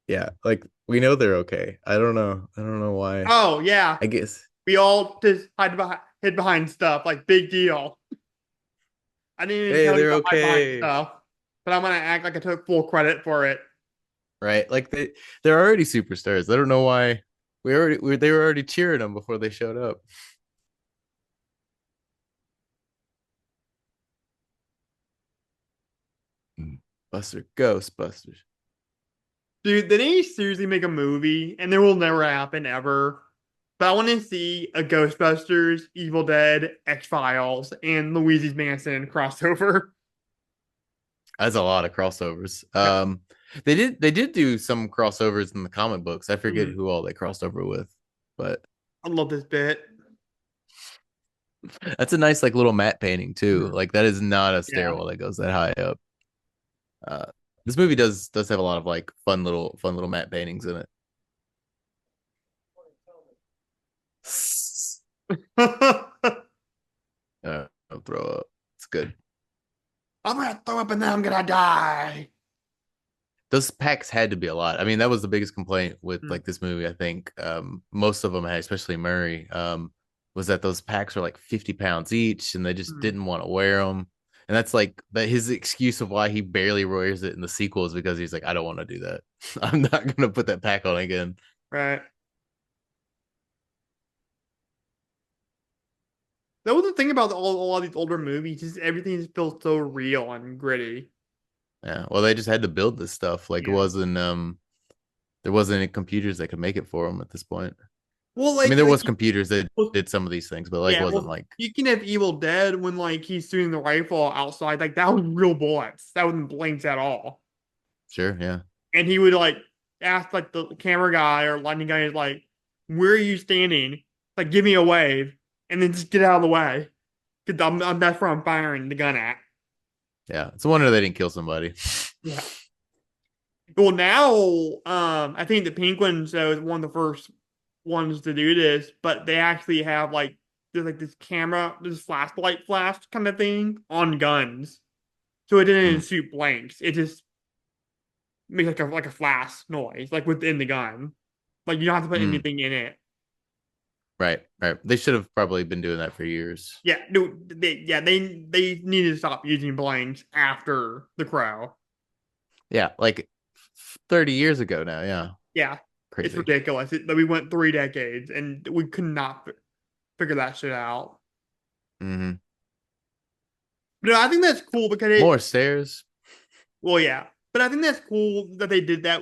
Speaker 2: Yeah, like we know they're okay. I don't know. I don't know why.
Speaker 1: Oh yeah,
Speaker 2: I guess
Speaker 1: we all just hid behind stuff. Like big deal. I didn't even
Speaker 2: hey,
Speaker 1: tell you
Speaker 2: they're
Speaker 1: to hide behind
Speaker 2: okay.
Speaker 1: stuff, but I'm gonna act like I took full credit for it.
Speaker 2: Right? Like they're already superstars. I don't know why they were already cheering them before they showed up. Buster Ghostbusters.
Speaker 1: Dude, they need to seriously make a movie, and there will never happen ever. But I want to see a Ghostbusters, Evil Dead, X Files, and Louise's Manson crossover.
Speaker 2: That's a lot of crossovers.
Speaker 1: Yep.
Speaker 2: They did do some crossovers in the comic books. I forget
Speaker 1: Mhm.
Speaker 2: who all they crossed over with, but
Speaker 1: I love this bit.
Speaker 2: that's a nice like little matte painting too.
Speaker 1: Mhm.
Speaker 2: Like that is not a
Speaker 1: Yeah.
Speaker 2: stairwell that goes that high up. Uh, this movie does have a lot of like fun little matte paintings in it. I'll throw up. It's good.
Speaker 1: I'm gonna throw up and then I'm gonna die.
Speaker 2: Those packs had to be a lot. I mean, that was the biggest complaint with
Speaker 1: Mm.
Speaker 2: like this movie. I think most of them had, especially Murray, was that those packs were like 50 pounds each, and they just
Speaker 1: Mm.
Speaker 2: didn't want to wear them. And that's like that his excuse of why he barely wears it in the sequel is because he's like, I don't want to do that. I'm not gonna put that pack on again.
Speaker 1: Right. That was the thing about all of these older movies, is everything just feels so real and gritty.
Speaker 2: Yeah. Well, they just had to build this stuff. Like it
Speaker 1: Yeah.
Speaker 2: wasn't there wasn't any computers that could make it for them at this point.
Speaker 1: Well,
Speaker 2: I mean, there
Speaker 1: like
Speaker 2: was computers that
Speaker 1: well,
Speaker 2: did some of these things, but like
Speaker 1: yeah,
Speaker 2: wasn't
Speaker 1: well,
Speaker 2: like
Speaker 1: you can have Evil Dead when like he's shooting the rifle outside, like that was real bullets. That wasn't blanks at all.
Speaker 2: sure, yeah.
Speaker 1: And he would like ask like the camera guy or lighting guy like, "Where are you standing? Like, give me a wave, and then just get out of the way, because that's where I'm firing the gun at."
Speaker 2: Yeah. It's a wonder they didn't kill somebody.
Speaker 1: Yeah. Well, now, I think the Penguin show is one of the first ones to do this, but they actually have like there's like this camera, this flashlight flash kind of thing on guns, so it didn't
Speaker 2: Hmm.
Speaker 1: shoot blanks. It just makes like a flash noise, like within the gun. Like you don't have to put
Speaker 2: Mm.
Speaker 1: anything in it.
Speaker 2: Right, right. They should have probably been doing that for years.
Speaker 1: Yeah, no, they needed to stop using blanks after The Crow.
Speaker 2: Yeah, like 30 years ago now. Yeah.
Speaker 1: Yeah, it's
Speaker 2: Crazy.
Speaker 1: ridiculous. We went 3 decades and we could not figure that shit out.
Speaker 2: Hmm.
Speaker 1: No, I think that's cool because
Speaker 2: More stairs.
Speaker 1: well, yeah, but I think that's cool that they did that.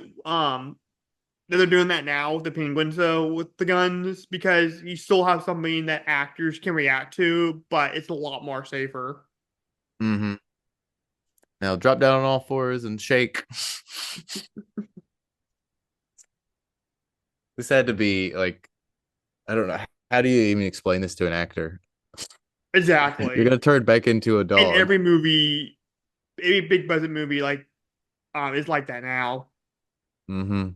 Speaker 1: That they're doing that now with the Penguins, though, with the guns, because you still have something that actors can react to, but it's a lot more safer.
Speaker 2: Hmm. Now drop down on all fours and shake. This had to be like, I don't know. How do you even explain this to an actor? You're
Speaker 1: Exactly.
Speaker 2: gonna turn back into a
Speaker 1: And
Speaker 2: dog.
Speaker 1: every movie, every big budget movie, like is like that now.
Speaker 2: Hmm.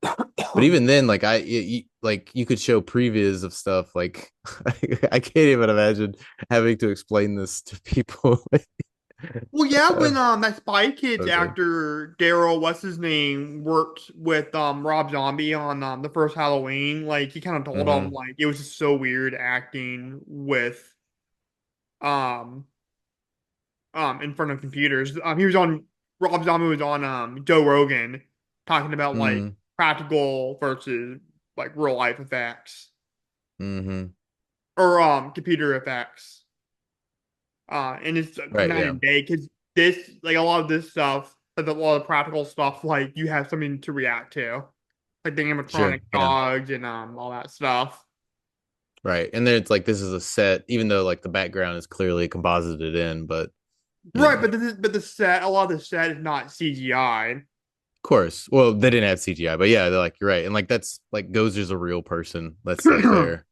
Speaker 2: But even then, like like you could show previews of stuff. Like I can't even imagine having to explain this to people.
Speaker 1: Well, yeah,
Speaker 2: Uh,
Speaker 1: when that Spy Kids
Speaker 2: so good.
Speaker 1: actor Daryl, what's his name, worked with Rob Zombie on the first Halloween, like he kind of told him
Speaker 2: Hmm.
Speaker 1: like it was just so weird acting with um in front of computers. He was on Rob Zombie was on Joe Rogan talking about like
Speaker 2: Hmm.
Speaker 1: practical versus like real life effects
Speaker 2: Hmm.
Speaker 1: or computer effects. And it's
Speaker 2: Right.
Speaker 1: night
Speaker 2: Yeah.
Speaker 1: and day because this like a lot of this stuff, like a lot of practical stuff, like you have something to react to, like the animatronic
Speaker 2: Sure. Yeah.
Speaker 1: dogs and all that stuff.
Speaker 2: Right. And then it's like this is a set, even though like the background is clearly composited in, but you
Speaker 1: Right,
Speaker 2: know,
Speaker 1: but the set, a lot of the set is not CGI.
Speaker 2: of course. Well, they didn't have CGI, but yeah, they're like you're right. And like that's like Gozer's a real person that's like there.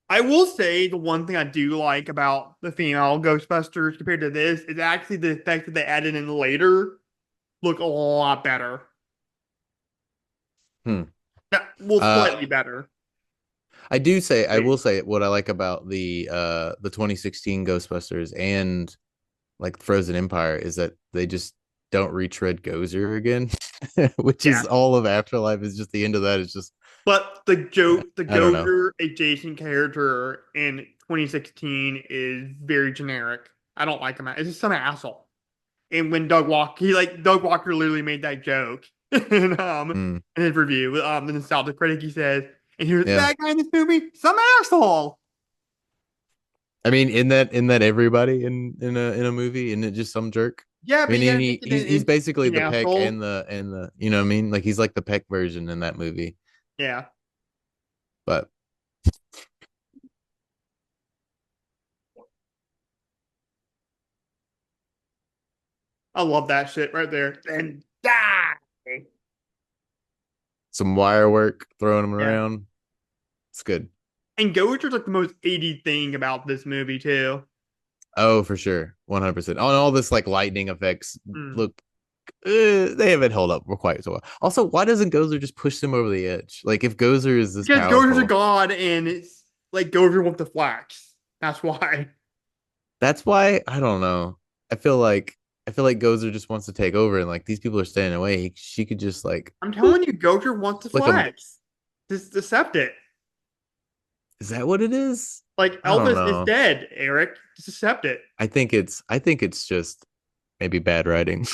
Speaker 1: I will say the one thing I do like about the female Ghostbusters compared to this is actually the effects that they added in later look a lot better.
Speaker 2: Hmm.
Speaker 1: Well,
Speaker 2: Uh
Speaker 1: slightly better.
Speaker 2: I will say what I like about the 2016 Ghostbusters and like Frozen Empire is that they just don't retread Gozer again, which
Speaker 1: Yeah.
Speaker 2: is all of Afterlife is just the end of that. It's just
Speaker 1: But the
Speaker 2: I don't know.
Speaker 1: Gozer adjacent character in 2016 is very generic. I don't like him. It's just some asshole. And when Doug Walker literally made that joke
Speaker 2: Hmm.
Speaker 1: in his review. The nostalgia critic he says, and here's the
Speaker 2: Yeah.
Speaker 1: bad guy in this movie, some asshole.
Speaker 2: I mean, in that everybody in a movie, isn't it just some jerk?
Speaker 1: Yeah,
Speaker 2: I
Speaker 1: but
Speaker 2: mean,
Speaker 1: you
Speaker 2: and
Speaker 1: gotta make it
Speaker 2: he's basically
Speaker 1: an
Speaker 2: the Peck
Speaker 1: asshole.
Speaker 2: and the you know what I mean? Like he's like the Peck version in that movie.
Speaker 1: Yeah,
Speaker 2: But
Speaker 1: I love that shit right there. And die.
Speaker 2: some wire work throwing him
Speaker 1: Yeah.
Speaker 2: around. It's good.
Speaker 1: And Gozer's like the most 80 thing about this movie too.
Speaker 2: Oh, for sure. 100%. On all this like lightning effects
Speaker 1: Mm.
Speaker 2: look they haven't held up for quite so well. Also, why doesn't Gozer just push them over the edge? Like if Gozer is this
Speaker 1: Because Gozer's a
Speaker 2: powerful,
Speaker 1: god and it's like Gozer wants to flex. That's why.
Speaker 2: that's why I don't know. I feel like I feel like Gozer just wants to take over and like these people are staying away. She could just like
Speaker 1: I'm
Speaker 2: boop,
Speaker 1: telling you, Gozer wants to
Speaker 2: flick them.
Speaker 1: flex. Just accept it.
Speaker 2: Is that what it is?
Speaker 1: Like
Speaker 2: I don't
Speaker 1: Elvis is
Speaker 2: know.
Speaker 1: dead, Eric. Just accept it.
Speaker 2: I think it's just maybe bad writing.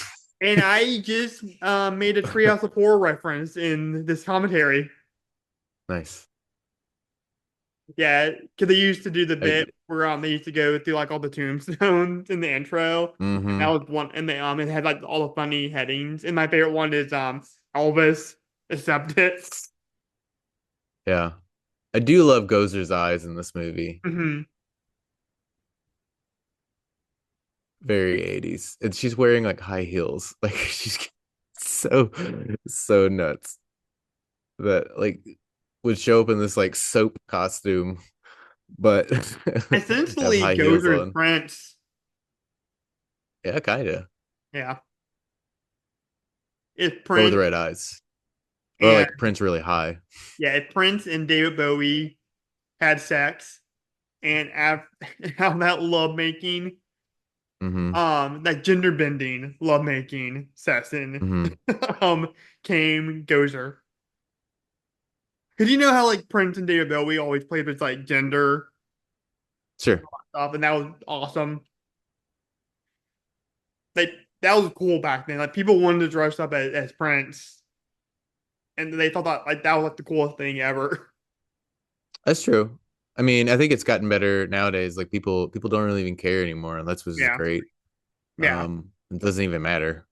Speaker 1: And I just made a Treehouse of Horror reference in this commentary.
Speaker 2: Nice.
Speaker 1: Yeah, because they used to do the
Speaker 2: Uh,
Speaker 1: bit where they used to go through like all the tombstones in the intro. And that
Speaker 2: mm-hmm.
Speaker 1: was one, and they it had like all the funny headings. And my favorite one is Elvis accept it.
Speaker 2: Yeah. I do love Gozer's eyes in this movie.
Speaker 1: Hmm.
Speaker 2: Very 80s. And she's wearing like high heels. Like she's so so nuts that like would show up in this like soap costume, but have
Speaker 1: Essentially,
Speaker 2: high heels
Speaker 1: Gozer's
Speaker 2: on.
Speaker 1: Prince.
Speaker 2: Yeah, kinda.
Speaker 1: Yeah, it's
Speaker 2: But with
Speaker 1: Prince
Speaker 2: the red eyes. Or
Speaker 1: and
Speaker 2: like Prince really high.
Speaker 1: yeah, it's Prince and David Bowie had sex and how that lovemaking,
Speaker 2: Mm-hmm.
Speaker 1: that gender bending lovemaking session,
Speaker 2: Mm-hmm.
Speaker 1: came Gozer. Because you know how like Prince and David Bowie always played with like gender
Speaker 2: Sure.
Speaker 1: stuff, and that was awesome. Like that was cool back then. Like people wanted to dress up as Prince, and they thought that like that was like the coolest thing ever.
Speaker 2: That's true. I mean, I think it's gotten better nowadays. Like people don't really even care anymore, and that's what's
Speaker 1: Yeah,
Speaker 2: great.
Speaker 1: yeah,
Speaker 2: It doesn't even matter.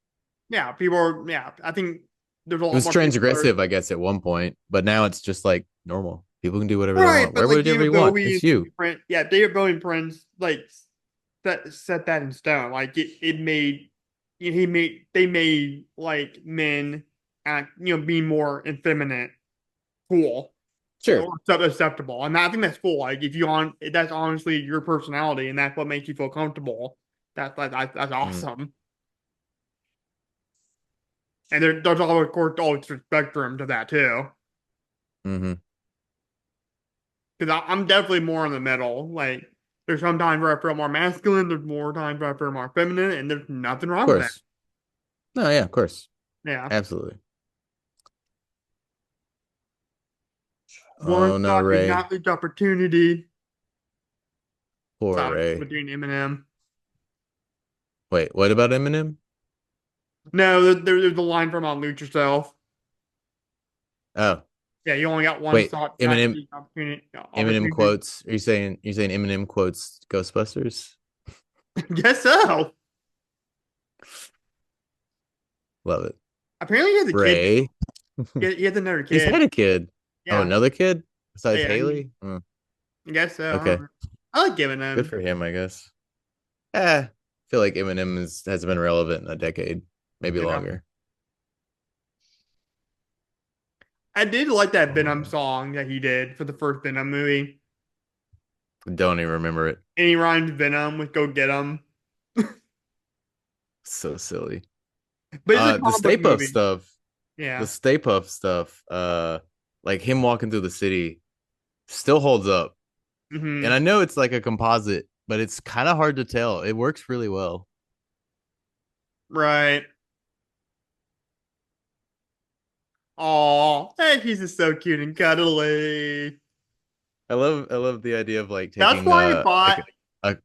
Speaker 1: yeah. People are yeah. I think there's a
Speaker 2: It
Speaker 1: lot
Speaker 2: was
Speaker 1: more people that are
Speaker 2: transgressive, I guess, at one point, but now it's just like normal. People can do whatever they
Speaker 1: right,
Speaker 2: want.
Speaker 1: but
Speaker 2: Wear
Speaker 1: like
Speaker 2: whatever
Speaker 1: David
Speaker 2: you want.
Speaker 1: Bowie
Speaker 2: It's
Speaker 1: and
Speaker 2: you.
Speaker 1: Prince, yeah, David Bowie and Prince like set that in stone. Like it made he made they made like men act be more effeminate, cool,
Speaker 2: Sure.
Speaker 1: or acceptable. And I think that's cool. Like if you on that's honestly your personality and that's what makes you feel comfortable. That's
Speaker 2: Mm,
Speaker 1: awesome. And there's always, of course, always a spectrum to that too.
Speaker 2: hmm
Speaker 1: Because I'm definitely more in the middle. Like there's some times where I feel more masculine, there's more times where I feel more feminine, and there's nothing
Speaker 2: Of
Speaker 1: wrong with that.
Speaker 2: course. No, yeah, of course.
Speaker 1: Yeah.
Speaker 2: Absolutely.
Speaker 1: One
Speaker 2: Oh no,
Speaker 1: shot did
Speaker 2: Ray.
Speaker 1: not reach opportunity.
Speaker 2: Poor
Speaker 1: Sorry,
Speaker 2: Ray.
Speaker 1: between Eminem.
Speaker 2: Wait, what about Eminem?
Speaker 1: No, there's a line from on Lose Yourself.
Speaker 2: Oh,
Speaker 1: Yeah, you only got one
Speaker 2: wait.
Speaker 1: shot, not
Speaker 2: Eminem
Speaker 1: each opportunity.
Speaker 2: Eminem
Speaker 1: Opportunity.
Speaker 2: quotes. Are you saying Eminem quotes Ghostbusters?
Speaker 1: Guess so.
Speaker 2: Love it.
Speaker 1: Apparently, he has a kid now.
Speaker 2: Ray.
Speaker 1: He has another
Speaker 2: He's
Speaker 1: kid.
Speaker 2: had a kid. Oh,
Speaker 1: Yeah,
Speaker 2: another kid besides
Speaker 1: yeah.
Speaker 2: Haley?
Speaker 1: I guess so. I don't
Speaker 2: Okay.
Speaker 1: know. I like giving
Speaker 2: Good
Speaker 1: him.
Speaker 2: for him, I guess. I feel like Eminem has been relevant in a decade, maybe
Speaker 1: Yeah,
Speaker 2: longer.
Speaker 1: I did like that Venom
Speaker 2: Oh,
Speaker 1: song that he did for the first Venom movie,
Speaker 2: don't even remember it.
Speaker 1: and he rhymed Venom with "Go Get 'em."
Speaker 2: So silly.
Speaker 1: But it's a
Speaker 2: The
Speaker 1: comic book
Speaker 2: Stay Puft
Speaker 1: movie.
Speaker 2: stuff, the
Speaker 1: Yeah,
Speaker 2: Stay Puft stuff, like him walking through the city still holds up. And
Speaker 1: hmm,
Speaker 2: I know it's like a composite, but it's kind of hard to tell. It works really well.
Speaker 1: right. Oh, hey, he's just so cute and cuddly.
Speaker 2: I love the idea of like
Speaker 1: That's
Speaker 2: taking
Speaker 1: why I bought
Speaker 2: a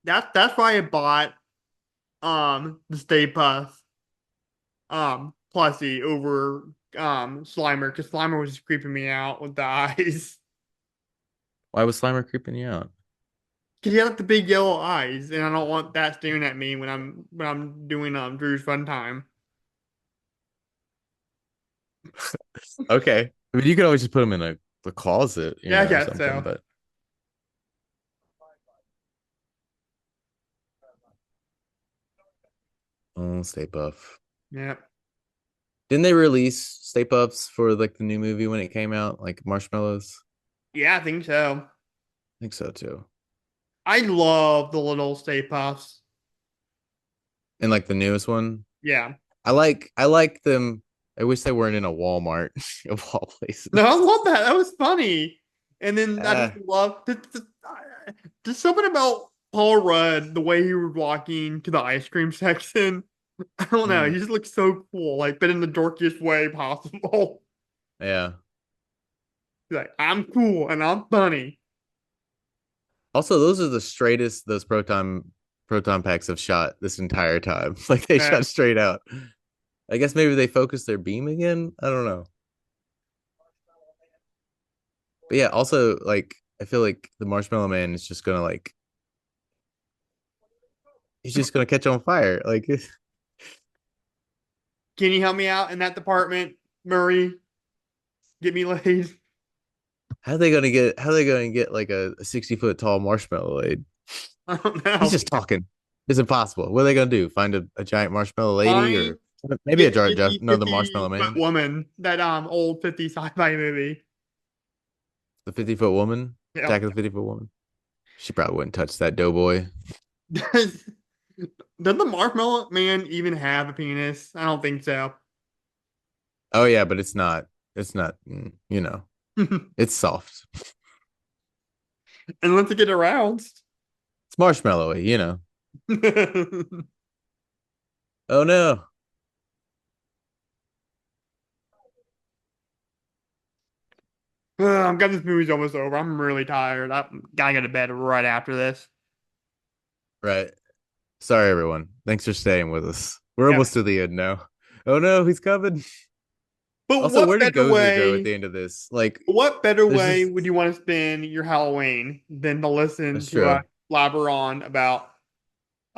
Speaker 1: that. That's why I bought the Stay Puft plushie over Slimer because Slimer was just creeping me out with the eyes.
Speaker 2: why was Slimer creeping you out?
Speaker 1: Because he had like the big yellow eyes, and I don't want that staring at me when I'm doing Drew's Fun Time.
Speaker 2: Okay. I mean, you could always just put him in the closet,
Speaker 1: Yeah, I
Speaker 2: or
Speaker 1: guess
Speaker 2: something,
Speaker 1: so.
Speaker 2: but oh, Stay Puft.
Speaker 1: Yeah,
Speaker 2: Didn't they release Stay Puffs for like the new movie when it came out, like Marshmallows?
Speaker 1: yeah, I think so.
Speaker 2: I think so too.
Speaker 1: I love the little Stay Puffs.
Speaker 2: And like the newest one,
Speaker 1: Yeah,
Speaker 2: I like them. I wish they weren't in a Walmart of all
Speaker 1: no, I
Speaker 2: places.
Speaker 1: love that. That was funny. And then I just
Speaker 2: Ah,
Speaker 1: love there's something about Paul Rudd, the way he was walking to the ice cream section. I don't know. He
Speaker 2: mm,
Speaker 1: just looks so cool, like, but in the dorkiest way possible.
Speaker 2: yeah.
Speaker 1: He's like, I'm cool and I'm funny.
Speaker 2: Also, those are the straightest those proton packs have shot this entire time. Like they
Speaker 1: Yeah.
Speaker 2: shot straight out. I guess maybe they focused their beam again. I don't know. But yeah, also like I feel like the Marshmallow Man is just gonna like he's just gonna catch on fire. Like
Speaker 1: Can you help me out in that department, Murray? Get me laid.
Speaker 2: how they gonna get like a 60-foot tall marshmallow lady?
Speaker 1: I don't
Speaker 2: He's
Speaker 1: know.
Speaker 2: just talking. It's impossible. What are they gonna do? Find a giant marshmallow lady
Speaker 1: Fine.
Speaker 2: or maybe
Speaker 1: Get the
Speaker 2: another marshmallow
Speaker 1: 50-foot
Speaker 2: man?
Speaker 1: woman, that old 50 sci-fi movie.
Speaker 2: The 50-foot woman?
Speaker 1: Yeah.
Speaker 2: Attack of the 50-foot woman? She probably wouldn't touch that doughboy.
Speaker 1: Does the Marshmallow Man even have a penis? I don't think so.
Speaker 2: Oh yeah, but it's not it's soft.
Speaker 1: Unless it get aroused.
Speaker 2: It's marshmallowy. Oh no.
Speaker 1: I'm glad this movie's almost over. I'm really tired. I gotta go to bed right after this.
Speaker 2: Right. Sorry everyone. Thanks for staying with us. We're
Speaker 1: Yeah.
Speaker 2: almost to the end now. Oh no, he's coming.
Speaker 1: But
Speaker 2: Also, where did Gozer go at the end of this? Like,
Speaker 1: what better
Speaker 2: there's
Speaker 1: way
Speaker 2: just
Speaker 1: would you want to spend your Halloween than to listen
Speaker 2: that's
Speaker 1: to us
Speaker 2: true.
Speaker 1: blabber on about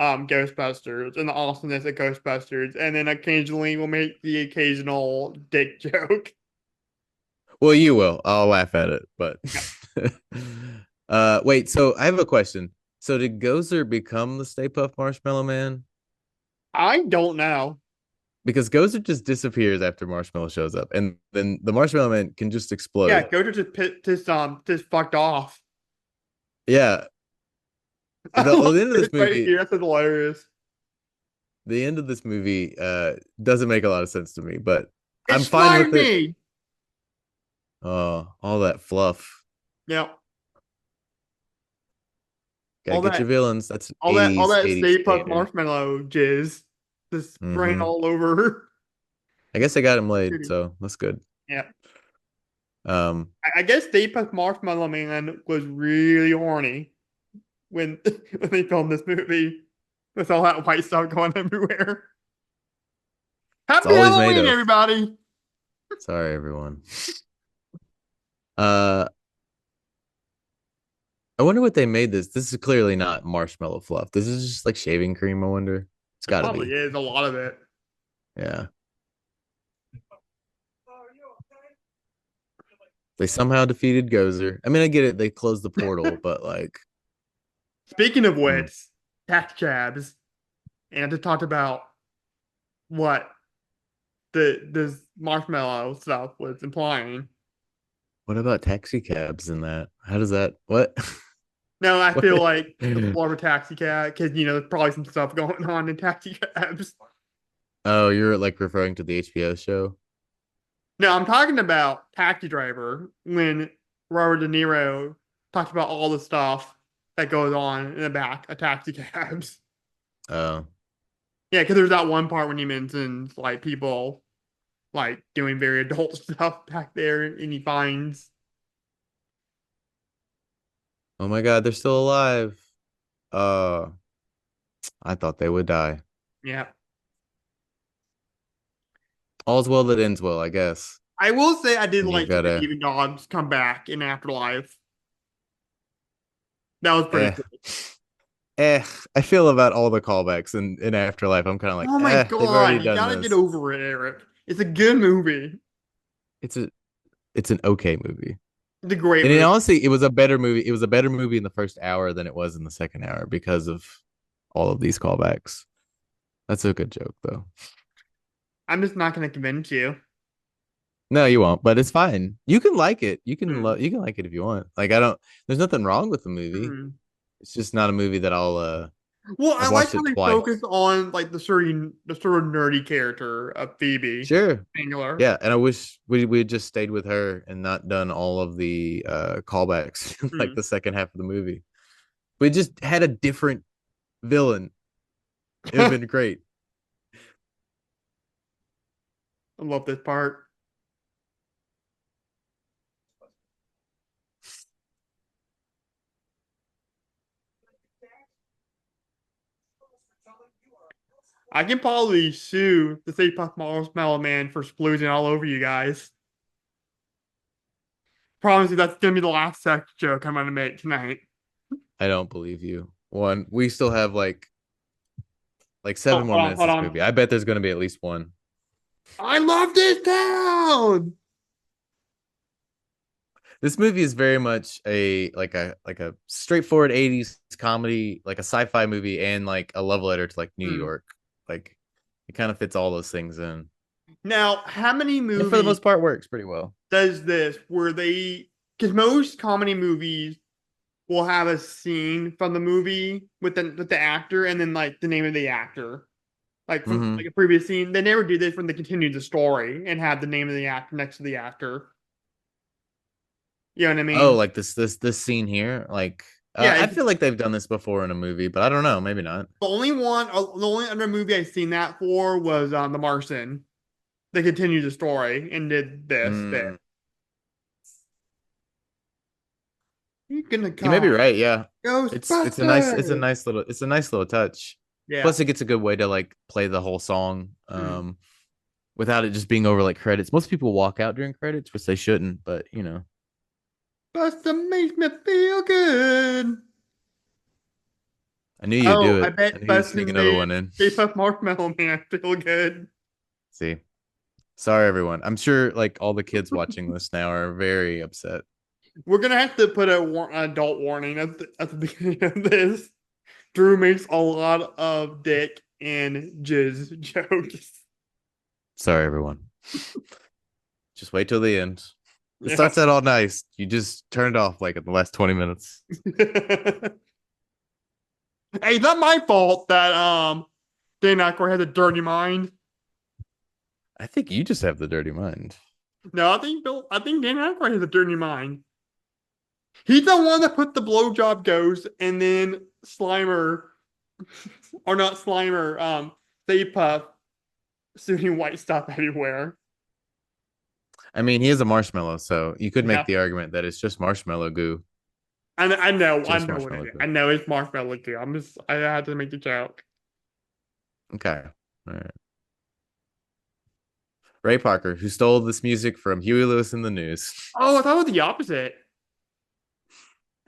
Speaker 1: Ghostbusters and the awesomeness of Ghostbusters, and then occasionally we'll make the occasional dick joke.
Speaker 2: Well, you will. I'll laugh at it, but
Speaker 1: Yeah.
Speaker 2: wait, so I have a question. So did Gozer become the Stay Puft Marshmallow Man?
Speaker 1: I don't know.
Speaker 2: Because Gozer just disappears after Marshmallow shows up, and then the Marshmallow Man can just
Speaker 1: Yeah,
Speaker 2: explode.
Speaker 1: Gojo just fucked off.
Speaker 2: Yeah.
Speaker 1: I love
Speaker 2: The end of
Speaker 1: this
Speaker 2: this
Speaker 1: right
Speaker 2: movie,
Speaker 1: here. That's hilarious.
Speaker 2: the end of this movie doesn't make a lot of sense to me, but I'm
Speaker 1: It's
Speaker 2: fine with it.
Speaker 1: slimy.
Speaker 2: Oh, all that fluff.
Speaker 1: Yeah,
Speaker 2: Gotta
Speaker 1: all
Speaker 2: get
Speaker 1: that,
Speaker 2: your villains. That's
Speaker 1: all
Speaker 2: 80s,
Speaker 1: that
Speaker 2: 80s
Speaker 1: Stay Puft
Speaker 2: standard.
Speaker 1: Marshmallow jizz just spraying
Speaker 2: Hmm.
Speaker 1: all over.
Speaker 2: I guess I got him laid, so that's good.
Speaker 1: Yeah,
Speaker 2: Um,
Speaker 1: I guess Stay Puft Marshmallow Man was really horny when when they filmed this movie with all that white stuff going everywhere.
Speaker 2: it's
Speaker 1: Happy
Speaker 2: all he's made
Speaker 1: Halloween,
Speaker 2: of.
Speaker 1: everybody!
Speaker 2: Sorry, everyone. Uh, I wonder what they made this. This is clearly not marshmallow fluff. This is just like shaving cream, I wonder. It's
Speaker 1: It
Speaker 2: gotta
Speaker 1: probably
Speaker 2: be.
Speaker 1: is a lot of it.
Speaker 2: Yeah. They somehow defeated Gozer. I mean, I get it. They closed the portal, but like,
Speaker 1: Speaking of
Speaker 2: hmm.
Speaker 1: which, tax cabs, and to talk about what this marshmallow stuff was implying.
Speaker 2: What about taxi cabs in that? How does that, what?
Speaker 1: No, I
Speaker 2: What?
Speaker 1: feel like the Florida taxi cab because there's probably some stuff going on in taxi cabs.
Speaker 2: Oh, you're like referring to the HBO show?
Speaker 1: No, I'm talking about Taxi Driver when Robert De Niro talks about all the stuff that goes on in the back of taxi cabs.
Speaker 2: Oh,
Speaker 1: Yeah, because there's that one part when he mentions like people like doing very adult stuff back there, and he finds
Speaker 2: oh my God, they're still alive. Uh, I thought they would die.
Speaker 1: yeah.
Speaker 2: All's well that ends well, I guess.
Speaker 1: I will say I did
Speaker 2: And you've
Speaker 1: like
Speaker 2: got
Speaker 1: the
Speaker 2: to,
Speaker 1: Demon Dogs come back in Afterlife. That was pretty
Speaker 2: eh,
Speaker 1: cool.
Speaker 2: eh. I feel about all the callbacks in Afterlife. I'm kind of like,
Speaker 1: Oh my
Speaker 2: they've already
Speaker 1: God, you
Speaker 2: done
Speaker 1: gotta get
Speaker 2: this.
Speaker 1: over it, Eric. It's a good movie.
Speaker 2: It's a, it's an okay movie.
Speaker 1: It's a great
Speaker 2: And
Speaker 1: movie.
Speaker 2: honestly, it was a better movie. It was a better movie in the first hour than it was in the second hour because of all of these callbacks. That's a good joke, though.
Speaker 1: I'm just not gonna convince you.
Speaker 2: No, you won't, but it's fine. You can like it.
Speaker 1: Hmm.
Speaker 2: You can like it if you want. Like I don't there's nothing wrong with the movie.
Speaker 1: Hmm.
Speaker 2: It's just not a movie that
Speaker 1: Well, I
Speaker 2: I've
Speaker 1: like
Speaker 2: watched
Speaker 1: how
Speaker 2: it
Speaker 1: they
Speaker 2: twice.
Speaker 1: focus on like the sort of nerdy character of Phoebe
Speaker 2: Sure.
Speaker 1: Spangler.
Speaker 2: Yeah, and I wish we had just stayed with her and not done all of the callbacks in like
Speaker 1: Hmm.
Speaker 2: the second half of the movie. We just had a different villain. It would have
Speaker 1: I
Speaker 2: been great.
Speaker 1: love this part. I can probably sue the Stay Puft Marshmallow Man for splooging all over you guys. Promise you that's gonna be the last sex joke I'm gonna make tonight.
Speaker 2: I don't believe you. One, we still have like
Speaker 1: Oh,
Speaker 2: seven more
Speaker 1: hold on,
Speaker 2: minutes
Speaker 1: hold
Speaker 2: of this
Speaker 1: on.
Speaker 2: movie. I bet there's going to be at least one.
Speaker 1: I love this town.
Speaker 2: This movie is very much a straightforward 80s comedy, like a sci-fi movie and like a love letter to like New
Speaker 1: Hmm.
Speaker 2: York. Like it kind of fits all those things in.
Speaker 1: Now, how many
Speaker 2: And for the
Speaker 1: movies
Speaker 2: most part works pretty well.
Speaker 1: does this where they, because most comedy movies will have a scene from the movie with the actor and then like the name of the actor, like from like
Speaker 2: Hmm.
Speaker 1: a previous scene. They never do this when they continue the story and have the name of the actor next to the actor. You know what I
Speaker 2: Oh,
Speaker 1: mean?
Speaker 2: like this scene here. Like
Speaker 1: Yeah,
Speaker 2: I
Speaker 1: it's
Speaker 2: feel like they've done this before in a movie, but I don't know, maybe not.
Speaker 1: the only other movie I've seen that for was The Martian. They continued the story and did this bit.
Speaker 2: Mm,
Speaker 1: You're gonna
Speaker 2: you may be
Speaker 1: come,
Speaker 2: right, yeah.
Speaker 1: Ghostbusters.
Speaker 2: It's a nice little touch.
Speaker 1: Yeah.
Speaker 2: Plus it gets a good way to like play the whole song.
Speaker 1: Hmm.
Speaker 2: Without it just being over like credits. Most people walk out during credits, which they shouldn't, but you know.
Speaker 1: Buster makes me feel good.
Speaker 2: I knew you'd
Speaker 1: Oh,
Speaker 2: do
Speaker 1: I
Speaker 2: it. I
Speaker 1: bet
Speaker 2: knew you'd
Speaker 1: Buster
Speaker 2: sneak another
Speaker 1: made
Speaker 2: one in.
Speaker 1: Stay Puft Marshmallow Man feel good.
Speaker 2: See. Sorry everyone. I'm sure like all the kids watching this now are very upset.
Speaker 1: We're gonna have to put an adult warning at the beginning of this. Drew makes a lot of dick and jizz jokes.
Speaker 2: Sorry everyone. Just wait till the end. It
Speaker 1: Yeah.
Speaker 2: starts out all nice. You just turn it off like in the last 20 minutes.
Speaker 1: Hey, it's not my fault that Dan Aykroyd has a dirty mind.
Speaker 2: I think you just have the dirty mind.
Speaker 1: No, I think Dan Aykroyd has a dirty mind. He's the one that put the blowjob ghost and then Slimer, or not Slimer, Stay Puft shooting white stuff everywhere.
Speaker 2: I mean, he is a marshmallow, so you could make
Speaker 1: Yeah,
Speaker 2: the argument that it's just marshmallow goo.
Speaker 1: I
Speaker 2: Just
Speaker 1: know what it
Speaker 2: marshmallow
Speaker 1: is.
Speaker 2: goo.
Speaker 1: I know it's marshmallow too. I had to make the joke.
Speaker 2: Okay. All right. Ray Parker, who stole this music from Huey Lewis in the News.
Speaker 1: Oh, I thought it was the opposite.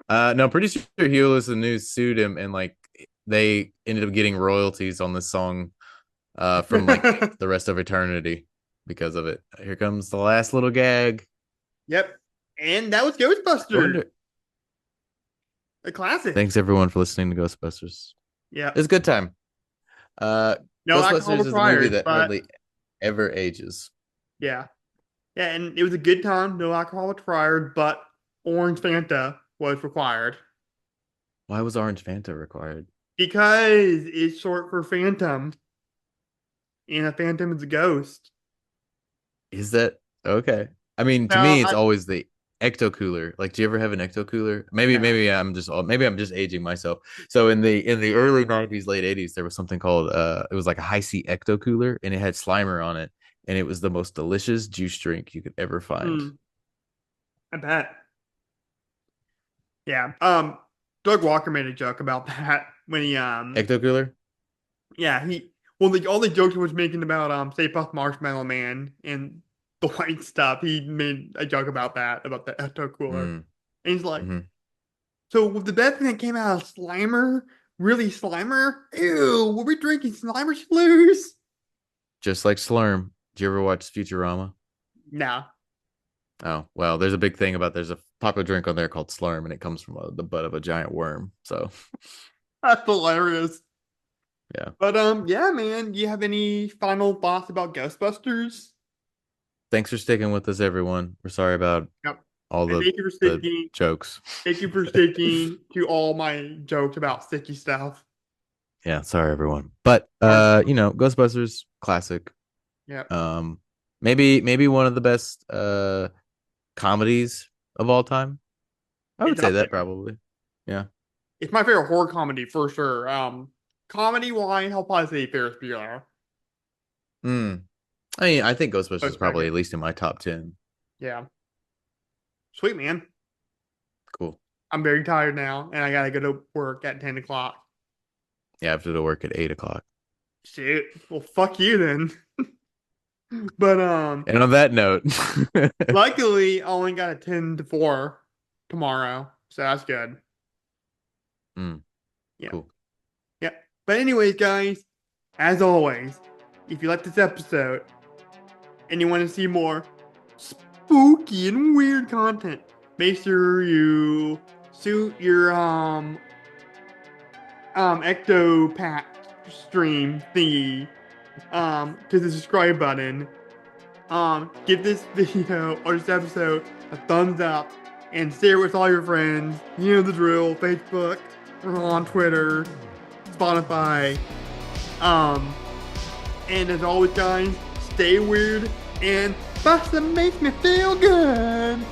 Speaker 2: No, pretty sure Huey Lewis in the News sued him, and like they ended up getting royalties on this song from like the rest of eternity because of it. Here comes the last little gag.
Speaker 1: Yep, and that was
Speaker 2: I
Speaker 1: Ghostbusters,
Speaker 2: wonder.
Speaker 1: a classic.
Speaker 2: Thanks everyone for listening to Ghostbusters.
Speaker 1: Yeah,
Speaker 2: It was a good time. Uh,
Speaker 1: no alcohol
Speaker 2: Ghostbusters is a movie
Speaker 1: required,
Speaker 2: that
Speaker 1: but
Speaker 2: hardly ever ages.
Speaker 1: yeah, yeah, and it was a good time. No alcohol required, but orange Fanta was required
Speaker 2: Why was Orange Fanta required?
Speaker 1: because it's short for phantom, and a phantom is a ghost.
Speaker 2: Is that okay? I mean, to
Speaker 1: No,
Speaker 2: me, it's always the ecto cooler. Like, do you ever have an ecto cooler?
Speaker 1: no.
Speaker 2: Maybe I'm just aging myself. So in the early '90s, late '80s, there was something called it was like a high C ecto cooler, and it had Slimer on it, and it was the most delicious juice drink you could ever find.
Speaker 1: Hmm, I bet. Yeah. Doug Walker made a joke about that when he
Speaker 2: Ecto cooler.
Speaker 1: yeah, all the jokes he was making about Stay Puft Marshmallow Man and the white stuff, he made a joke about that, about the Ecto Cooler.
Speaker 2: Mm,
Speaker 1: And he's like,
Speaker 2: hmm.
Speaker 1: so with the best thing that came out of Slimer, really Slimer? Ew, were we drinking Slimer Slews?
Speaker 2: Just like Slurm. Did you ever watch Futurama?
Speaker 1: No.
Speaker 2: Oh, well, there's a big thing about there's a popular drink on there called Slurm, and it comes from the butt of a giant worm. So,
Speaker 1: That's hilarious.
Speaker 2: yeah.
Speaker 1: But yeah, man, do you have any final thoughts about Ghostbusters?
Speaker 2: Thanks for sticking with us, everyone. We're sorry about
Speaker 1: Yep.
Speaker 2: all
Speaker 1: And
Speaker 2: the jokes.
Speaker 1: thank you for sticking to all my jokes about sticky stuff.
Speaker 2: Yeah, sorry everyone. But
Speaker 1: Or,
Speaker 2: Ghostbusters classic.
Speaker 1: yep.
Speaker 2: Um maybe one of the best comedies of all time. I would
Speaker 1: It's
Speaker 2: say
Speaker 1: up
Speaker 2: that
Speaker 1: there.
Speaker 2: probably. Yeah.
Speaker 1: It's my favorite horror comedy for sure. Comedy wise, I'll probably say Ferris Bueller.
Speaker 2: Mm. I mean, I think Ghostbusters is
Speaker 1: Close
Speaker 2: probably
Speaker 1: second.
Speaker 2: at least in my top 10.
Speaker 1: Yeah. Sweet man.
Speaker 2: Cool.
Speaker 1: I'm very tired now, and I gotta go to work at 10 o'clock.
Speaker 2: Yeah, I have to go to work at 8 o'clock.
Speaker 1: Shit. Well, fuck you then. But
Speaker 2: And on that note,
Speaker 1: luckily, I only got a 10 to 4 tomorrow, so that's good.
Speaker 2: mm,
Speaker 1: Yeah.
Speaker 2: cool.
Speaker 1: Yeah. But anyways, guys, as always, if you like this episode and you want to see more spooky and weird content, make sure you suit your ectopack stream thingy to the subscribe button. Give this video or this episode a thumbs up and share it with all your friends. You know the drill. Facebook, we're on Twitter, Spotify. And as always, guys, stay weird and Busta makes me feel good.